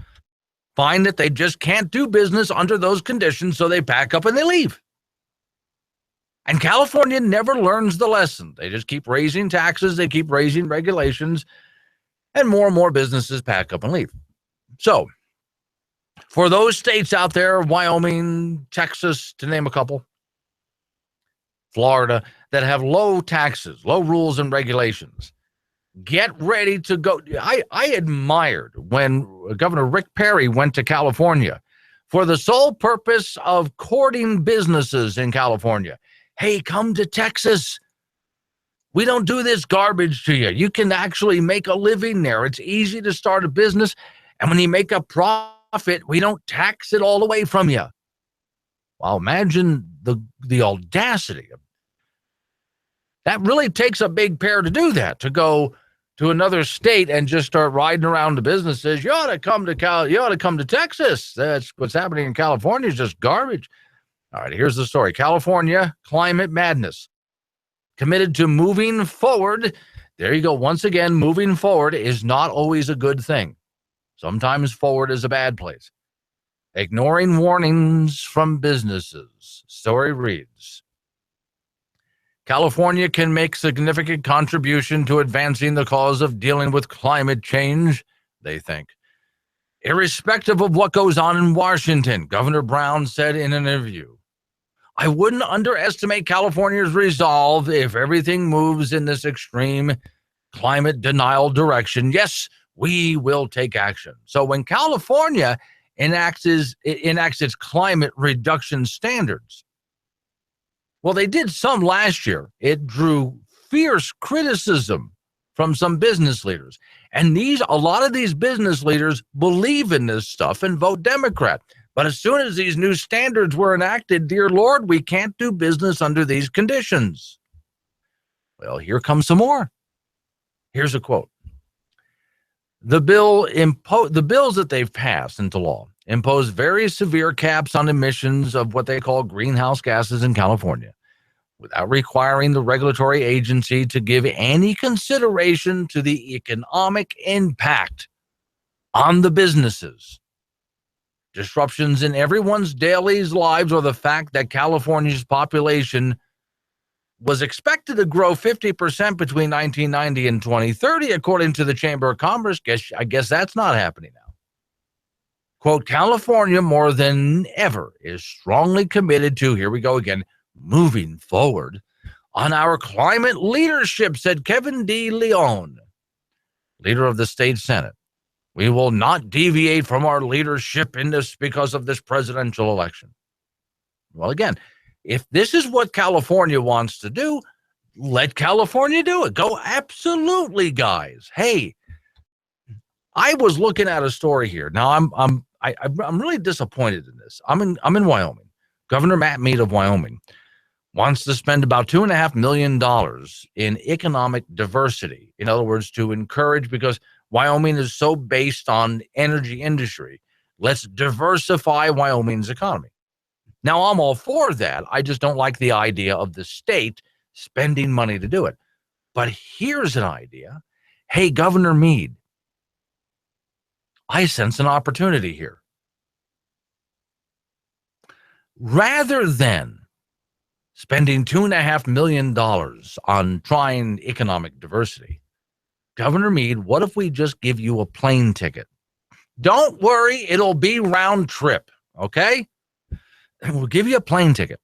find that they just can't do business under those conditions, so they pack up and they leave. And California never learns the lesson. They just keep raising taxes, they keep raising regulations, and more businesses pack up and leave. So, for those states out there, Wyoming, Texas, to name a couple, Florida, that have low taxes, low rules and regulations, get ready to go. I admired when Governor Rick Perry went to California for the sole purpose of courting businesses in California. Hey, come to Texas. We don't do this garbage to you. You can actually make a living there. It's easy to start a business. And when you make a profit, we don't tax it all away from you. Well, imagine the audacity. That really takes a big pair to do that, to go to another state and just start riding around the businesses. You ought to come to Texas. That's what's happening in California is just garbage. All right, here's the story. California, climate madness. Committed to moving forward. There you go. Once again, moving forward is not always a good thing. Sometimes forward is a bad place. Ignoring warnings from businesses. Story reads, California can make significant contribution to advancing the cause of dealing with climate change, they think. Irrespective of what goes on in Washington, Governor Brown said in an interview, I wouldn't underestimate California's resolve if everything moves in this extreme climate denial direction. Yes, we will take action. So when California enacts its climate reduction standards, well, they did some last year. It drew fierce criticism from some business leaders. And a lot of these business leaders believe in this stuff and vote Democrat. But as soon as these new standards were enacted, dear Lord, we can't do business under these conditions. Well, here comes some more. Here's a quote. The bills that they've passed into law impose very severe caps on emissions of what they call greenhouse gases in California, without requiring the regulatory agency to give any consideration to the economic impact on the businesses. Disruptions in everyone's daily lives, or the fact that California's population was expected to grow 50% between 1990 and 2030, according to the Chamber of Commerce. I guess that's not happening now. Quote, California more than ever is strongly committed to, here we go again, moving forward on our climate leadership, said Kevin D. Leon, leader of the state Senate. We will not deviate from our leadership in this because of this presidential election. Well, again, if this is what California wants to do, let California do it. Go absolutely, guys. Hey, I was looking at a story here. Now I'm really disappointed in this. I'm in Wyoming. Governor Matt Mead of Wyoming wants to spend about $2.5 million in economic diversity. In other words, to encourage, because Wyoming is so based on energy industry. Let's diversify Wyoming's economy. Now, I'm all for that. I just don't like the idea of the state spending money to do it. But here's an idea. Hey, Governor Mead, I sense an opportunity here. Rather than spending $2.5 million on trying economic diversity, Governor Mead, what if we just give you a plane ticket? Don't worry, it'll be round trip, okay? We'll give you a plane ticket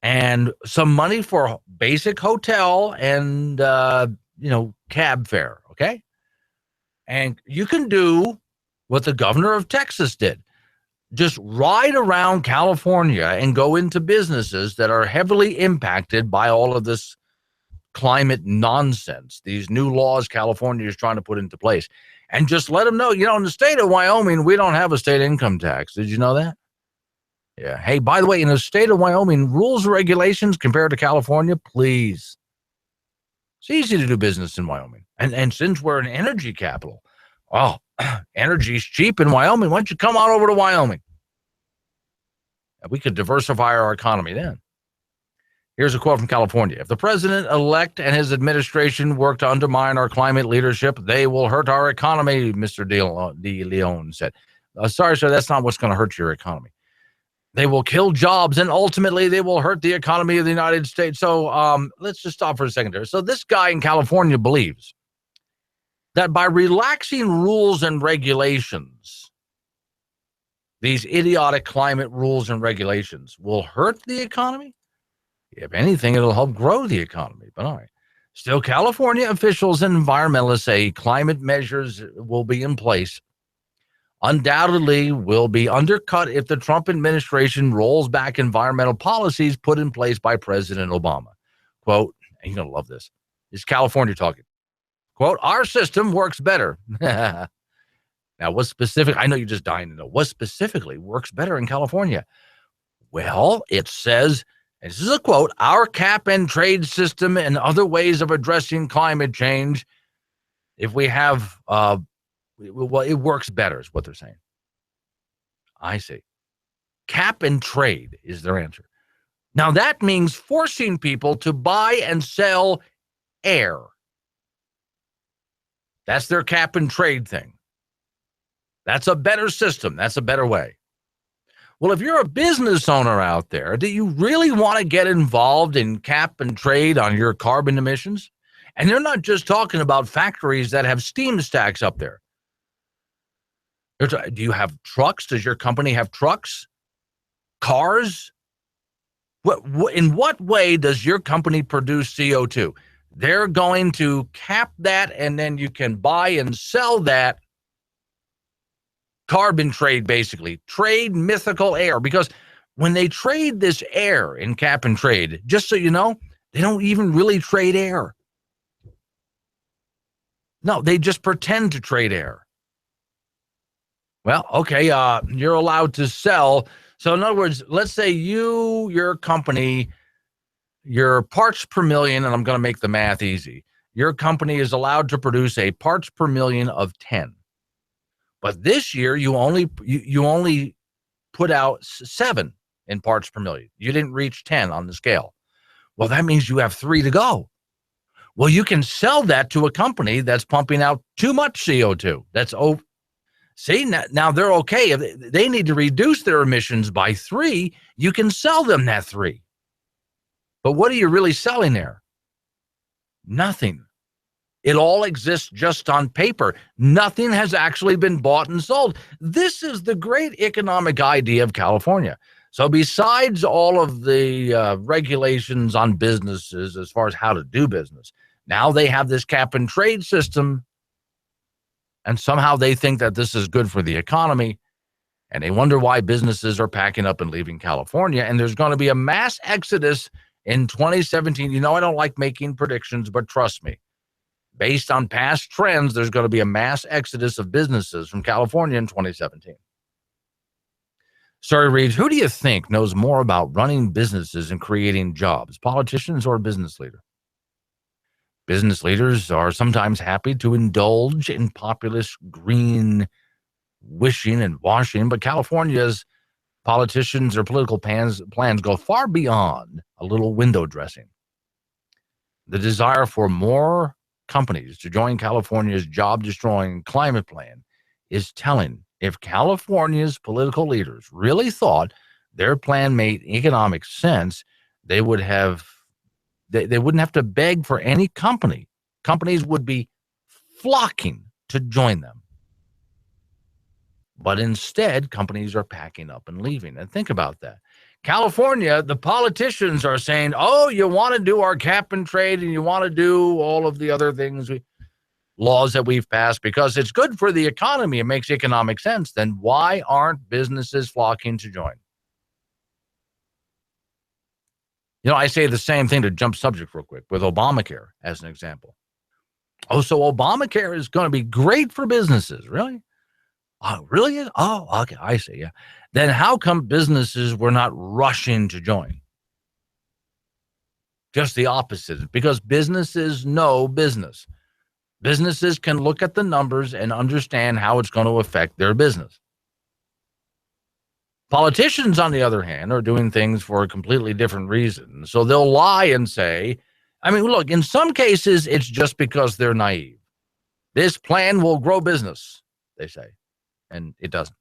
and some money for basic hotel and, cab fare, okay? And you can do what the governor of Texas did. Just ride around California and go into businesses that are heavily impacted by all of this climate nonsense, these new laws California is trying to put into place. And just let them know, in the state of Wyoming, we don't have a state income tax. Did you know that? Yeah. Hey, by the way, in the state of Wyoming, rules and regulations compared to California, please. It's easy to do business in Wyoming. And since we're an energy capital, energy's cheap in Wyoming. Why don't you come on over to Wyoming? We could diversify our economy then. Here's a quote from California. If the president-elect and his administration work to undermine our climate leadership, they will hurt our economy, Mr. De Leon said. Sorry, sir, that's not what's going to hurt your economy. They will kill jobs, and ultimately they will hurt the economy of the United States. So let's just stop for a second there. So this guy in California believes that by relaxing rules and regulations, these idiotic climate rules and regulations will hurt the economy. If anything, it'll help grow the economy. But all right. Still, California officials and environmentalists say climate measures will be in place. Undoubtedly will be undercut if the Trump administration rolls back environmental policies put in place by President Obama. Quote, and you're going to love this. This is California talking. Quote, our system works better. Now, what specific? I know you're just dying to know. What specifically works better in California? Well, it says, and this is a quote, our cap and trade system and other ways of addressing climate change, if we have, it works better is what they're saying. I see. Cap and trade is their answer. Now, that means forcing people to buy and sell air. That's their cap and trade thing. That's a better system. That's a better way. Well, if you're a business owner out there, do you really want to get involved in cap and trade on your carbon emissions? And they're not just talking about factories that have steam stacks up there. Do you have trucks? Does your company have trucks? Cars? In what way does your company produce CO2? They're going to cap that, and then you can buy and sell that. Carbon trade, basically. Trade mythical air. Because when they trade this air in cap and trade, just so you know, they don't even really trade air. No, they just pretend to trade air. Well, okay, you're allowed to sell. So in other words, let's say your company, your parts per million, and I'm going to make the math easy. Your company is allowed to produce a parts per million of 10. But this year, you only put out 7 in parts per million. You didn't reach 10 on the scale. Well, that means you have 3 to go. Well, you can sell that to a company that's pumping out too much CO2. See, now they're okay. If they need to reduce their emissions by 3, you can sell them that 3. But what are you really selling there? Nothing. It all exists just on paper. Nothing has actually been bought and sold. This is the great economic idea of California. So besides all of the regulations on businesses as far as how to do business, now they have this cap and trade system, and somehow they think that this is good for the economy, and they wonder why businesses are packing up and leaving California, and there's going to be a mass exodus in 2017. You know, I don't like making predictions, but trust me, based on past trends, there's going to be a mass exodus of businesses from California in 2017. Surrey reads, who do you think knows more about running businesses and creating jobs, politicians or a business leader? Business leaders are sometimes happy to indulge in populist green wishing and washing, but California's politicians or political plans go far beyond a little window dressing. The desire for more companies to join California's job-destroying climate plan is telling. If California's political leaders really thought their plan made economic sense, they wouldn't have to beg for any company. Companies would be flocking to join them. But instead, companies are packing up and leaving. And think about that. California, the politicians are saying, oh, you want to do our cap and trade and you want to do all of the other things, laws that we've passed because it's good for the economy. It makes economic sense. Then why aren't businesses flocking to join? You know, I say the same thing to jump subject real quick with Obamacare as an example. Oh, so Obamacare is going to be great for businesses. Really? Oh, really? Oh, okay. I see. Yeah. Then how come businesses were not rushing to join? Just the opposite. Because businesses know business. Businesses can look at the numbers and understand how it's going to affect their business. Politicians, on the other hand, are doing things for a completely different reason. So they'll lie and say, I mean, look, in some cases, it's just because they're naive. This plan will grow business, they say, and it doesn't.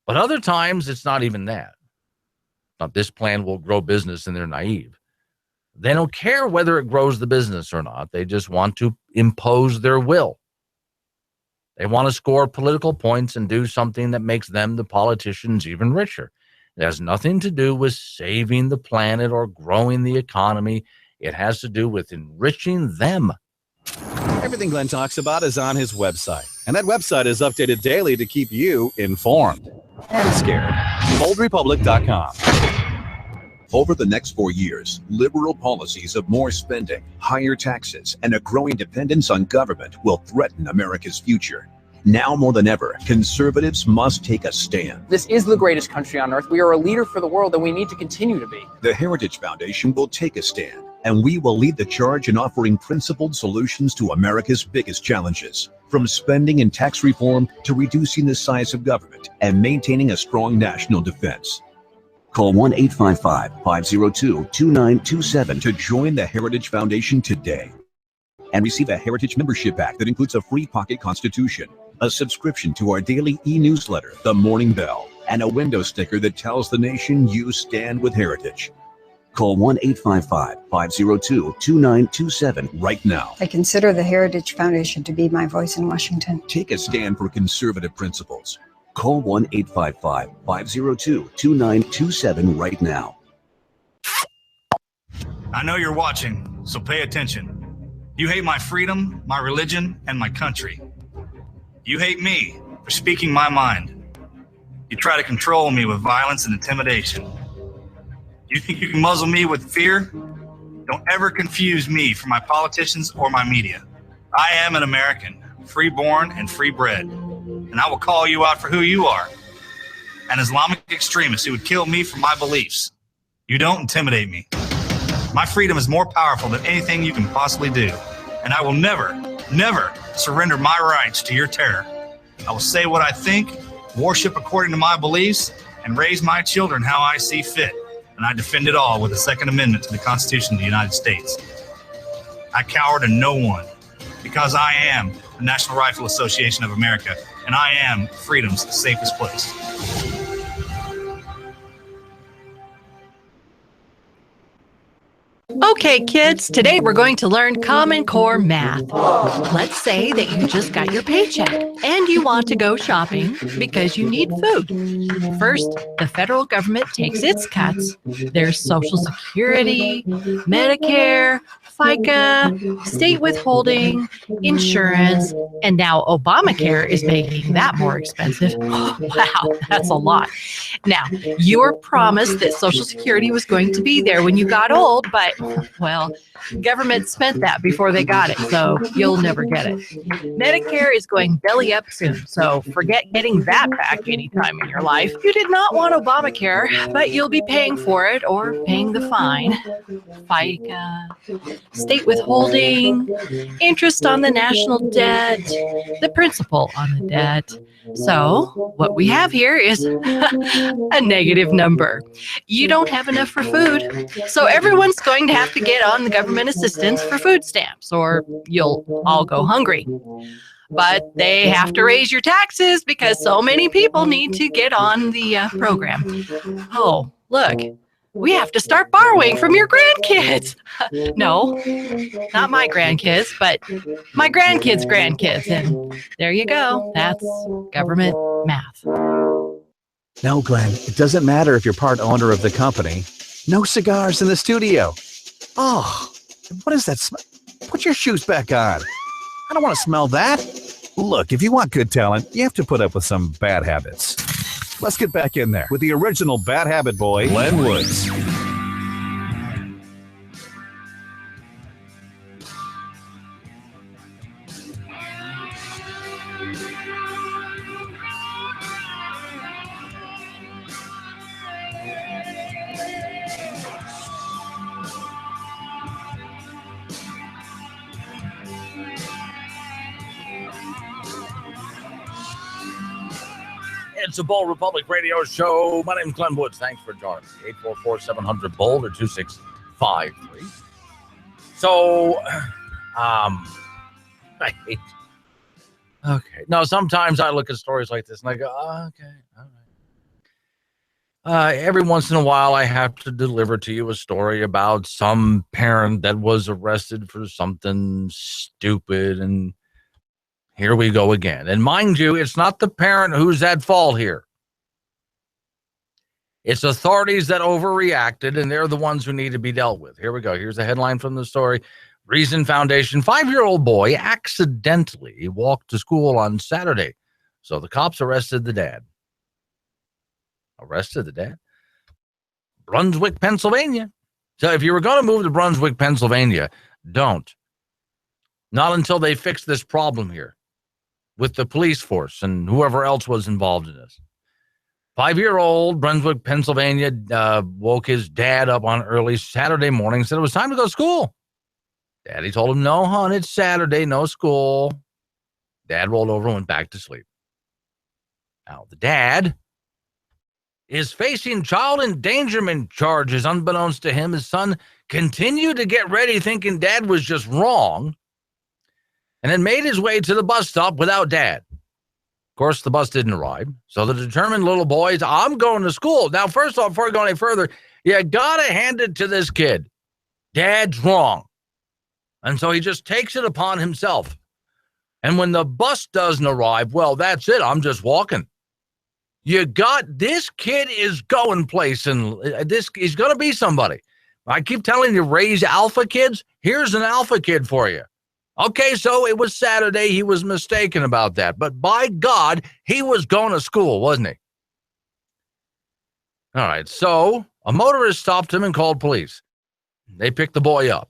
But other times, it's not even that. Not this plan will grow business and they're naive. They don't care whether it grows the business or not. They just want to impose their will. They want to score political points and do something that makes them, the politicians, even richer. It has nothing to do with saving the planet or growing the economy. It has to do with enriching them. Everything Glenn talks about is on his website, and that website is updated daily to keep you informed and scared. BoldRepublic.com. Over the next 4 years, liberal policies of more spending, higher taxes, and a growing dependence on government will threaten America's future. Now more than ever, conservatives must take a stand. This is the greatest country on earth. We are a leader for the world, and we need to continue to be. The Heritage Foundation will take a stand, and we will lead the charge in offering principled solutions to America's biggest challenges, from spending and tax reform to reducing the size of government and maintaining a strong national defense. Call 1-855-502-2927 to join the Heritage Foundation today and receive a Heritage membership pack that includes a free pocket constitution, a subscription to our daily e-newsletter, The Morning Bell, and a window sticker that tells the nation you stand with Heritage. Call 1-855-502-2927 right now. I consider the Heritage Foundation to be my voice in Washington. Take a stand for conservative principles. Call 1-855-502-2927 right now. I know you're watching, so pay attention. You hate my freedom, my religion, and my country. You hate me for speaking my mind. You try to control me with violence and intimidation. You think you can muzzle me with fear? Don't ever confuse me for my politicians or my media. I am an American, free-born and free-bred. And I will call you out for who you are, an Islamic extremist who would kill me for my beliefs. You don't intimidate me. My freedom is more powerful than anything you can possibly do, and I will never, never surrender my rights to your terror. I will say what I think, worship according to my beliefs, and raise my children how I see fit, and I defend it all with the Second Amendment to the Constitution of the United States. I cower to no one, because I am the National Rifle Association of America, and I am freedom's safest place. Okay, kids, today we're going to learn Common Core math. Let's say that you just got your paycheck and you want to go shopping because you need food. First, the federal government takes its cuts. There's Social Security, Medicare, FICA, state withholding, insurance, and now Obamacare is making that more expensive. Wow, that's a lot. Now, you were promised that Social Security was going to be there when you got old, but, well, government spent that before they got it, so you'll never get it. Medicare is going belly up soon, so forget getting that back anytime in your life. You did not want Obamacare, but you'll be paying for it or paying the fine. FICA, state withholding, interest on the national debt, the principal on the debt. So what we have here is a negative number. You don't have enough for food, so everyone's going to have to get on the government assistance for food stamps, or you'll all go hungry. But they have to raise your taxes because so many people need to get on the program. Oh, look. We have to start borrowing from your grandkids. No, not my grandkids, but my grandkids' grandkids. And there you go. That's government math. No, Glenn, it doesn't matter if you're part owner of the company. No cigars in the studio. Oh, what is that smell? Put your shoes back on. I don't want to smell that. Look, if you want good talent, you have to put up with some bad habits. Let's get back in there with the original bad habit boy, Glenn Woods. It's a Bold Republic radio show. My name's Glenn Woods. Thanks for joining me. 844-700-BOLD or 2653. So, I hate. Okay. No, sometimes I look at stories like this and I go, oh, okay, all right. Every once in a while, I have to deliver to you a story about some parent that was arrested for something stupid, and here we go again. And mind you, it's not the parent who's at fault here. It's authorities that overreacted, and they're the ones who need to be dealt with. Here we go. Here's a headline from the story. Reason Foundation, 5-year-old boy accidentally walked to school on Saturday. So the cops arrested the dad. Brunswick, Pennsylvania. So if you were going to move to Brunswick, Pennsylvania, don't. Not until they fix this problem here with the police force and whoever else was involved in this. 5-year-old Brunswick, Pennsylvania, woke his dad up on early Saturday morning, said it was time to go to school. Daddy told him, no, hon, it's Saturday, no school. Dad rolled over and went back to sleep. Now, the dad is facing child endangerment charges. Unbeknownst to him, his son continued to get ready thinking dad was just wrong, and then made his way to the bus stop without dad. Of course, the bus didn't arrive, so the determined little boy is, I'm going to school. Now, first off, before I go any further, you gotta hand it to this kid. Dad's wrong. And so he just takes it upon himself. And when the bus doesn't arrive, well, that's it. I'm just walking. This kid is going place, and he's going to be somebody. I keep telling you, raise alpha kids. Here's an alpha kid for you. Okay, so it was Saturday. He was mistaken about that. But by God, he was going to school, wasn't he? All right, so a motorist stopped him and called police. They picked the boy up.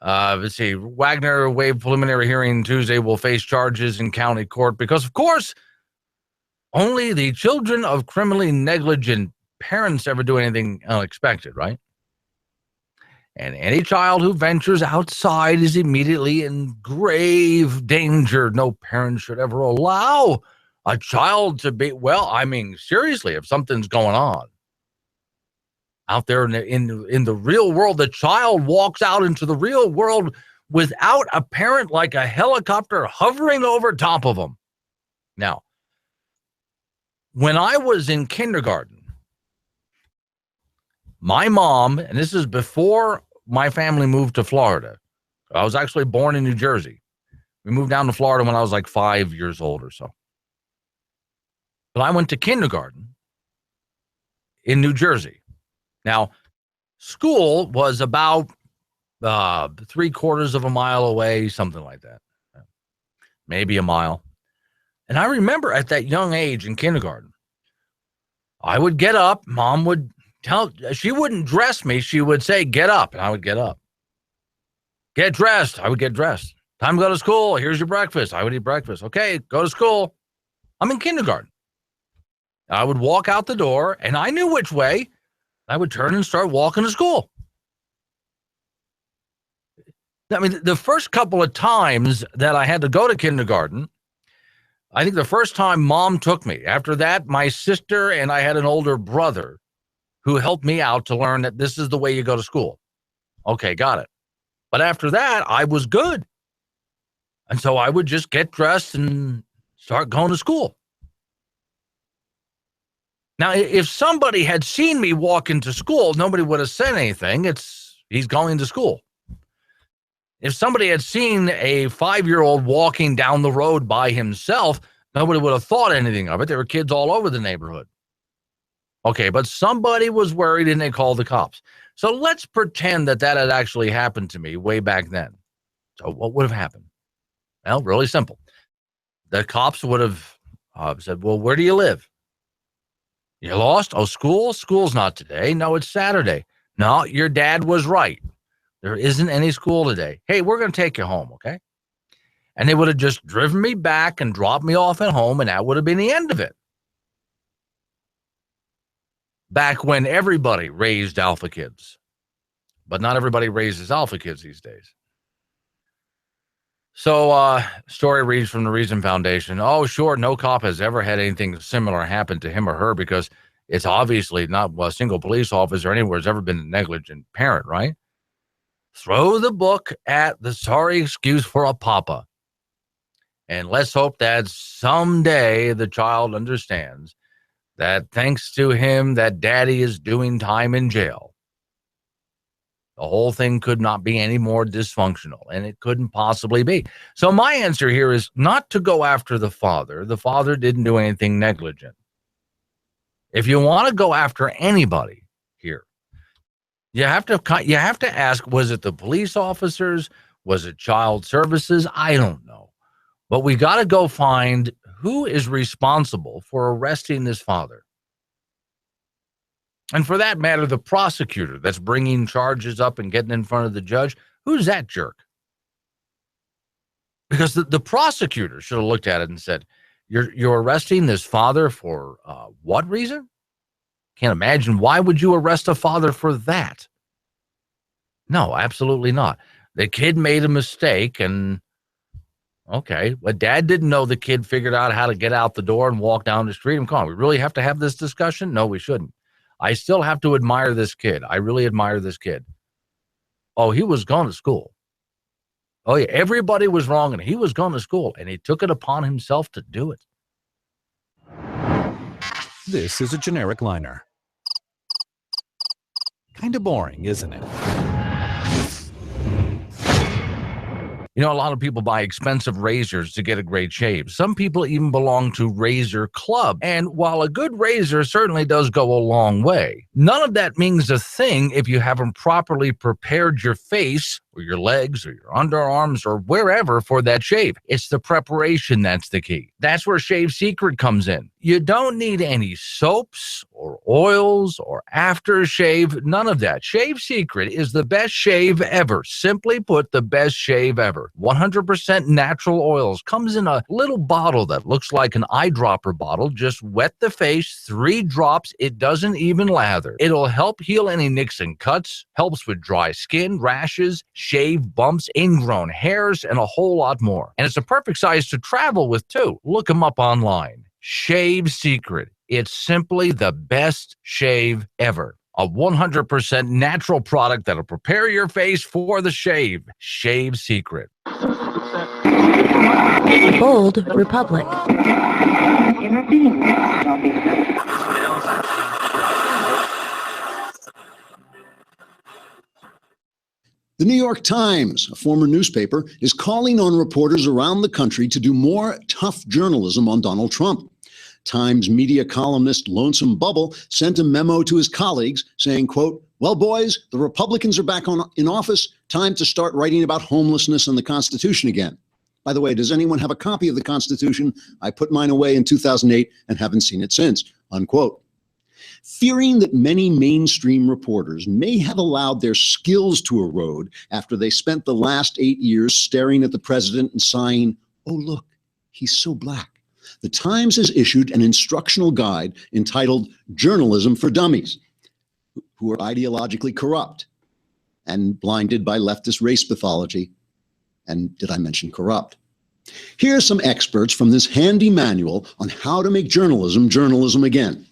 Let's see. Wagner waived preliminary hearing Tuesday, will face charges in county court because, of course, only the children of criminally negligent parents ever do anything unexpected, right? And any child who ventures outside is immediately in grave danger. No parent should ever allow a child to be, seriously, if something's going on out there in the real world, the child walks out into the real world without a parent, like a helicopter hovering over top of them. Now, when I was in kindergarten, My mom, and this is before my family moved to Florida. I was actually born in New Jersey. We moved down to Florida when I was like 5 years old or so. But I went to kindergarten in New Jersey. Now, school was about 3/4 of a mile away, something like that. Maybe a mile. And I remember at that young age in kindergarten, I would get up. Mom would she wouldn't dress me. She would say, get up. And I would get up. Get dressed. I would get dressed. Time to go to school. Here's your breakfast. I would eat breakfast. Okay, go to school. I'm in kindergarten. I would walk out the door, and I knew which way. I would turn and start walking to school. I mean, the first couple of times that I had to go to kindergarten, I think the first time Mom took me. After that, my sister and I had an older brother who helped me out to learn that this is the way you go to school. Okay, got it. But after that, I was good. And so I would just get dressed and start going to school. Now, if somebody had seen me walk into school, nobody would have said anything. He's going to school. If somebody had seen a 5-year-old walking down the road by himself, nobody would have thought anything of it. There were kids all over the neighborhood. Okay, but somebody was worried and they called the cops. So let's pretend that had actually happened to me way back then. So what would have happened? Well, really simple. The cops would have said, well, where do you live? You lost? Oh, school? School's not today. No, it's Saturday. No, your dad was right. There isn't any school today. Hey, we're going to take you home, okay? And they would have just driven me back and dropped me off at home, and that would have been the end of it. Back when everybody raised alpha kids. But not everybody raises alpha kids these days. So, story reads from the Reason Foundation. Oh, sure, no cop has ever had anything similar happen to him or her because it's obviously not a single police officer anywhere has ever been a negligent parent, right? Throw the book at the sorry excuse for a papa. And let's hope that someday the child understands that thanks to him that daddy is doing time in jail. The whole thing could not be any more dysfunctional, and it couldn't possibly be. So my answer here is not to go after the father. The father didn't do anything negligent. If you want to go after anybody here, you have to ask, was it the police officers? Was it child services? I don't know. But we got to go find who is responsible for arresting this father. And for that matter, the prosecutor that's bringing charges up and getting in front of the judge, who's that jerk? Because the prosecutor should have looked at it and said, you're arresting this father for what reason? Can't imagine. Why would you arrest a father for that? No, absolutely not. The kid made a mistake, and okay, but dad didn't know the kid figured out how to get out the door and walk down the street. And come on, we really have to have this discussion? No, we shouldn't. I still have to admire this kid. I really admire this kid. Oh, he was going to school. Oh, yeah, everybody was wrong, and he was going to school, and he took it upon himself to do it. This is a generic liner. Kind of boring, isn't it? You know, a lot of people buy expensive razors to get a great shave. Some people even belong to Razor Club. And while a good razor certainly does go a long way, none of that means a thing if you haven't properly prepared your face or your legs or your underarms or wherever for that shave. It's the preparation that's the key. That's where Shave Secret comes in. You don't need any soaps or oils or aftershave, none of that. Shave Secret is the best shave ever. Simply put, the best shave ever. 100% natural oils. Comes in a little bottle that looks like an eyedropper bottle. Just wet the face, 3 drops. It doesn't even lather. It'll help heal any nicks and cuts, helps with dry skin, rashes, shave bumps, ingrown hairs, and a whole lot more. And it's a perfect size to travel with too. Look them up online. Shave Secret. It's simply the best shave ever. A 100% natural product that'll prepare your face for the shave. Shave Secret. Bold Republic. The New York Times, a former newspaper, is calling on reporters around the country to do more tough journalism on Donald Trump. Times media columnist Lonesome Bubble sent a memo to his colleagues saying, quote, "Well, boys, the Republicans are back in office. Time to start writing about homelessness and the Constitution again." By the way, does anyone have a copy of the Constitution? I put mine away in 2008 and haven't seen it since, unquote. Fearing that many mainstream reporters may have allowed their skills to erode after they spent the last 8 years staring at the president and sighing, "Oh, look, he's so black," the Times has issued an instructional guide entitled Journalism for Dummies, who are ideologically corrupt and blinded by leftist race pathology. And did I mention corrupt? Here are some experts from this handy manual on how to make journalism again.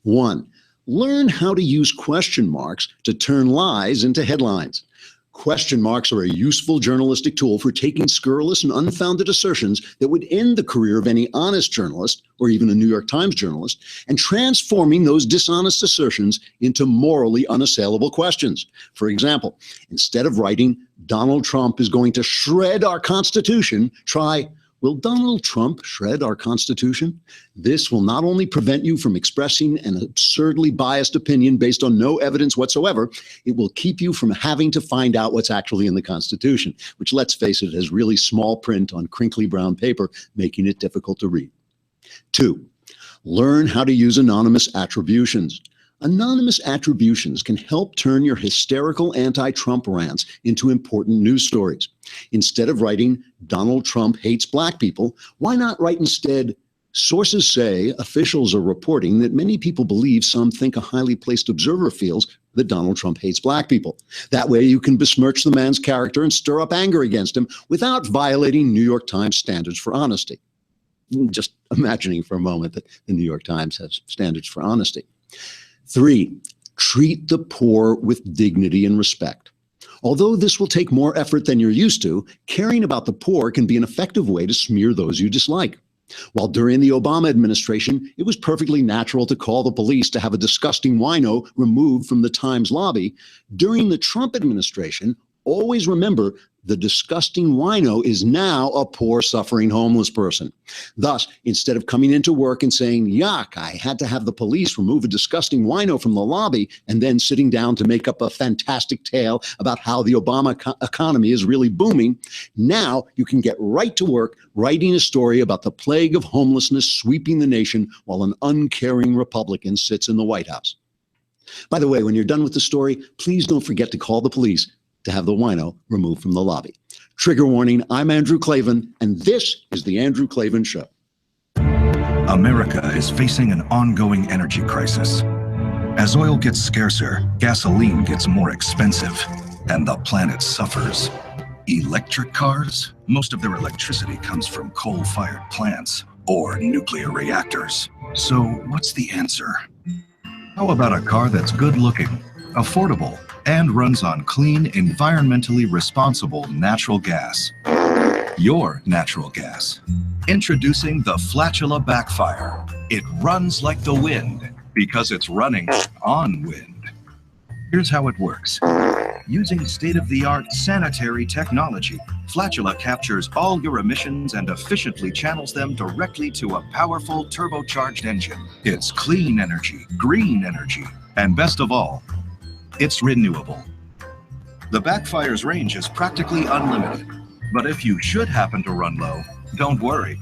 1, learn how to use question marks to turn lies into headlines. Question marks are a useful journalistic tool for taking scurrilous and unfounded assertions that would end the career of any honest journalist, or even a New York Times journalist, and transforming those dishonest assertions into morally unassailable questions. For example, instead of writing, "Donald Trump is going to shred our Constitution," try, "Will Donald Trump shred our Constitution?" This will not only prevent you from expressing an absurdly biased opinion based on no evidence whatsoever, it will keep you from having to find out what's actually in the Constitution, which, let's face it, has really small print on crinkly brown paper, making it difficult to read. 2, learn how to use anonymous attributions. Anonymous attributions can help turn your hysterical anti-Trump rants into important news stories. Instead of writing, "Donald Trump hates black people," why not write instead, "Sources say officials are reporting that many people believe some think a highly placed observer feels that Donald Trump hates black people." That way you can besmirch the man's character and stir up anger against him without violating New York Times standards for honesty. Just imagining for a moment that the New York Times has standards for honesty. 3, treat the poor with dignity and respect. Although this will take more effort than you're used to, caring about the poor can be an effective way to smear those you dislike. While during the Obama administration, it was perfectly natural to call the police to have a disgusting wino removed from the Times lobby, during the Trump administration, always remember the disgusting wino is now a poor, suffering homeless person. Thus, instead of coming into work and saying, "Yuck, I had to have the police remove a disgusting wino from the lobby," and then sitting down to make up a fantastic tale about how the Obama economy is really booming, now you can get right to work writing a story about the plague of homelessness sweeping the nation while an uncaring Republican sits in the White House. By the way, when you're done with the story, please don't forget to call the police to have the wino removed from the lobby. Trigger warning, I'm Andrew Klavan, and this is The Andrew Klavan Show. America is facing an ongoing energy crisis. As oil gets scarcer, gasoline gets more expensive, and the planet suffers. Electric cars? Most of their electricity comes from coal-fired plants or nuclear reactors. So what's the answer? How about a car that's good-looking, affordable, and runs on clean, environmentally responsible natural gas? Your natural gas. Introducing the Flatula Backfire. It runs like the wind because it's running on wind. Here's how it works. Using state-of-the-art sanitary technology, Flatula captures all your emissions and efficiently channels them directly to a powerful turbocharged engine. It's clean energy, green energy, and best of all, it's renewable. The Backfire's range is practically unlimited, but if you should happen to run low, don't worry.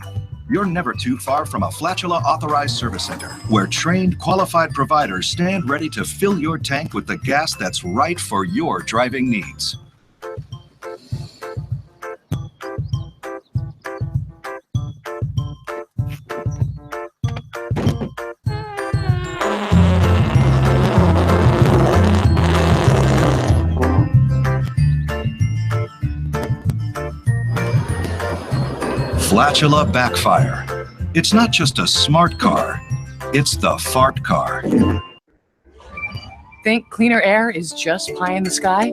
You're never too far from a Flatula authorized service center, where trained, qualified providers stand ready to fill your tank with the gas that's right for your driving needs. Flatula Backfire. It's not just a smart car, it's the fart car. Think cleaner air is just pie in the sky?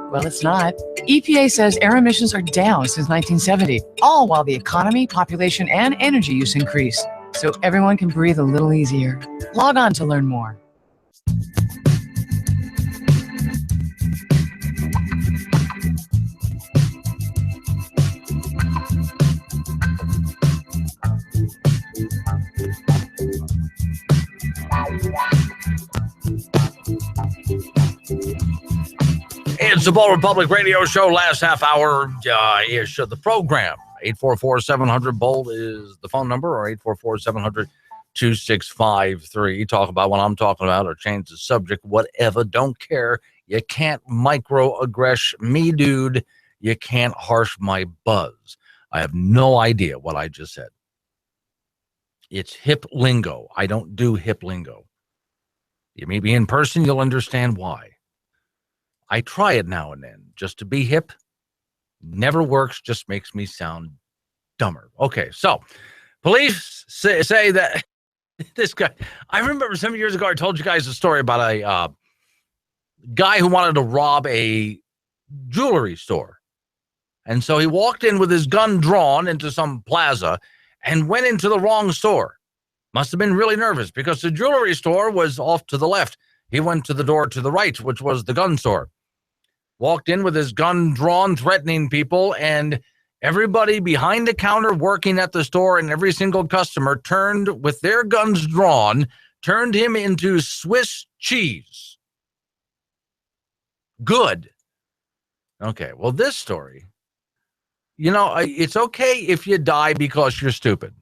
Well, it's not. EPA says air emissions are down since 1970, all while the economy, population, and energy use increase. So everyone can breathe a little easier. Log on to learn more. It's the Bull Republic Radio Show. Last half hour ish of the program. 844-700-BOLT is the phone number, or 844-700-2653. Talk about what I'm talking about or change the subject, whatever. Don't care. You can't microaggress me, dude. You can't harsh my buzz. I have no idea what I just said. It's hip lingo. I don't do hip lingo. You may be in person, you'll understand why. I try it now and then just to be hip. Never works, just makes me sound dumber. Okay, so police say that this guy, I remember some years ago, I told you guys a story about a guy who wanted to rob a jewelry store. And so he walked in with his gun drawn into some plaza and went into the wrong store. Must have been really nervous because the jewelry store was off to the left. He went to the door to the right, which was the gun store. Walked in with his gun drawn, threatening people, and everybody behind the counter working at the store and every single customer turned with their guns drawn, turned him into Swiss cheese. Good. Okay, well, this story, you know, it's okay if you die because you're stupid.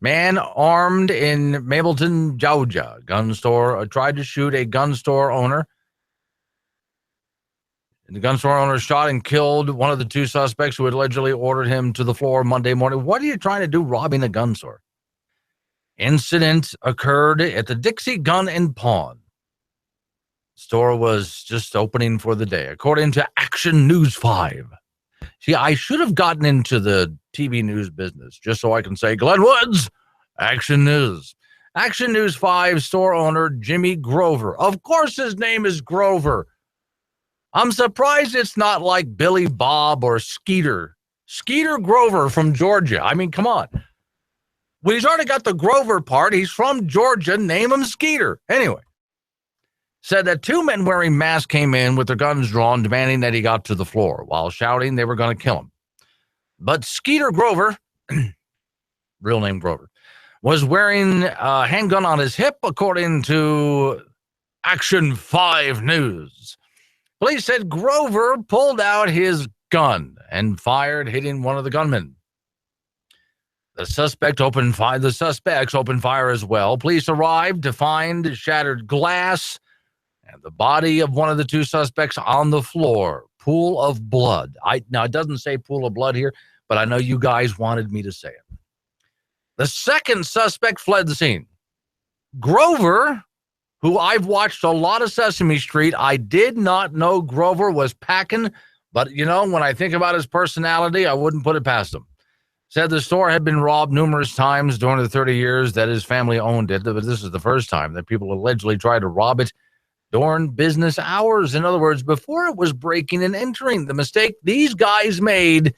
Man armed in Mableton, Georgia, gun store, tried to shoot a gun store owner. The gun store owner shot and killed one of the two suspects who had allegedly ordered him to the floor Monday morning. What are you trying to do robbing a gun store? Incident occurred at the Dixie Gun and Pawn. Store was just opening for the day, according to Action News 5. See, I should have gotten into the TV news business just so I can say, Glenn Woods, Action News. Action News 5 store owner Jimmy Grover. Of course his name is Grover. I'm surprised it's not like Billy Bob or Skeeter. Skeeter Grover from Georgia. I mean, come on. Well, he's already got the Grover part. He's from Georgia. Name him Skeeter. Anyway, said that two men wearing masks came in with their guns drawn, demanding that he got to the floor while shouting they were going to kill him. But Skeeter Grover, real name Grover, was wearing a handgun on his hip, according to Action 5 News. Police said Grover pulled out his gun and fired, hitting one of the gunmen. The suspects opened fire as well. Police arrived to find shattered glass and the body of one of the two suspects on the floor. Pool of blood. Now, it doesn't say pool of blood here, but I know you guys wanted me to say it. The second suspect fled the scene. Grover, who I've watched a lot of Sesame Street, I did not know Grover was packing, but, you know, when I think about his personality, I wouldn't put it past him. Said the store had been robbed numerous times during the 30 years that his family owned it, but this is the first time that people allegedly tried to rob it during business hours. In other words, before it was breaking and entering. The mistake these guys made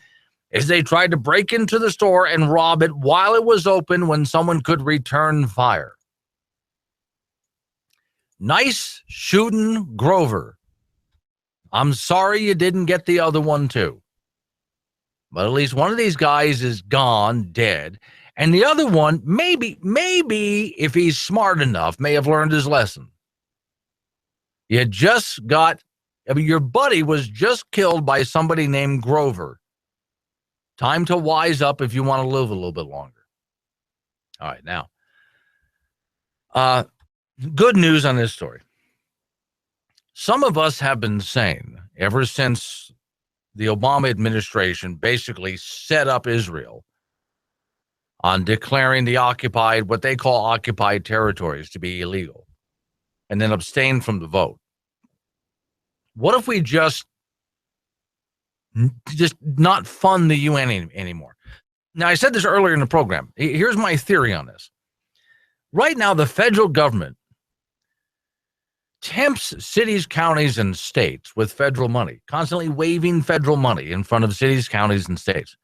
is they tried to break into the store and rob it while it was open when someone could return fire. Nice shooting, Grover. I'm sorry you didn't get the other one too. But at least one of these guys is gone, dead. And the other one, maybe, if he's smart enough, may have learned his lesson. Your buddy was just killed by somebody named Grover. Time to wise up if you want to live a little bit longer. All right, now. Good news on this story. Some of us have been saying ever since the Obama administration basically set up Israel on declaring what they call occupied territories to be illegal and then abstain from the vote. What if we just not fund the UN anymore? Now, I said this earlier in the program. Here's my theory on this. Right now, the federal government tempts cities, counties, and states with federal money, constantly waving federal money in front of cities, counties, and states.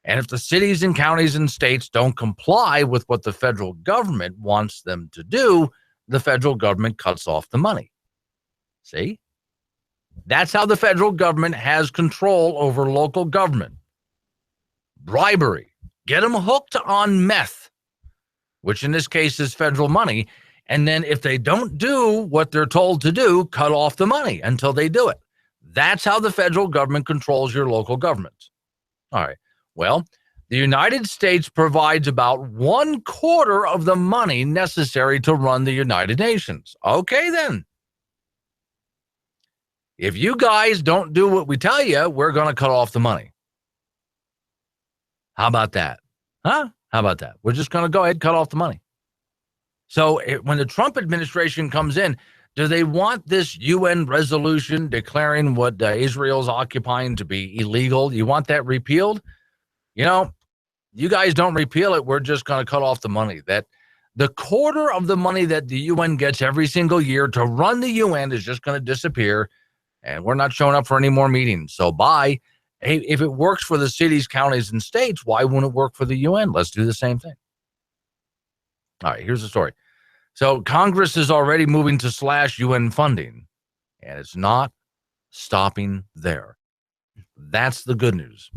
And if the cities and counties and states don't comply with what the federal government wants them to do, the federal government cuts off the money. See? That's how the federal government has control over local government. Bribery. Get them hooked on meth, which in this case is federal money. And then if they don't do what they're told to do, cut off the money until they do it. That's how the federal government controls your local governments. All right. Well, the United States provides about 1/4 of the money necessary to run the United Nations. Okay, then. If you guys don't do what we tell you, we're going to cut off the money. How about that? Huh? How about that? We're just going to go ahead and cut off the money. So when the Trump administration comes in, do they want this UN resolution declaring what Israel's occupying to be illegal? You want that repealed? You know, you guys don't repeal it. We're just going to cut off the money. That the 1/4 of the money that the UN gets every single year to run the UN is just going to disappear, and we're not showing up for any more meetings. So bye. Hey, if it works for the cities, counties, and states, why wouldn't it work for the UN? Let's do the same thing. All right, here's the story. So Congress is already moving to slash UN funding, and it's not stopping there. That's the good news.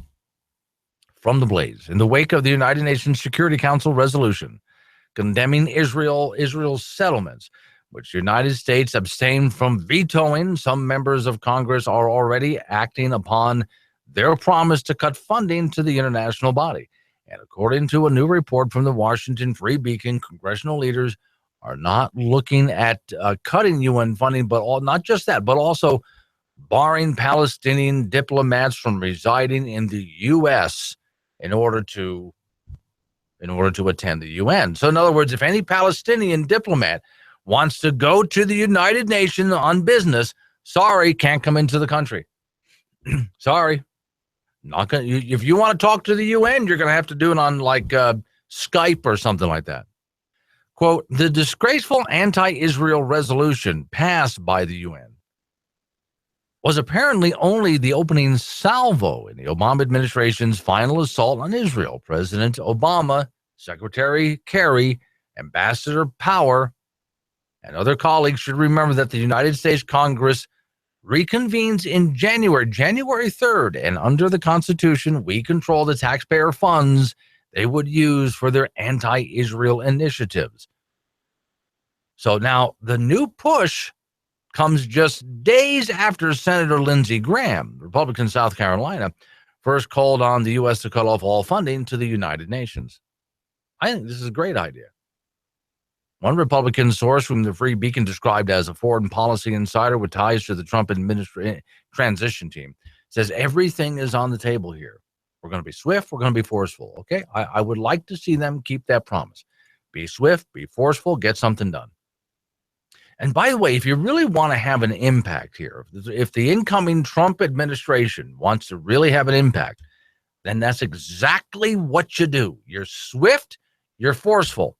From the Blaze, in the wake of the United Nations Security Council resolution condemning Israel's settlements, which the United States abstained from vetoing, some members of Congress are already acting upon their promise to cut funding to the international body. And according to a new report from the Washington Free Beacon, congressional leaders are not looking at cutting UN funding, but not just that, but also barring Palestinian diplomats from residing in the U.S. in order to attend the UN. So in other words, if any Palestinian diplomat wants to go to the United Nations on business, sorry, can't come into the country. Sorry. Not gonna. If you want to talk to the UN, you're going to have to do it on like Skype or something like that. Quote, the disgraceful anti-Israel resolution passed by the UN was apparently only the opening salvo in the Obama administration's final assault on Israel. President Obama, Secretary Kerry, Ambassador Power, and other colleagues should remember that the United States Congress reconvenes in January 3rd, and under the Constitution, we control the taxpayer funds they would use for their anti-Israel initiatives. So now the new push comes just days after Senator Lindsey Graham, Republican South Carolina, first called on the U.S. to cut off all funding to the United Nations. I think this is a great idea. One Republican source from the Free Beacon, described as a foreign policy insider with ties to the Trump administration transition team, says everything is on the table here. We're going to be swift. We're going to be forceful. Okay. I would like to see them keep that promise. Be swift, be forceful, get something done. And by the way, if you really want to have an impact here, if the incoming Trump administration wants to really have an impact, then that's exactly what you do. You're swift, you're forceful.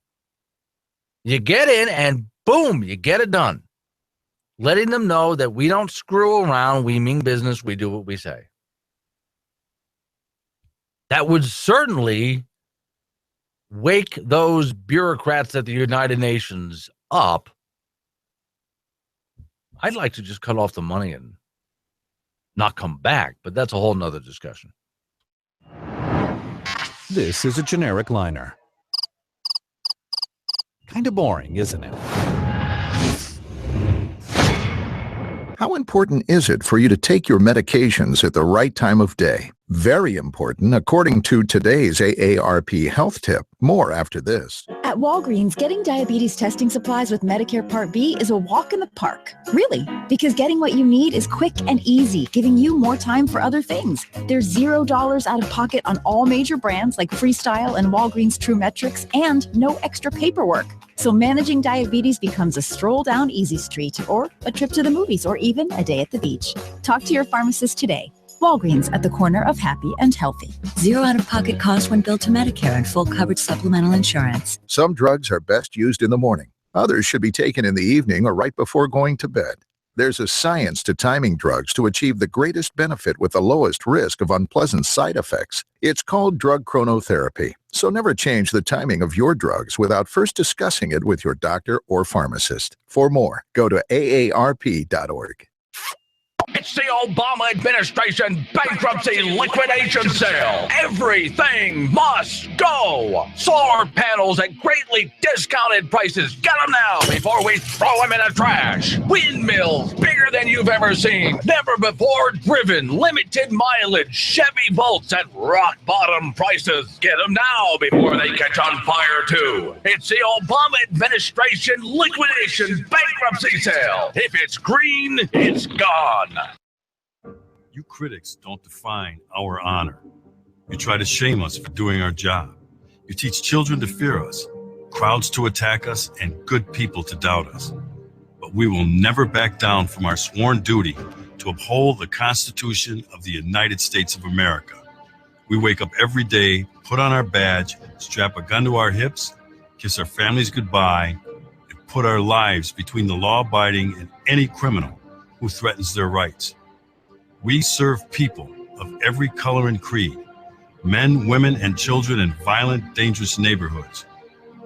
You get in and boom, you get it done. Letting them know that we don't screw around, we mean business, we do what we say. That would certainly wake those bureaucrats at the United Nations up. I'd like to just cut off the money and not come back, but that's a whole nother discussion. This is a generic liner. Kind of boring, isn't it? How important is it for you to take your medications at the right time of day? Very important, according to today's AARP health tip. More after this. At Walgreens, getting diabetes testing supplies with Medicare Part B is a walk in the park. Really, because getting what you need is quick and easy, giving you more time for other things. There's $0 out of pocket on all major brands like Freestyle and Walgreens True Metrics, and no extra paperwork. So managing diabetes becomes a stroll down Easy Street, or a trip to the movies, or even a day at the beach. Talk to your pharmacist today. Walgreens, at the corner of happy and healthy. Zero out-of-pocket cost when billed to Medicare and full coverage supplemental insurance. Some drugs are best used in the morning. Others should be taken in the evening or right before going to bed. There's a science to timing drugs to achieve the greatest benefit with the lowest risk of unpleasant side effects. It's called drug chronotherapy. So never change the timing of your drugs without first discussing it with your doctor or pharmacist. For more, go to aarp.org. It's the Obama administration bankruptcy liquidation sale. Everything must go. Solar panels at greatly discounted prices. Get them now before we throw them in the trash. Windmills bigger than you've ever seen. Never before driven. Limited mileage Chevy Volts at rock bottom prices. Get them now before they catch on fire too. It's the Obama administration liquidation bankruptcy sale. If it's green, it's gone. You critics don't define our honor. You try to shame us for doing our job. You teach children to fear us, crowds to attack us, and good people to doubt us. But we will never back down from our sworn duty to uphold the Constitution of the United States of America. We wake up every day, put on our badge, strap a gun to our hips, kiss our families goodbye, and put our lives between the law-abiding and any criminal who threatens their rights. We serve people of every color and creed, men, women, and children in violent, dangerous neighborhoods,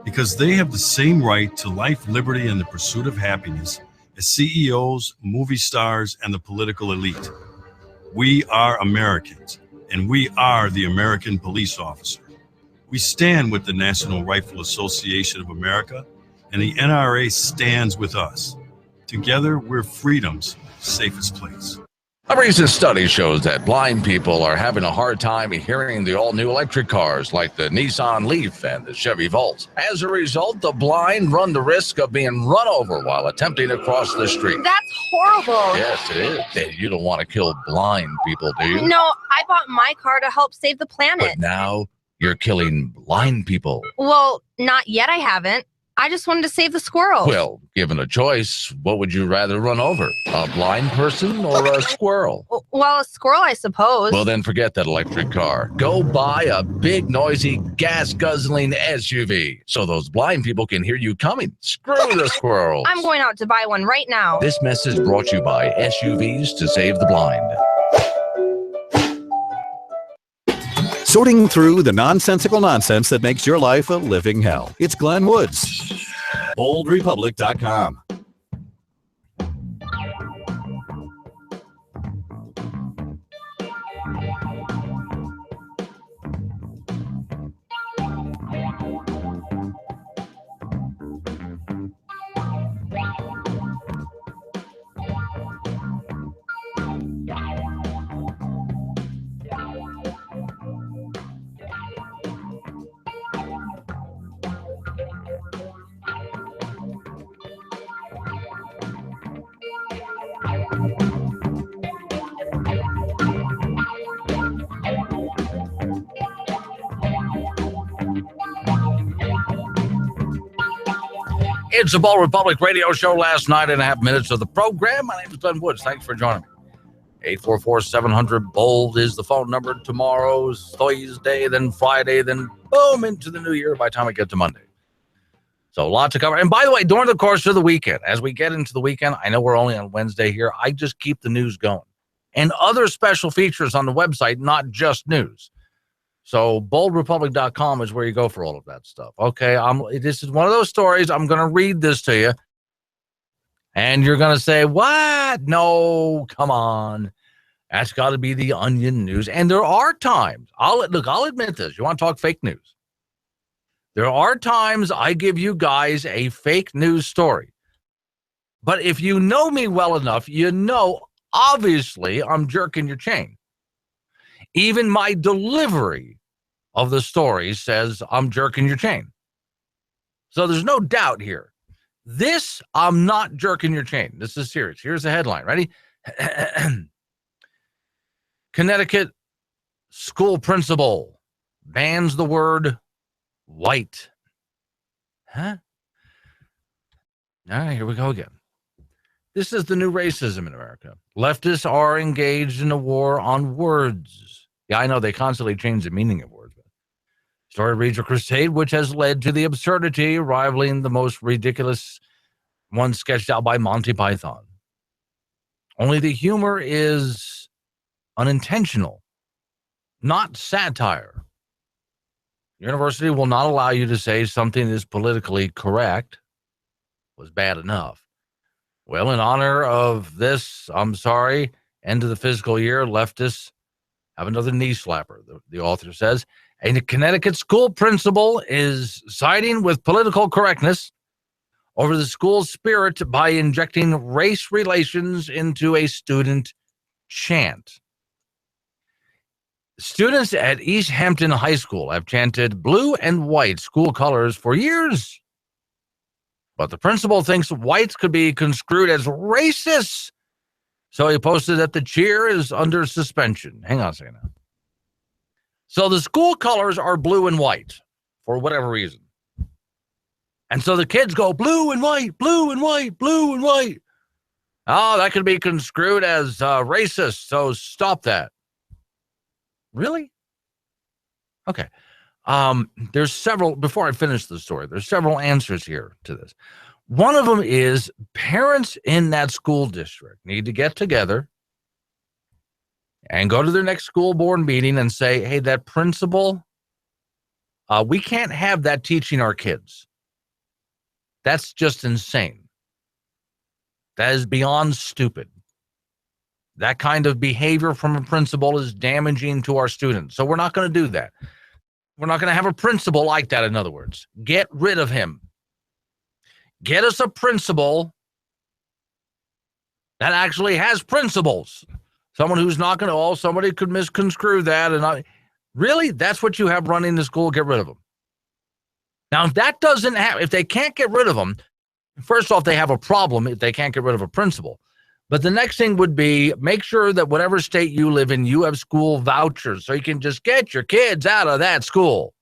because they have the same right to life, liberty, and the pursuit of happiness as CEOs, movie stars, and the political elite. We are Americans, and we are the American police officer. We stand with the National Rifle Association of America, and the NRA stands with us. Together, we're freedom's safest place. A recent study shows that blind people are having a hard time hearing the all-new electric cars like the Nissan Leaf and the Chevy Volt. As a result, the blind run the risk of being run over while attempting to cross the street. That's horrible. Yes, it is. Hey, you don't want to kill blind people, do you? No, I bought my car to help save the planet. But now you're killing blind people. Well, not yet, I haven't. I just wanted to save the squirrel. Well, given a choice, what would you rather run over? A blind person or a squirrel? Well, a squirrel, I suppose. Well, then forget that electric car. Go buy a big, noisy, gas-guzzling SUV so those blind people can hear you coming. Screw the squirrels. I'm going out to buy one right now. This message brought to you by SUVs to Save the Blind. Sorting through the nonsensical nonsense that makes your life a living hell. It's Glenn Woods. BoldRepublic.com. It's a Bold Republic radio show. Last 9.5 minutes of the program. My name is Glenn Woods. Thanks for joining me. 844-700-BOLD is the phone number. Tomorrow's Thursday, then Friday, then boom, into the new year by the time we get to Monday. So a lot to cover. And by the way, during the course of the weekend, as we get into the weekend, I know we're only on Wednesday here. I just keep the news going. And other special features on the website, not just news. So boldrepublic.com is where you go for all of that stuff. Okay, this is one of those stories. I'm going to read this to you. And you're going to say, what? No, come on. That's got to be the Onion News. And there are times, I'll admit this. You want to talk fake news? There are times I give you guys a fake news story. But if you know me well enough, you know, obviously, I'm jerking your chain. Even my delivery of the story says I'm jerking your chain. So there's no doubt here. This, I'm not jerking your chain. This is serious. Here's the headline. Ready? Connecticut school principal bans the word white. Huh? All right, here we go again. This is the new racism in America. Leftists are engaged in a war on words. Yeah, I know they constantly change the meaning of words. Story reads a crusade which has led to the absurdity rivaling the most ridiculous one sketched out by Monty Python. Only the humor is unintentional, not satire. University will not allow you to say something is politically correct was bad enough. Well, in honor of this, I'm sorry, End of the fiscal year, leftists have another knee slapper. The author says, a Connecticut school principal is siding with political correctness over the school's spirit by injecting race relations into a student chant. Students at East Hampton High School have chanted blue and white school colors for years. But the principal thinks whites could be construed as racist. So he posted that the cheer is under suspension. Hang on a second now. So the school colors are blue and white for whatever reason. And so the kids go blue and white, blue and white, blue and white. Oh, that could be construed as racist. So stop that. Really? Okay. There's several, before I finish the story, there's several answers here to this. One of them is parents in that school district need to get together and go to their next school board meeting and say, hey, that principal, we can't have that teaching our kids. That's just insane. That is beyond stupid. That kind of behavior from a principal is damaging to our students. So we're not going to do that. We're not going to have a principal like that, in other words. Get rid of him. Get us a principal that actually has principles. Someone who's not going to, somebody could misconstrue that. And really, that's what you have running the school, get rid of them. Now, if that doesn't happen, if they can't get rid of them, first off, they have a problem if they can't get rid of a principal. But the next thing would be make sure that whatever state you live in, you have school vouchers so you can just get your kids out of that school.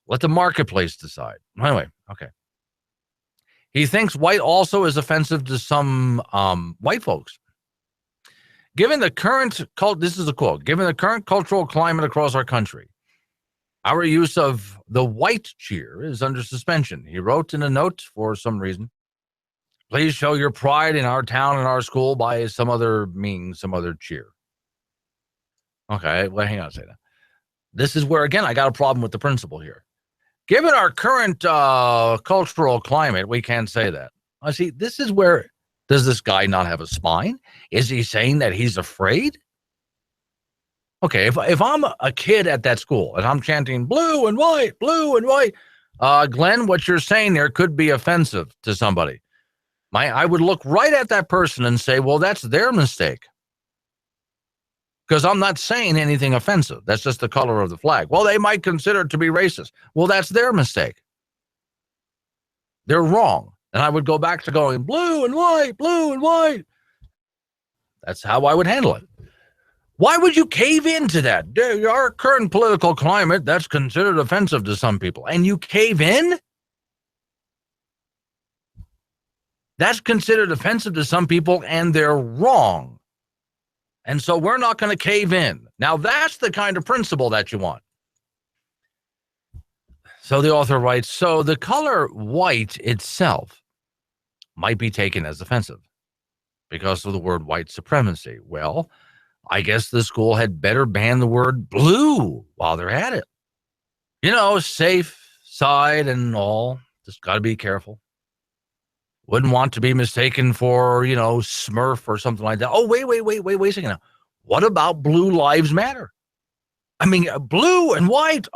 Let the marketplace decide. Anyway, okay. He thinks white also is offensive to some white folks. Given the current this is a quote, given the current cultural climate across our country, our use of the white cheer is under suspension. He wrote in a note for some reason, please show your pride in our town and our school by some other cheer. Okay, well, hang on a second. This is where, again, I got a problem with the principle here. Given our current cultural climate, we can't say that. I see, this is where, does this guy not have a spine? Is he saying that he's afraid? Okay, if I'm a kid at that school and I'm chanting blue and white, Glenn, what you're saying there could be offensive to somebody. I would look right at that person and say, well, that's their mistake. Because I'm not saying anything offensive. That's just the color of the flag. Well, they might consider it to be racist. Well, that's their mistake. They're wrong. And I would go back to going blue and white, blue and white. That's how I would handle it. Why would you cave into that? Our current political climate, that's considered offensive to some people. And you cave in? That's considered offensive to some people, and they're wrong. And so we're not going to cave in. Now, that's the kind of principle that you want. So the author writes, so the color white itself might be taken as offensive because of the word white supremacy. Well, I guess the school had better ban the word blue while they're at it. You know, safe side and all. Just got to be careful. Wouldn't want to be mistaken for, you know, Smurf or something like that. Oh, wait a second now. What about Blue Lives Matter? I mean, blue and white.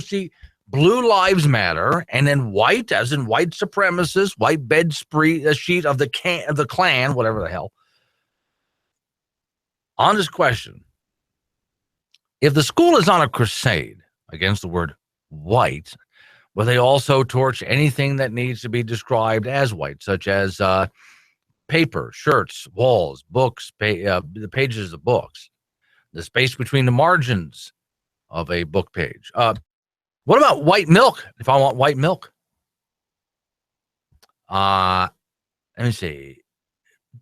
See, Blue Lives Matter, and then white, as in white supremacist, white bed sheet of the Klan, whatever the hell. On this question, if the school is on a crusade against the word white, will they also torch anything that needs to be described as white, such as paper, shirts, walls, books, the pages of books, the space between the margins of a book page? What about white milk? If I want white milk, let me see.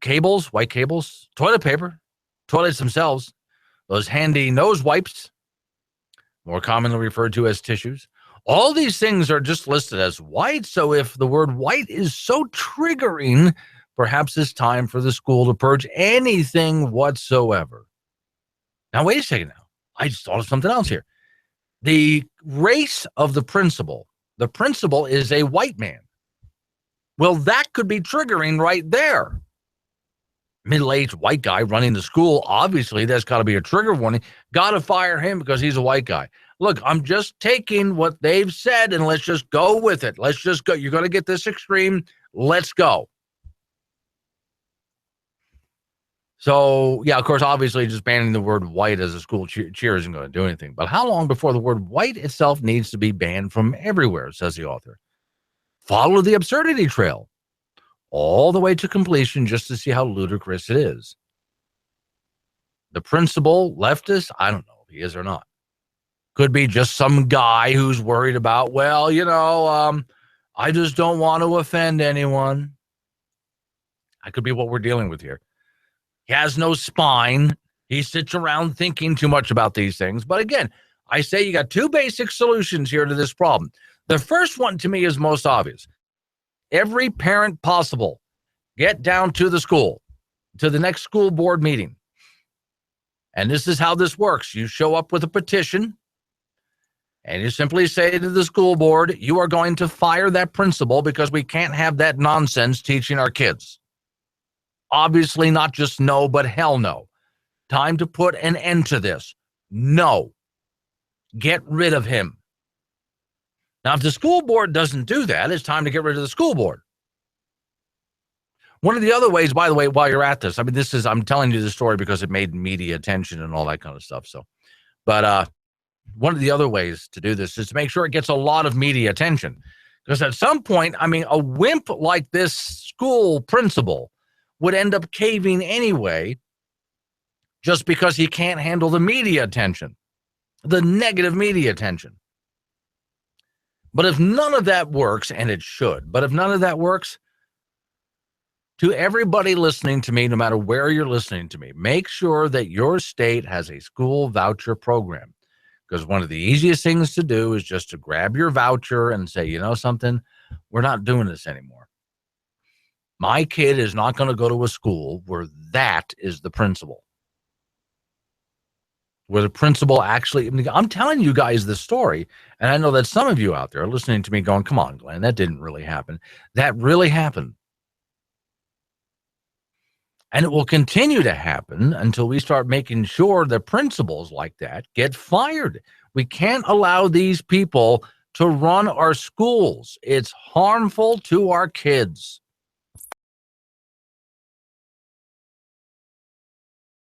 Cables, white cables, toilet paper, toilets themselves, those handy nose wipes, more commonly referred to as tissues. All these things are just listed as white. So if the word white is so triggering, perhaps it's time for the school to purge anything whatsoever. Now, wait a second now. I just thought of something else here. The race of the principal is a white man. Well, that could be triggering right there. middle-aged white guy running the school. Obviously, that's got to be a trigger warning. Got to fire him because he's a white guy. Look, I'm just taking what they've said and let's just go with it. Let's just go. You're going to get this extreme. Let's go. So, yeah, of course, obviously just banning the word white as a school cheer isn't going to do anything. But how long before the word white itself needs to be banned from everywhere, says the author? Follow the absurdity trail all the way to completion just to see how ludicrous it is. The principal, leftist, I don't know if he is or not. Could be just some guy who's worried about, well, I just don't want to offend anyone. That could be what we're dealing with here. He has no spine. He sits around thinking too much about these things. But again, I say you got two basic solutions here to this problem. The first one to me is most obvious. Every parent possible, get down to the school, to the next school board meeting. And this is how this works. You show up with a petition and you simply say to the school board, you are going to fire that principal because we can't have that nonsense teaching our kids. Obviously not just no, but hell no. Time to put an end to this. No. Get rid of him. Now, if the school board doesn't do that, it's time to get rid of the school board. One of the other ways, by the way, while you're at this, I'm telling you the story because it made media attention and all that kind of stuff. But one of the other ways to do this is to make sure it gets a lot of media attention. Because at some point, a wimp like this school principal would end up caving anyway, just because he can't handle the media attention, the negative media attention. But if none of that works, and it should, but if none of that works, to everybody listening to me, no matter where you're listening to me, make sure that your state has a school voucher program. Because one of the easiest things to do is just to grab your voucher and say, you know something, we're not doing this anymore. My kid is not going to go to a school where that is the principal. Where the principal actually, I'm telling you guys this story, and I know that some of you out there are listening to me going, come on, Glenn, that didn't really happen. That really happened. And it will continue to happen until we start making sure that principals like that get fired. We can't allow these people to run our schools. It's harmful to our kids.